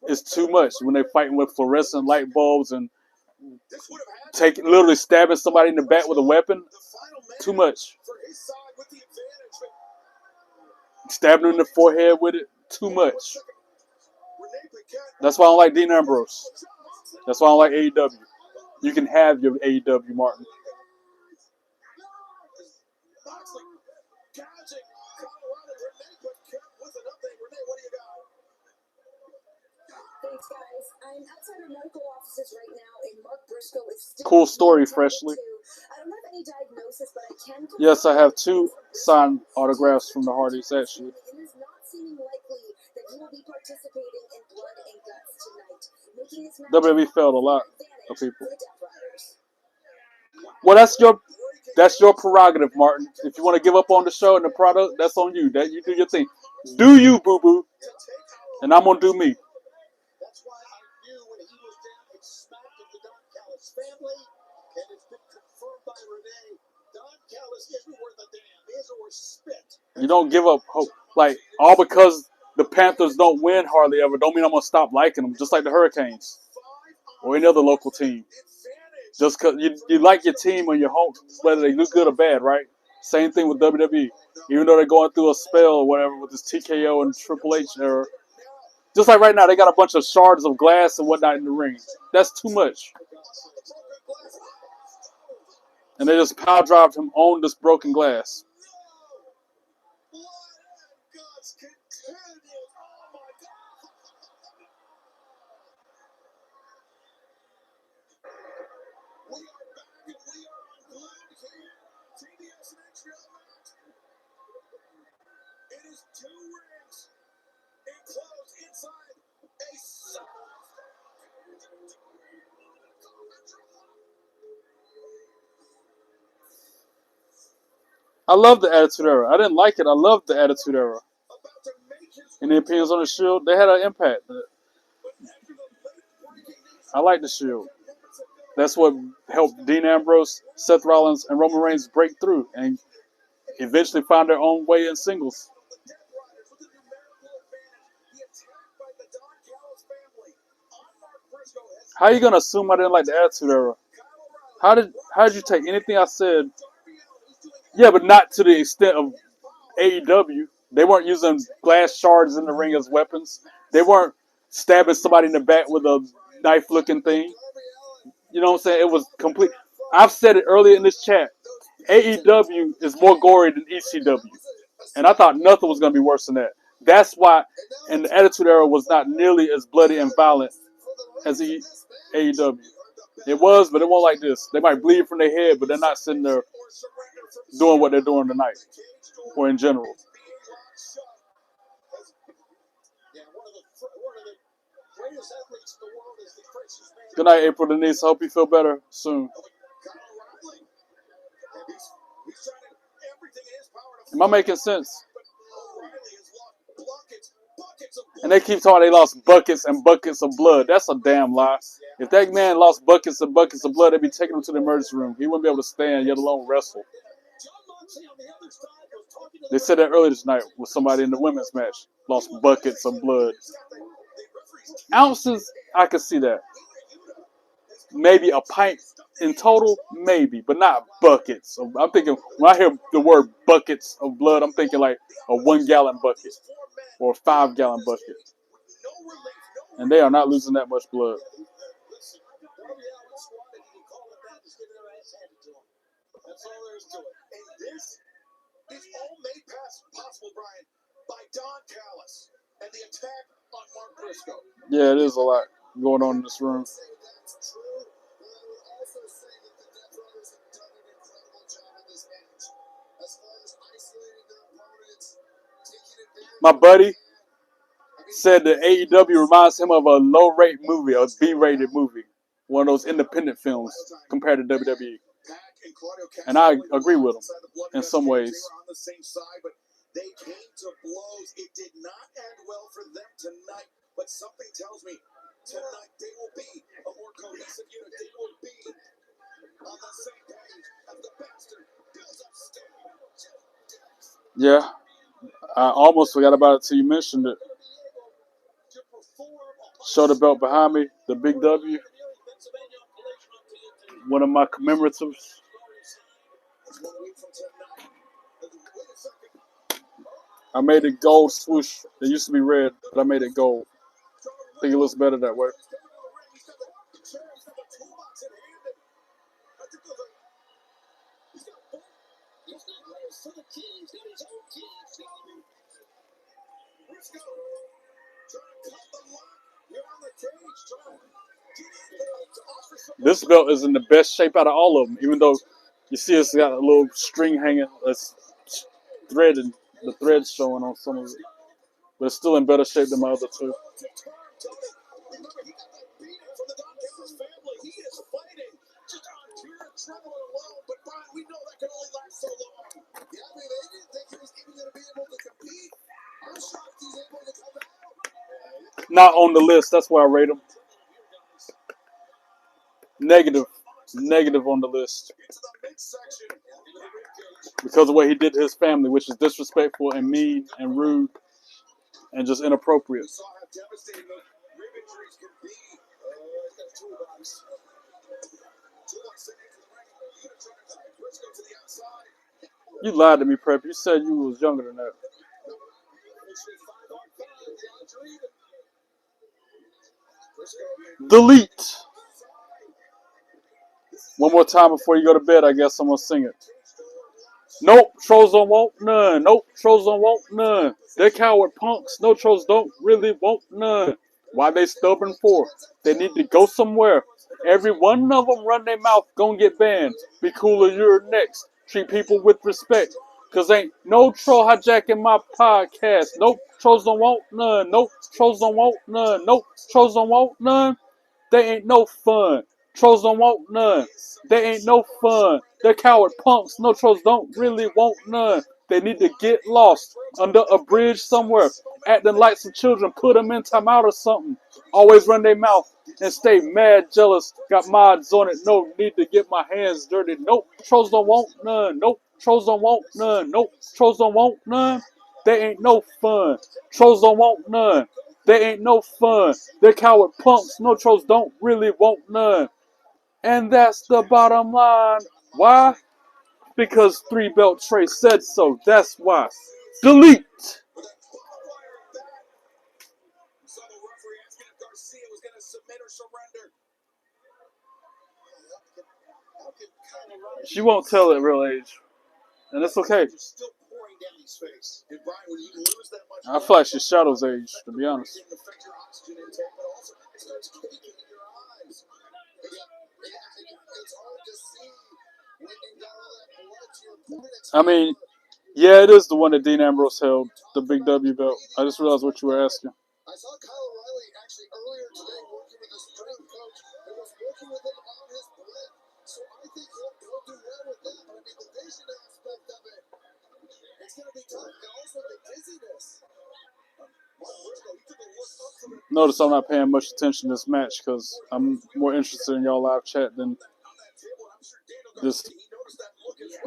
is too much when they're fighting with fluorescent light bulbs and literally stabbing somebody in the back with a weapon. Too much. Stabbing them in the forehead with it. Too much. That's why I don't like Dean Ambrose. That's why I don't like AEW. You can have your AEW, Martin. Thanks, guys. I'm outside our medical offices right now, and Mark Briscoe is still Cool story, Freshly. I don't have any diagnosis, but I can. Yes, I have 2 signed autographs from the Hardys, actually. It is not seeming likely that he will be participating in Blood and Guts tonight, making this match WWE failed a lot of people. for the Death Riders. Well, that's your prerogative, Martin. If you want to give up on the show and the product, that's on you. That you do your thing. Do you, boo boo? And I'm gonna do me. That's why I knew when he was down and smacked at the Don Callis family, and it's been confirmed by Renee, Don Callis isn't worth a damn, is or spit. You don't give up hope. Like, all because the Panthers don't win hardly ever don't mean I'm gonna stop liking them. Just like the Hurricanes or any other local team. Just because you like your team or your home, whether they look good or bad, right? Same thing with WWE. Even though they're going through a spell or whatever with this TKO and Triple H era. Just like right now, they got a bunch of shards of glass and whatnot in the ring. That's too much. And they just power drive him on this broken glass. It is 2 rings enclosed inside a soft. I love the Attitude Era. I didn't like it. I loved the Attitude Era. And the opinions on the Shield, they had an impact. I like the Shield. That's what helped Dean Ambrose, Seth Rollins, and Roman Reigns break through and eventually find their own way in singles. How are you gonna assume I didn't like the Attitude Era? How did you take anything I said? Yeah, but not to the extent of AEW. They weren't using glass shards in the ring as weapons. They weren't stabbing somebody in the back with a knife-looking thing. You know what I'm saying? It was complete. I've said it earlier in this chat. AEW is more gory than ECW. And I thought nothing was going to be worse than that. That's why, and the Attitude Era was not nearly as bloody and violent as AEW. It was, but it wasn't like this. They might bleed from their head, but they're not sitting there doing what they're doing tonight or in general. Good night, April Denise. I hope you feel better soon. Am I making sense? And they keep talking they lost buckets and buckets of blood. That's a damn lie. If that man lost buckets and buckets of blood, they'd be taking him to the emergency room. He wouldn't be able to stand, let alone wrestle. They said that earlier tonight with somebody in the women's match. Lost buckets of blood. Ounces, I could see that. Maybe a pint in total, maybe, but not buckets. I'm thinking, when I hear the word buckets of blood, I'm thinking like a 1 gallon bucket or a 5 gallon bucket. And they are not losing that much blood. all there is to it. And this is all made possible, Brian, by Don Callis and the attack on Mark Briscoe. Yeah, it is a lot going on in this room. That's true. But I would also say that the Death Brothers have done an incredible job in this match. As far as isolating their opponents, taking advantage. My buddy said that AEW reminds him of a low-rate movie, a B-rated movie, one of those independent films compared to WWE. And I agree with him in some ways. They came to blows. It did not end well for them tonight, but something tells me tonight they will be a more cohesive unit. They will be on the same page as the bastard builds up steam. Yeah, I almost forgot about it till you mentioned it. Show the belt behind me, the Big W. One of my commemoratives. I made it gold swoosh. It used to be red, but I made it gold. I think it looks better that way. This belt is in the best shape out of all of them, even though you see it's got a little string hanging. It's threaded. The thread's showing on some of it. But it's still in better shape than my other two. Not on the list. That's why I rate him. Negative on the list. Because of what he did to his family, which is disrespectful and mean and rude and just inappropriate. You lied to me, Prep. You said you was younger than that. Delete. One more time before you go to bed, I guess I'm going to sing it. Nope, trolls don't want none. Nope, trolls don't want none. They're coward punks. No, trolls don't really want none. Why they stubborn for? They need to go somewhere. Every one of them run their mouth, gonna get banned. Be cooler, you're next. Treat people with respect. Cause ain't no troll hijacking my podcast. Nope, trolls don't want none. Nope, trolls don't want none. Nope, trolls don't want none. They ain't no fun. Trolls don't want none. They ain't no fun. They're coward punks. No, trolls don't really want none. They need to get lost under a bridge somewhere. Acting like some children. Put them in timeout or something. Always run their mouth and stay mad jealous. Got mods on it. No need to get my hands dirty. Nope. Trolls don't want none. Nope. Trolls don't want none. Nope. Trolls don't want none. They ain't no fun. Trolls don't want none. They ain't no fun. They're coward punks. No, trolls don't really want none. And that's the bottom line. Why? Because 3 Belt Trey said so. That's why. Delete. She won't tell it real age. And it's okay. I feel like she's Shadow's age, to be honest. I mean, yeah, it is the one that Dean Ambrose held, the Big W belt. I just realized what you were asking. I saw Kyle O'Reilly actually earlier today working with a strength coach who was working with him on his breath. So I think he'll do well with that. But I mean, the vision aspect of it, it's going to be tough. And also the dizziness. Notice I'm not paying much attention to this match because I'm more interested in y'all live chat than this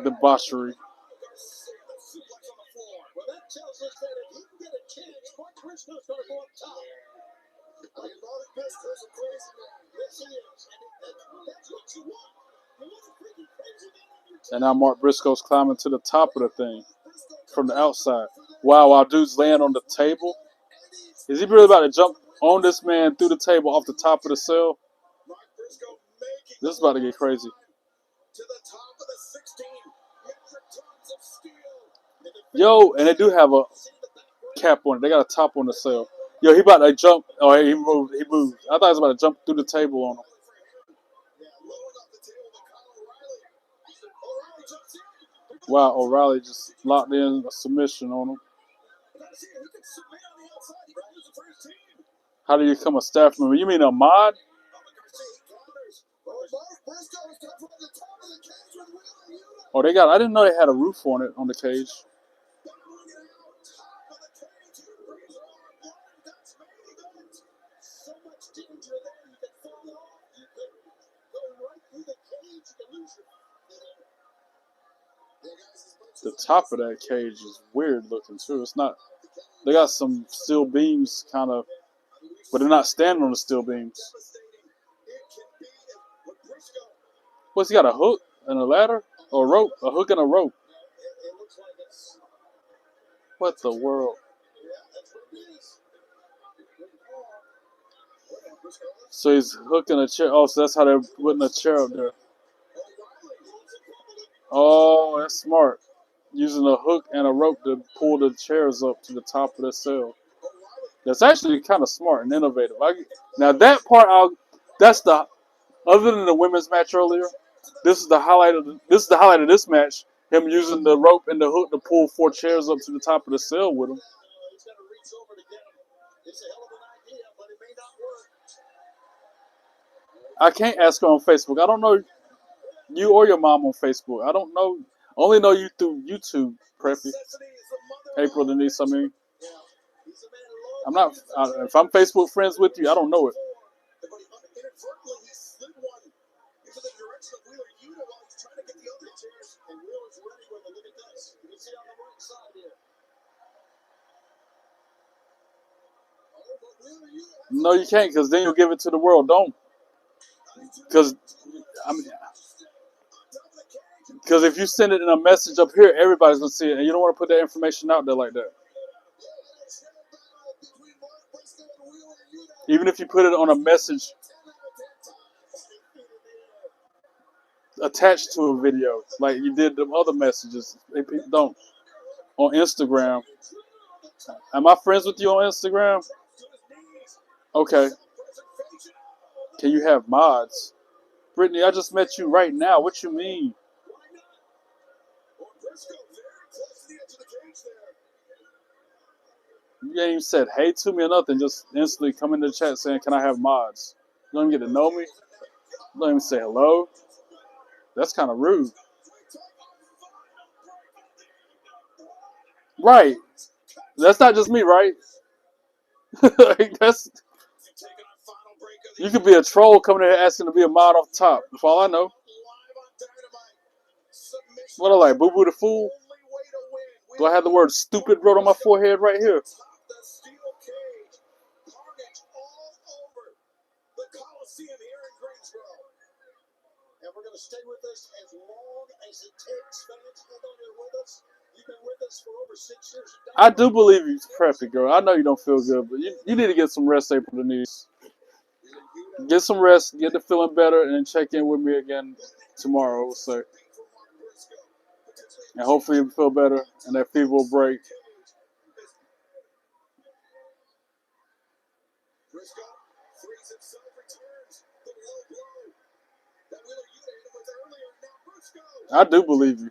debauchery. Well, that tells us that if he can get a chance, Mark Briscoe's going to go up top. I mean, Mark Briscoe's a crazy man. Yes, he is. And that's what you want. You want a freaking crazy man on your team. And now Mark Briscoe's climbing to the top of the thing from the outside. Wow, while dude's laying on the table. Is he really about to jump on this man through the table off the top of the cell? This is about to get crazy. To the top of the 16. Yo, and they do have a cap on it. They got a top on the cell. Yo, he about to jump. Oh, he moved. He moved. I thought he was about to jump through the table on him. Wow, O'Reilly just locked in a submission on him. How do you become a staff member? You mean a mod? Oh, they got. I didn't know they had a roof on it on the cage. The top of that cage is weird looking too. It's not. They got some steel beams, kind of, but they're not standing on the steel beams. What's he got? A hook and a ladder or a rope? A hook and a rope. What the world? So he's hooking a chair. Oh, so that's how they're putting a chair up there. Oh, that's smart. Using a hook and a rope to pull the chairs up to the top of the cell. That's actually kind of smart and innovative. Now that part, that's the other than the women's match earlier. This is the highlight of this match. Him using the rope and the hook to pull 4 chairs up to the top of the cell with him. I can't ask her on Facebook. I don't know you or your mom on Facebook. I don't know. Only know you through YouTube, Preppy. April Denise, I mean. I'm not. If I'm Facebook friends with you, I don't know it. No, you can't, because then you'll give it to the world. Don't. Because if you send it in a message up here, everybody's gonna see it, and you don't want to put that information out there like that. Even if you put it on a message attached to a video, like you did the other messages, don't. On Instagram. Am I friends with you on Instagram? Okay. Can you have mods? Brittany, I just met you right now. What you mean? You ain't even said hey to me or nothing. Just instantly come into the chat saying, can I have mods? You don't even get to know me? You don't even say hello? That's kind of rude. Right. That's not just me, right? That's... You could be a troll coming in here asking to be a mod off the top. That's all I know. What I like, Boo Boo the Fool? Do I have the word stupid wrote on my forehead right here? And we're going to stay with us as long as it takes. Fans, I know you're with us. You've been with us for over 6 years. I do believe you, Preppy girl. I know you don't feel good, but you need to get some rest, April Denise. Get some rest, get to feeling better, and then check in with me again tomorrow, we'll say. And hopefully you feel better and that fever will break. I do believe you.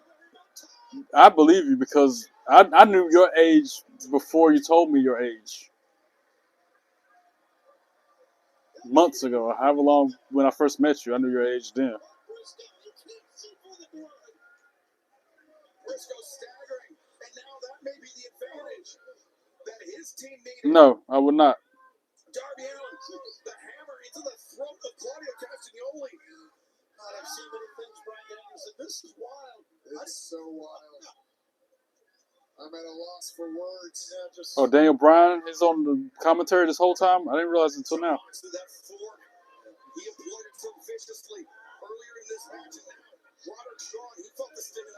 I believe you because I knew your age before you told me your age. Months ago, however long when I first met you, I knew your age then. No, I would not. Darby Allin, the hammer into the throat of Claudio Castagnoli. God, I've seen many things, Brian Daniels, and this is wild. It's so wild. I'm at a loss for words. Oh, Daniel Bryan is on the commentary this whole time? I didn't realize it until now.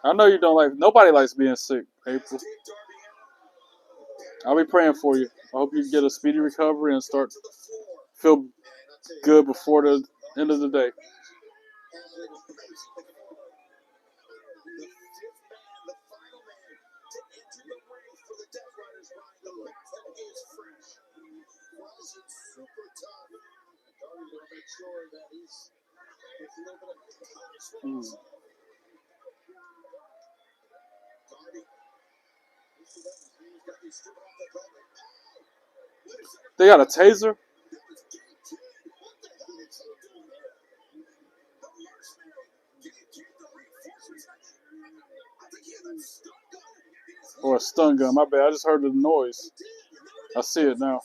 I know you don't like... Nobody likes being sick, April. I'll be praying for you. I hope you get a speedy recovery and feel good before the end of the day. ring for the Death Riders behind the back that is fresh. Fresh and super tough. Darby's going to make sure that he's with a little bit of punishment. Darby. He's got these stripping off the velvet. They got a taser? Or a stun gun. My bad. I just heard the noise. I see it now.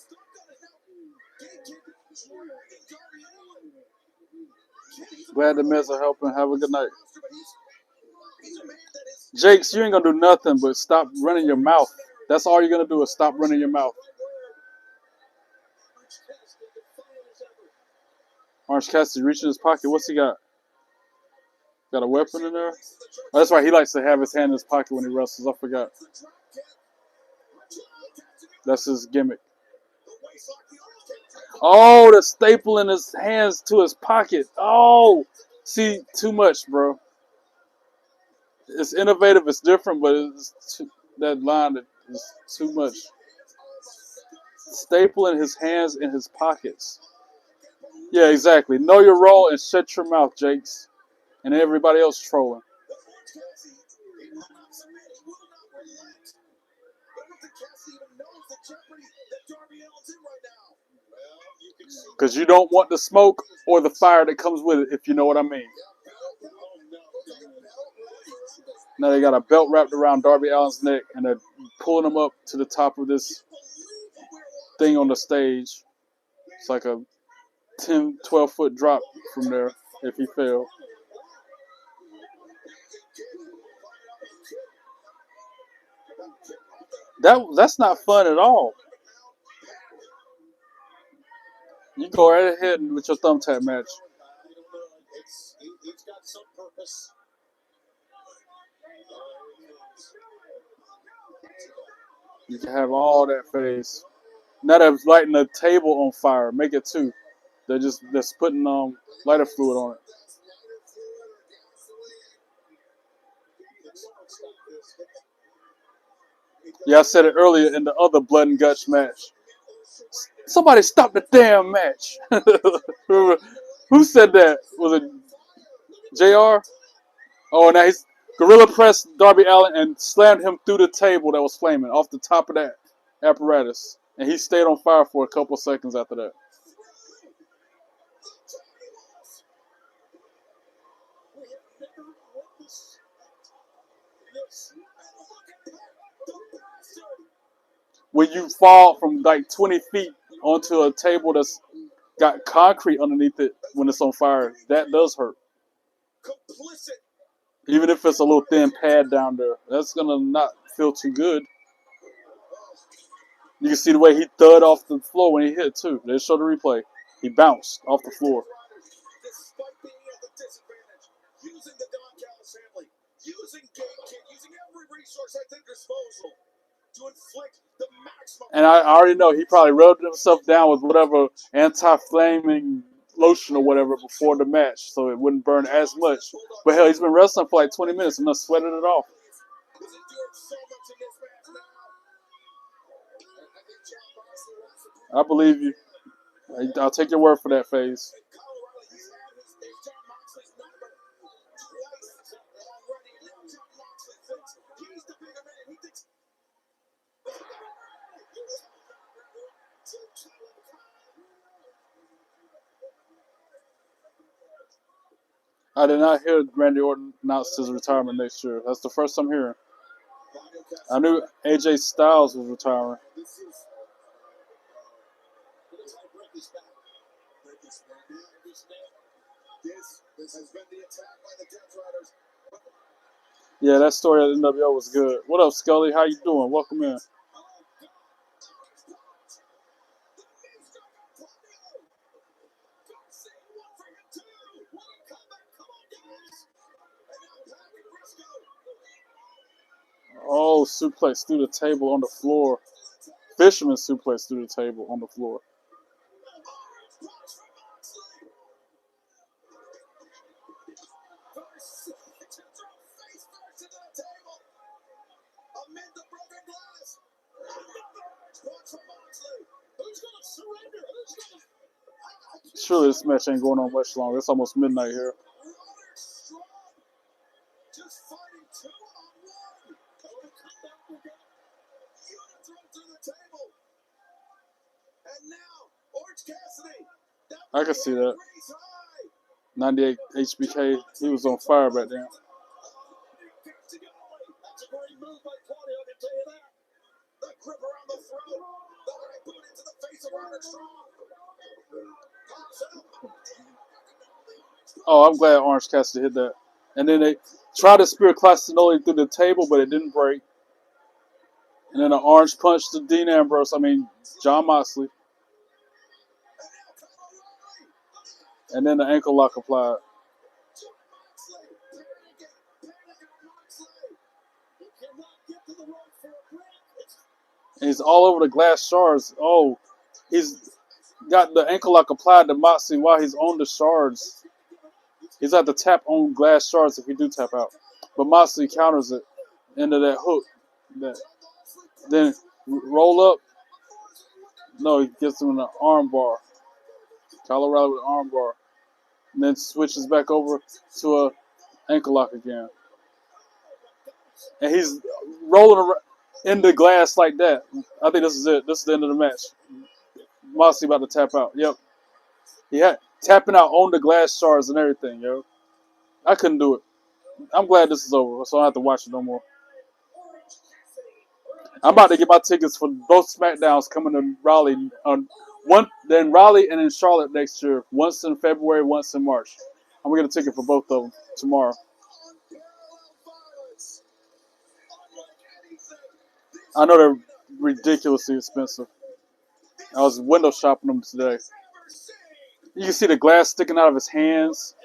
Glad the Miz are helping. Have a good night. Jakes, you ain't gonna do nothing but stop running your mouth. That's all you're gonna do is stop running your mouth. Orange Cassidy reaching his pocket. What's he got? Got a weapon in there? Oh, that's right. He likes to have his hand in his pocket when he wrestles. I forgot. That's his gimmick. Oh, the staple in his hands to his pocket. Oh, see, too much, bro. It's innovative. It's different, but that line is too much. Stapling his hands in his pockets. Yeah, exactly. Know your role and shut your mouth, Jakes. And everybody else trolling. Because you don't want the smoke or the fire that comes with it, if you know what I mean. Now they got a belt wrapped around Darby Allin's neck, and they're pulling him up to the top of this thing on the stage. It's like a 10, 12-foot drop from there if he fell. That's not fun at all. You go right ahead with your thumbtack match. It's got some purpose. You can have all that face. Now they're lighting the table on fire. Make it two. They're putting lighter fluid on it. Yeah, I said it earlier in the other blood and guts match. Somebody stop the damn match. Who said that? Was it JR? Oh, now he's gorilla pressed Darby Allin and slammed him through the table that was flaming off the top of that apparatus. And he stayed on fire for a couple seconds after that. When you fall from like 20 feet onto a table that's got concrete underneath it when it's on fire, that does hurt. Even if it's a little thin pad down there, that's going to not feel too good. You can see the way he thud off the floor when he hit, too. They show the replay. He bounced off the floor. Despite being at the disadvantage, using the Don Callis family, using Game Kid, using every resource at their disposal to inflict the maximum. And I already know he probably rubbed himself down with whatever anti-flaming lotion or whatever before the match, so it wouldn't burn as much. But hell, he's been wrestling for like 20 minutes and not sweating it off. I believe you. I'll take your word for that, FaZe. I did not hear Randy Orton announce his retirement next year. That's the first I'm hearing. I knew AJ Styles was retiring. Yeah, that story at NWO was good. What up, Scully? How you doing? Welcome in. Oh, suplex through the table on the floor. Fisherman suplex through the table on the floor. Surely this match ain't going on much longer. It's almost midnight here. Roderick Strong just fighting 2-on-1. Cody comeback will get unit thrown through the table. And now, Orange Cassidy. I can see that. Raise high. 98 HBK, he was on fire back then. That's a great move by Claudio, I can tell you that. The grip around the throat. The right boot into the face of Roderick Strong. Pops up. Oh, I'm glad Orange Cassidy hit that. And then they tried to spear Clasinoli through the table, but it didn't break. And then an orange punch to John Moxley. And then the ankle lock applied. John Moxley. Panic on Moxley. He cannot get to the rope for a break. And he's all over the glass shards. Oh, he's got the ankle lock applied to Moxley while he's on the shards. He's at the tap on glass shards if he do tap out. But Moxley counters it into that hook. Then roll up. No, he gets him in an arm bar. Colorado with an arm bar. And then switches back over to a ankle lock again. And he's rolling around in the glass like that. I think this is it. This is the end of the match. Moxley about to tap out. Yep. He had tapping out on the glass shards and everything, yo. I couldn't do it. I'm glad this is over, so I don't have to watch it no more. I'm about to get my tickets for both SmackDowns coming to Raleigh. Then Raleigh and then Charlotte next year. Once in February, once in March. I'm going to get a ticket for both of them tomorrow. I know they're ridiculously expensive. I was window shopping them today. You can see the glass sticking out of his hands.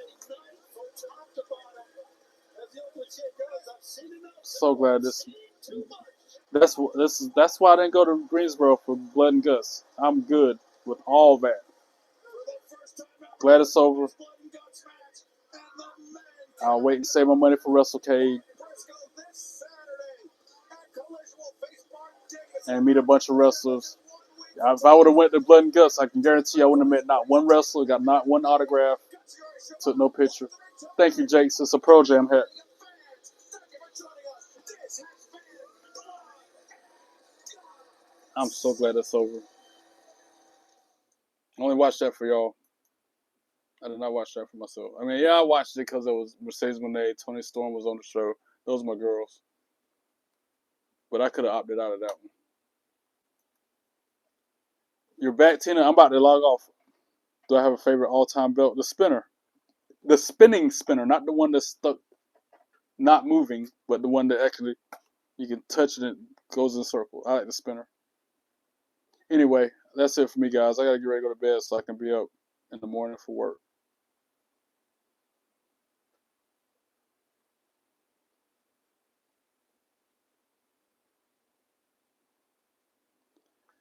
So glad that's why I didn't go to Greensboro for Blood and Guts. I'm good with all that. Glad it's over. I'll wait and save my money for WrestleCade and meet a bunch of wrestlers. If I would have went to Blood and Guts, I can guarantee I wouldn't have met not one wrestler, got not one autograph, took no picture. Thank you, Jake. It's a Pro Jam hat. I'm so glad it's over. I only watched that for y'all. I did not watch that for myself. I watched it because it was Mercedes Moné, Tony Storm was on the show. Those are my girls. But I could have opted out of that one. You're back, Tina. I'm about to log off. Do I have a favorite all-time belt? The spinner. The spinning spinner, not the one that's stuck, not moving, but the one that actually you can touch it and it goes in a circle. I like the spinner. Anyway, that's it for me, guys. I got to get ready to go to bed so I can be up in the morning for work.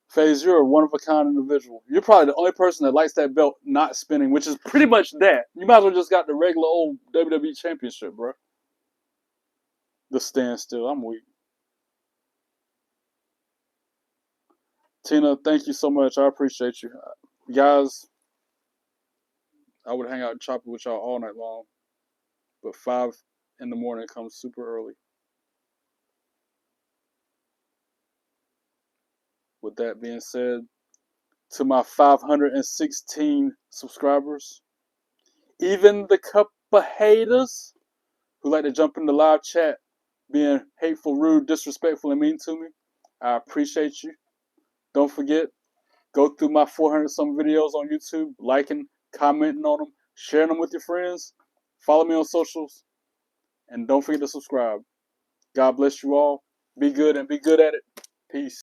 FaZe, you're a one-of-a-kind individual. You're probably the only person that likes that belt not spinning, which is pretty much that. You might as well just got the regular old WWE Championship, bro. The standstill. I'm weak. Tina, thank you so much. I appreciate you. Guys, I would hang out and chop it with y'all all night long. But 5 in the morning comes super early. With that being said, to my 516 subscribers, even the couple haters who like to jump in the live chat being hateful, rude, disrespectful, and mean to me, I appreciate you. Don't forget, go through my 400-some videos on YouTube, liking, commenting on them, sharing them with your friends. Follow me on socials, and don't forget to subscribe. God bless you all. Be good and be good at it. Peace.